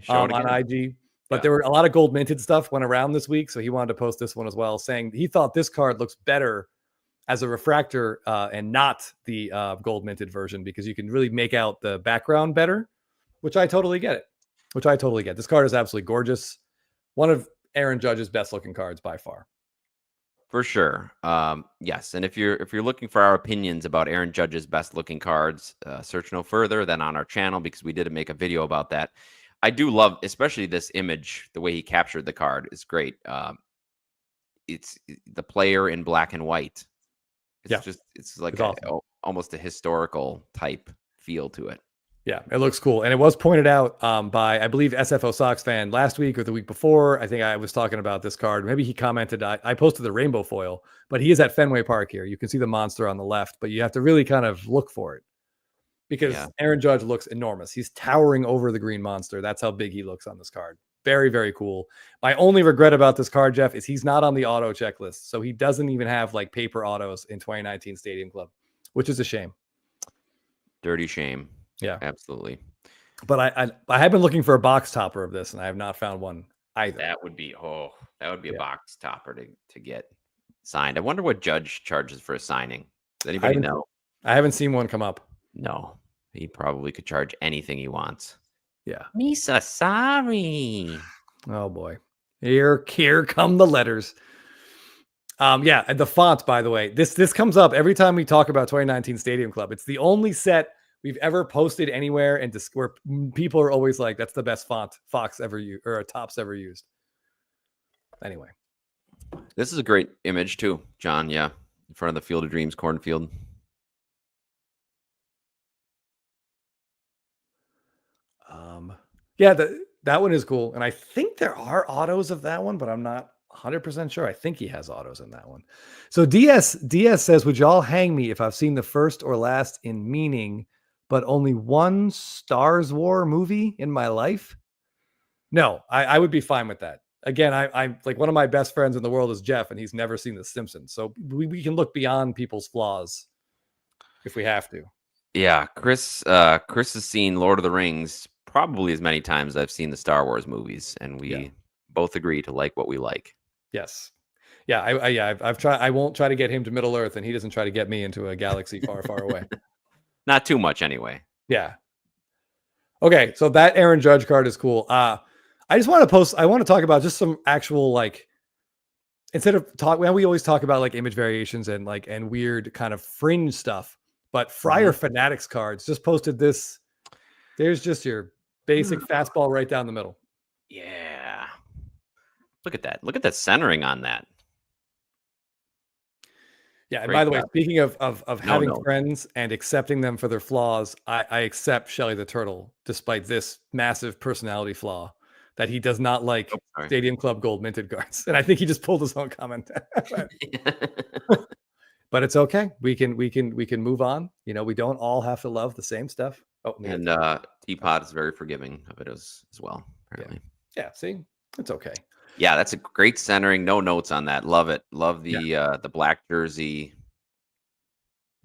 B: on IG. But there were a lot of gold minted stuff went around this week, so he wanted to post this one as well, saying he thought this card looks better as a refractor and not the gold minted version because you can really make out the background better, which I totally get it. This card is absolutely gorgeous. One of Aaron Judge's best looking cards by far.
C: For sure. Yes. And if you're looking for our opinions about Aaron Judge's best looking cards, search no further than on our channel because we did make a video about that. I do love, especially this image, the way he captured the card is great. It's the player in black and white. It's awesome. Almost a historical type feel to it.
B: Yeah, it looks cool. And it was pointed out by, I believe, SFO Sox fan last week or the week before. I think I was talking about this card. Maybe he commented, I posted the rainbow foil, but he is at Fenway Park here. You can see the monster on the left, but you have to really kind of look for it because Aaron Judge looks enormous. He's towering over the green monster. That's how big he looks on this card. Very, very cool. My only regret about this card, Jeff, is he's not on the auto checklist. So he doesn't even have like paper autos in 2019 Stadium Club, which is a shame.
C: Dirty shame.
B: Yeah.
C: Absolutely.
B: But I have been looking for a box topper of this, and I have not found one either.
C: That would be a box topper to get signed. I wonder what Judge charges for a signing. Does anybody know?
B: I haven't seen one come up.
C: No. He probably could charge anything he wants.
B: Yeah.
C: Misa, sorry.
B: Oh boy. Here come the letters. Yeah, and the font, by the way, this comes up every time we talk about 2019 Stadium Club. It's the only set we've ever posted anywhere, and where people are always like, "That's the best font Fox ever used, or Topps ever used." Anyway,
C: this is a great image too, John. Yeah, in front of the Field of Dreams cornfield.
B: Yeah, that one is cool, and I think there are autos of that one, but I'm not 100% sure. I think he has autos in that one. So DS says, "Would y'all hang me if I've seen the first or last in meaning, but only one Stars War movie in my life?" No, I would be fine with that. Again, I'm like, one of my best friends in the world is Jeff, and he's never seen The Simpsons, so we can look beyond people's flaws if we have to.
C: Yeah, Chris has seen Lord of the Rings probably as many times as I've seen the Star Wars movies, and we both agree to like what we like.
B: Yes. Yeah, I've tried. I won't try to get him to Middle Earth, and he doesn't try to get me into a galaxy far, far away.
C: Not too much anyway.
B: Yeah. Okay, so that Aaron Judge card is cool. I just want to talk about just some actual, like, instead of we always talk about like image variations and weird kind of fringe stuff, but Friar Fanatics cards just posted this. There's just your basic fastball right down the middle.
C: Yeah. Look at that. Look at that centering on that.
B: Yeah, and by the way, speaking of having friends and accepting them for their flaws, I accept Shelly the Turtle despite this massive personality flaw that he does not like Stadium Club gold minted cards. And I think he just pulled his own comment. But it's okay. We can move on. You know, we don't all have to love the same stuff. Oh,
C: and Teapot is very forgiving of it as well, apparently.
B: Yeah, see? It's okay.
C: Yeah, that's a great centering. No notes on that. Love it. Love the black jersey.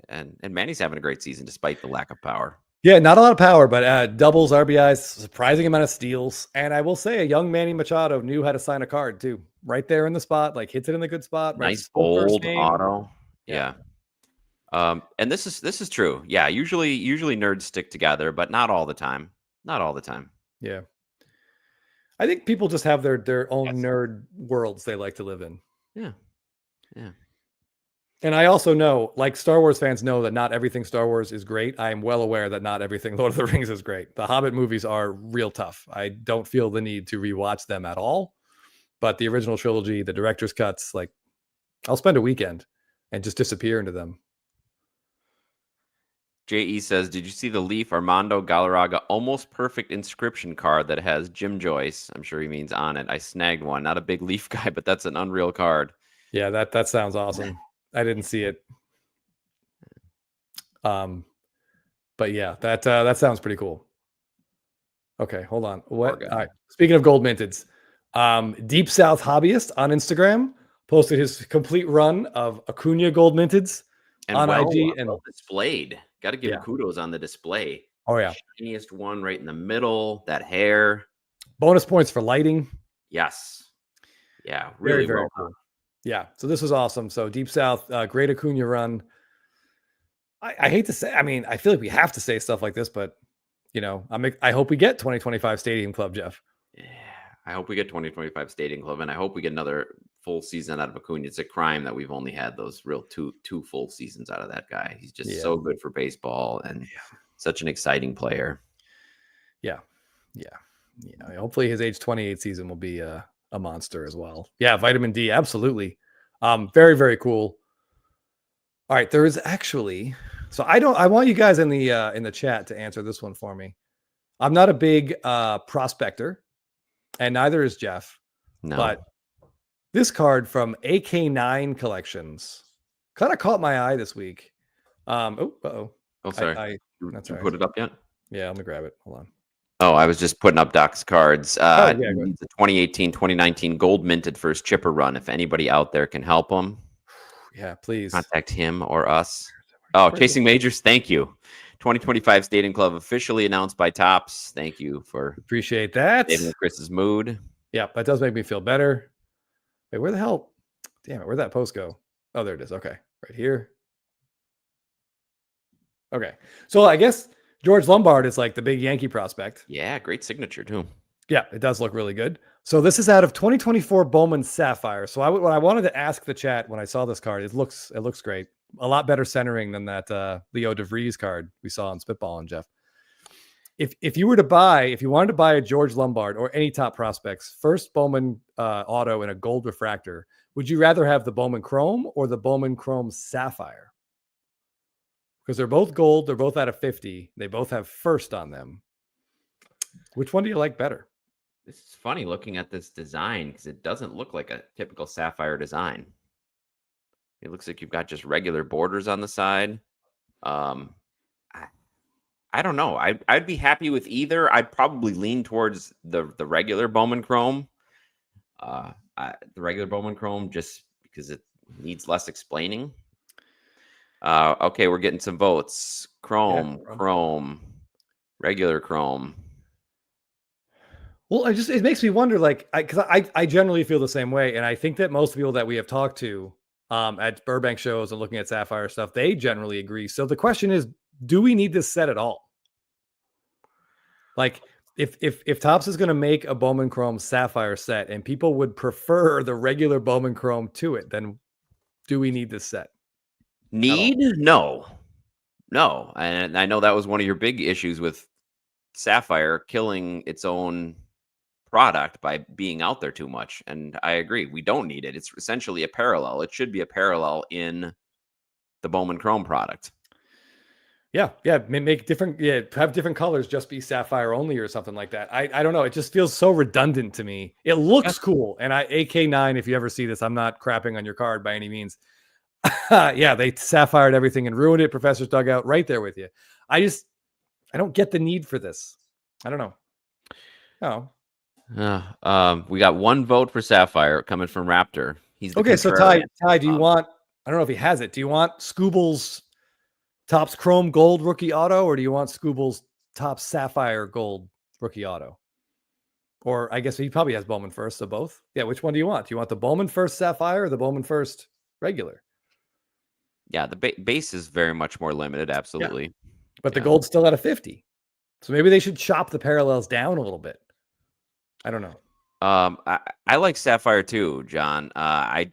C: And Manny's having a great season despite the lack of power.
B: Yeah, not a lot of power, but doubles, RBIs, surprising amount of steals. And I will say a young Manny Machado knew how to sign a card too. Right there in the spot, like hits it in the good spot.
C: Nice bold auto. Yeah. And this is true. Yeah, usually nerds stick together, but not all the time. Not all the time.
B: Yeah. I think people just have their own nerd worlds they like to live in.
C: Yeah. Yeah.
B: And I also know, like Star Wars fans know, that not everything Star Wars is great. I am well aware that not everything Lord of the Rings is great. The Hobbit movies are real tough. I don't feel the need to rewatch them at all. But the original trilogy, the director's cuts, like, I'll spend a weekend and just disappear into them.
C: JE says, did you see the Leaf Armando Galarraga almost perfect inscription card that has Jim Joyce? I'm sure he means on it. I snagged one. Not a big Leaf guy, but that's an unreal card.
B: Yeah, that sounds awesome. I didn't see it. But yeah, that sounds pretty cool. Okay, hold on. What? All right. Speaking of gold minteds, Deep South Hobbyist on Instagram posted his complete run of Acuna gold minteds on IG and
C: displayed. Got to give kudos on the display.
B: Oh yeah,
C: shiniest one right in the middle. That hair.
B: Bonus points for lighting.
C: Yes. Yeah. Really
B: very cool. Yeah. So this was awesome. So Deep South, great Acuna run. I hate to say, I mean, I feel like we have to say stuff like this, but you know, I hope we get 2025 Stadium Club, Jeff.
C: Yeah. I hope we get 2025 Stadium Club, and I hope we get another full season out of Acuna. It's a crime that we've only had those real two full seasons out of that guy. He's just so good for baseball and such an exciting player. Yeah.
B: Hopefully his age 28 season will be a monster as well. Yeah, vitamin D, absolutely. Very, very cool. All right, there is actually. So I want you guys in the chat to answer this one for me. I'm not a big prospector, and neither is Jeff.
C: No.
B: But this card from AK9 Collections kind of caught my eye this week.
C: Oh, sorry.
B: That's
C: you
B: right.
C: put it up yet?
B: Yeah, let me grab it. Hold on.
C: Oh, I was just putting up Doc's cards.
B: Yeah, go ahead.
C: Needs a 2018, 2019 gold minted for his chipper run. If anybody out there can help him,
B: Yeah, please.
C: contact him or us. Oh, Chasing Majors, thank you. 2025 Stadium Club officially announced by Topps. Thank you for
B: Appreciate that.
C: saving Chris's mood.
B: Yeah, that does make me feel better. Wait, where the hell? Damn it, where'd that post go? Oh, there it is. Okay, right here. Okay, so I guess George Lombard is like the big Yankee prospect.
C: Yeah, great signature too.
B: Yeah, it does look really good. So this is out of 2024 Bowman Sapphire. So what I wanted to ask the chat when I saw this card, it looks great. A lot better centering than that Leo DeVries card we saw on Spitballing, Jeff. If you wanted to buy a George Lombard or any top prospects, first Bowman auto in a gold refractor, would you rather have the Bowman Chrome or the Bowman Chrome Sapphire? Because they're both gold, they're both out of 50. They both have first on them. Which one do you like better?
C: This is funny looking at this design because it doesn't look like a typical sapphire design. It looks like you've got just regular borders on the side. I don't know. I'd be happy with either. I'd probably lean towards the regular Bowman Chrome. The regular Bowman Chrome just because it needs less explaining. Okay, we're getting some votes. Chrome, regular Chrome.
B: Well, it makes me wonder, like, because I generally feel the same way, and I think that most people that we have talked to at Burbank shows and looking at Sapphire stuff, they generally agree. So the question is, do we need this set at all? Like, if Topps is going to make a Bowman Chrome Sapphire set, and people would prefer the regular Bowman Chrome to it, then do we need this set?
C: Need? No. And I know that was one of your big issues with Sapphire killing its own product by being out there too much. And I agree. We don't need it. It's essentially a parallel. It should be a parallel in the Bowman Chrome product. Yeah.
B: Make different, have different colors, just be Sapphire only or something like that. I don't know. It just feels so redundant to me. It looks cool. And AK9, if you ever see this, I'm not crapping on your card by any means. Yeah, they Sapphired everything and ruined it. Professor's dugout right there with you. I don't get the need for this. I don't know.
C: We got one vote for Sapphire coming from Raptor. He's the
B: okay. So Ty, do you want? I don't know if he has it. Do you want Scooble's Topps Chrome Gold rookie auto, or do you want Scooble's Topps Sapphire Gold rookie auto? Or I guess he probably has Bowman first, so both. Yeah, which one do you want? Do you want the Bowman first Sapphire or the Bowman first regular?
C: Yeah, the base is very much more limited, absolutely.
B: Yeah. But the gold's still out of 50. So maybe they should chop the parallels down a little bit. I don't know.
C: I like Sapphire too, John. I'm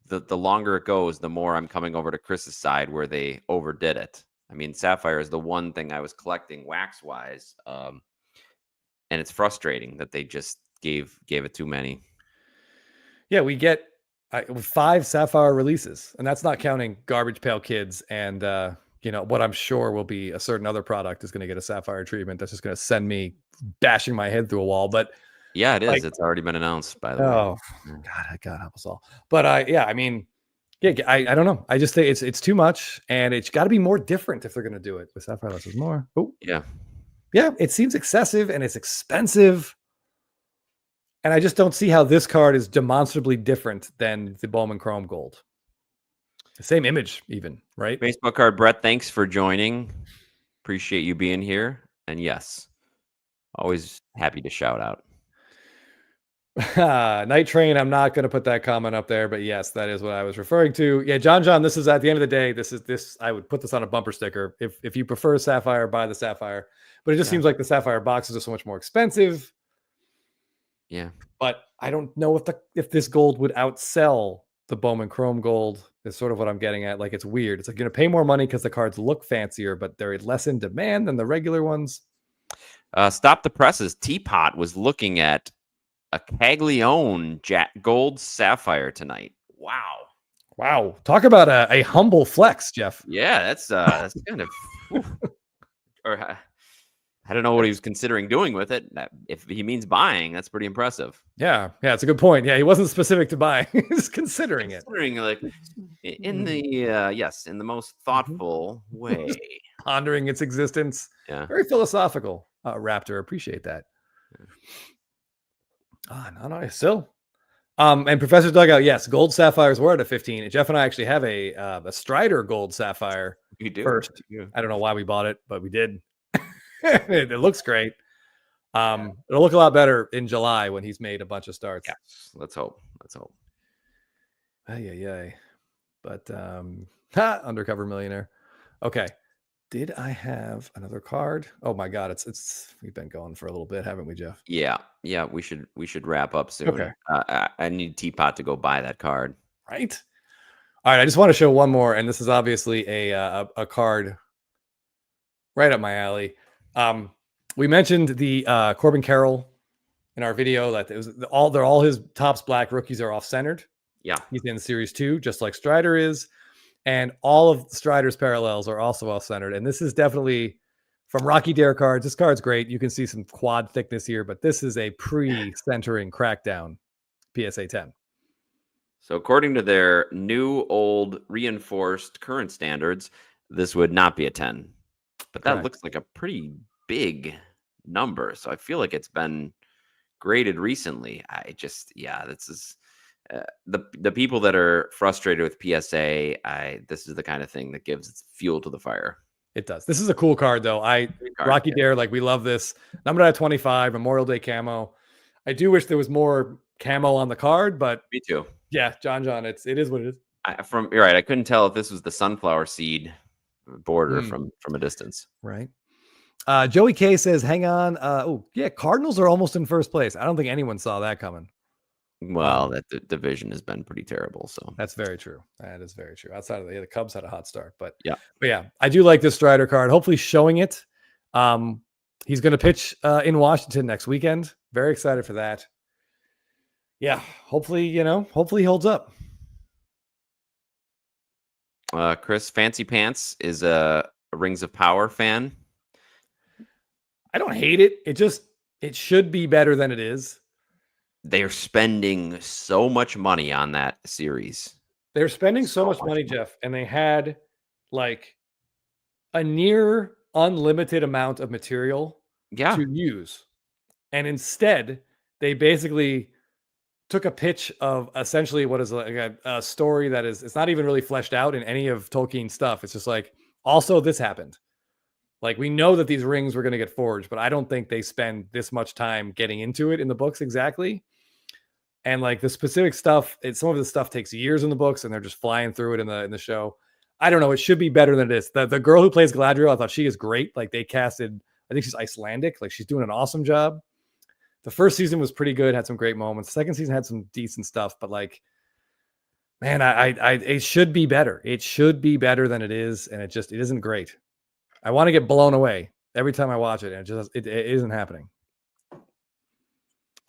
C: the longer it goes, the more I'm coming over to Chris's side where they overdid it. I mean, Sapphire is the one thing I was collecting wax wise. And it's frustrating that they just gave it too many. Yeah,
B: we get 5 Sapphire releases, and that's not counting Garbage Pail Kids and what I'm sure will be a certain other product is going to get a Sapphire treatment that's just going to send me bashing my head through a wall. But
C: yeah, it is. It's already been announced, by the way.
B: Oh, God help us all. But I don't know. I just think it's too much, and it's got to be more different if they're going to do it with Sapphire Less is More. Oh,
C: yeah.
B: It seems excessive and it's expensive. And I just don't see how this card is demonstrably different than the Bowman Chrome Gold. The same image, even, right?
C: Facebook card, Brett, thanks for joining. Appreciate you being here. And yes, always happy to shout out.
B: Night Train, I'm not going to put that comment up there, but yes, that is what I was referring to. Yeah, John, this is at the end of the day, this I would put this on a bumper sticker. If you prefer Sapphire, buy the Sapphire. But it just seems like the Sapphire boxes are so much more expensive.
C: Yeah.
B: But I don't know if this gold would outsell the Bowman Chrome Gold is sort of what I'm getting at. Like, it's weird. It's like you're going to pay more money because the cards look fancier, but they're less in demand than the regular ones.
C: Stop the Presses. Teapot was looking at a Caglione Gold Sapphire tonight.
B: Wow. Talk about a humble flex, Jeff.
C: Yeah, that's kind of... or I don't know what he was considering doing with it. If he means buying, that's pretty impressive.
B: Yeah, it's a good point. Yeah, he wasn't specific to buy. He's considering it.
C: Like in the most thoughtful way.
B: Pondering its existence.
C: Yeah.
B: Very philosophical. Raptor. Appreciate that. No, still. And Professor Dugout, yes, gold sapphires were at a 15. Jeff and I actually have a Strider gold sapphire.
C: You do
B: first.
C: Yeah.
B: I don't know why we bought it, but we did. It looks great. It'll look a lot better in July when he's made a bunch of starts.
C: Yes. Let's hope.
B: Ay. But undercover millionaire. Okay. Did I have another card? Oh my God, it's we've been going for a little bit, haven't we, Jeff?
C: Yeah. We should wrap up soon.
B: Okay.
C: I need Teapot to go buy that card.
B: Right. All right. I just want to show one more, and this is obviously a card right up my alley. We mentioned the Corbin Carroll in our video that it was all his Topps Black rookies are off centered.
C: Yeah.
B: He's in Series 2, just like Strider is. And all of Strider's parallels are also off-centered. And this is definitely from Rocky Dare cards. This card's great. You can see some quad thickness here, but this is a pre-centering crackdown PSA 10.
C: So according to their new, old, reinforced current standards, this would not be a 10. But that looks like a pretty big number. So I feel like it's been graded recently. This is... the people that are frustrated with PSA, this is the kind of thing that gives fuel to the fire.
B: It does. This is a cool card, though. Rocky Dare, like, we love this. Numbered at 25, Memorial Day camo. I do wish there was more camo on the card, but
C: me too.
B: Yeah, John, it is what it is.
C: You're right. I couldn't tell if this was the sunflower seed border from a distance.
B: Right. Joey K says, "Hang on. Cardinals are almost in first place. I don't think anyone saw that coming."
C: Well, that division has been pretty terrible. So
B: that's very true. That is very true. Outside of the Cubs had a hot start, but
C: yeah,
B: I do like this Strider card. Hopefully showing it. He's going to pitch in Washington next weekend. Very excited for that. Yeah, hopefully he holds up.
C: Chris Fancy Pants is a Rings of Power fan.
B: I don't hate it. It should be better than it is.
C: They're spending so much money on that series.
B: They're spending so much money, Jeff, and they had like a near unlimited amount of material to use. And instead, they basically took a pitch of essentially what is like a story that it's not even really fleshed out in any of Tolkien's stuff. It's just like, also this happened. Like, we know that these rings were going to get forged, but I don't think they spend this much time getting into it in the books exactly. And like the specific stuff, some of the stuff takes years in the books, and they're just flying through it in the show. I don't know. It should be better than it is. The girl who plays Galadriel, I thought she is great. Like, they casted, I think she's Icelandic. Like, she's doing an awesome job. The first season was pretty good, had some great moments. The second season had some decent stuff, but like, man, it should be better. It should be better than it is, and it isn't great. I want to get blown away every time I watch it, and it isn't happening.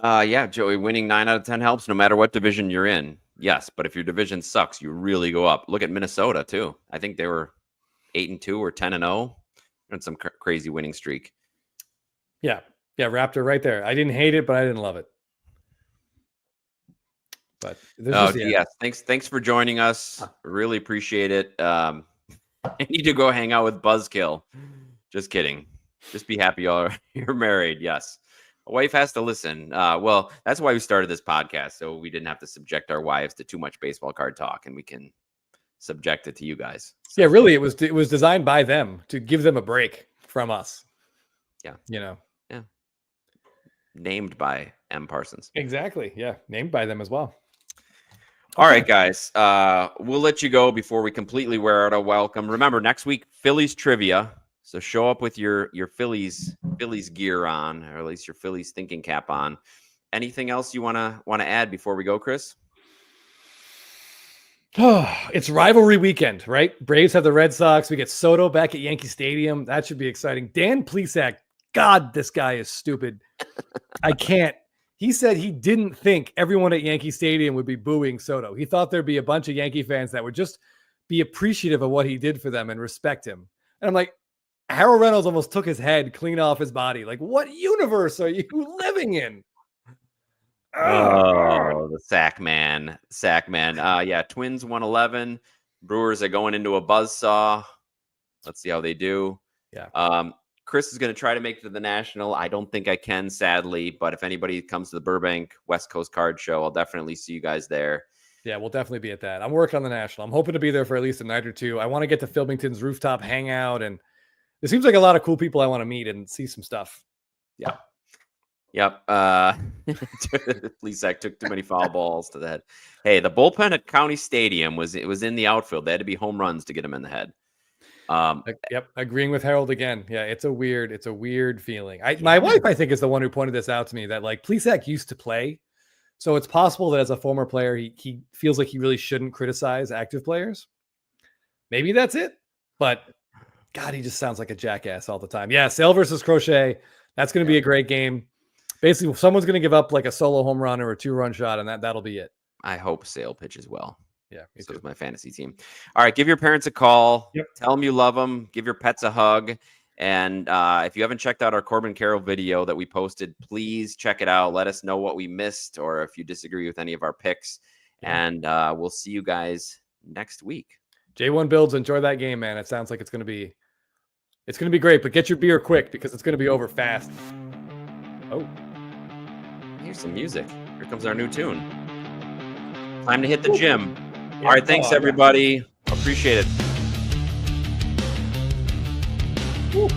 C: Joey, winning 9 out of 10 helps no matter what division you're in. Yes, but if your division sucks, you really go up. Look at Minnesota too. I think they were 8-2 or 10-0. And some crazy winning streak.
B: Yeah, Raptor right there. I didn't hate it, but I didn't love it. But
C: yes, thanks for joining us. Really appreciate it. I need to go hang out with Buzzkill. Just kidding. Just be happy you're married. Yes. A wife has to listen. Well, that's why we started this podcast, so we didn't have to subject our wives to too much baseball card talk, and we can subject it to you guys.
B: So. Yeah, really, it was designed by them to give them a break from us.
C: Yeah.
B: Yeah.
C: Named by M. Parsons.
B: Exactly. Yeah. Named by them as well.
C: All right, guys. We'll let you go before we completely wear out a welcome. Remember, next week, Phillies trivia. So show up with your Phillies gear on, or at least your Phillies thinking cap on. Anything else you want to add before we go, Chris?
B: It's rivalry weekend, right? Braves have the Red Sox. We get Soto back at Yankee Stadium. That should be exciting. Dan Plesac, God, this guy is stupid. I can't. He said he didn't think everyone at Yankee Stadium would be booing Soto. He thought there'd be a bunch of Yankee fans that would just be appreciative of what he did for them and respect him. And I'm like, Harold Reynolds almost took his head clean off his body. Like, what universe are you living in?
C: Oh, the sack man. Twins 111. Brewers are going into a buzzsaw. Let's see how they do.
B: Yeah.
C: Chris is going to try to make it to the National. I don't think I can, sadly. But if anybody comes to the Burbank West Coast Card Show, I'll definitely see you guys there.
B: Yeah, we'll definitely be at that. I'm working on the National. I'm hoping to be there for at least a night or two. I want to get to Filmington's rooftop hangout, and it seems like a lot of cool people I want to meet and see some stuff. Yeah.
C: Yep. Plesac took too many foul balls to the head. Hey, the bullpen at County Stadium was in the outfield. They had to be home runs to get him in the head.
B: Yep, agreeing with Harold again. Yeah, it's a weird feeling. My wife, I think, is the one who pointed this out to me, that like Plesac used to play. So it's possible that as a former player, he feels like he really shouldn't criticize active players. Maybe that's it. But God, he just sounds like a jackass all the time. Yeah, Sale versus Crochet. That's going to be a great game. Basically, someone's going to give up like a solo home run or a 2-run shot, and that'll be it.
C: I hope Sale pitches well.
B: Yeah,
C: so is my fantasy team. All right, give your parents a call.
B: Yep.
C: Tell them you love them. Give your pets a hug. And if you haven't checked out our Corbin Carroll video that we posted, please check it out. Let us know what we missed, or if you disagree with any of our picks. Yeah. And we'll see you guys next week.
B: J1 Builds, enjoy that game, man. It sounds like it's going to be great, but get your beer quick because it's going to be over fast. Oh,
C: here's some music. Here comes our new tune. Time to hit the gym. All right, thanks everybody. Appreciate it.
B: Woo.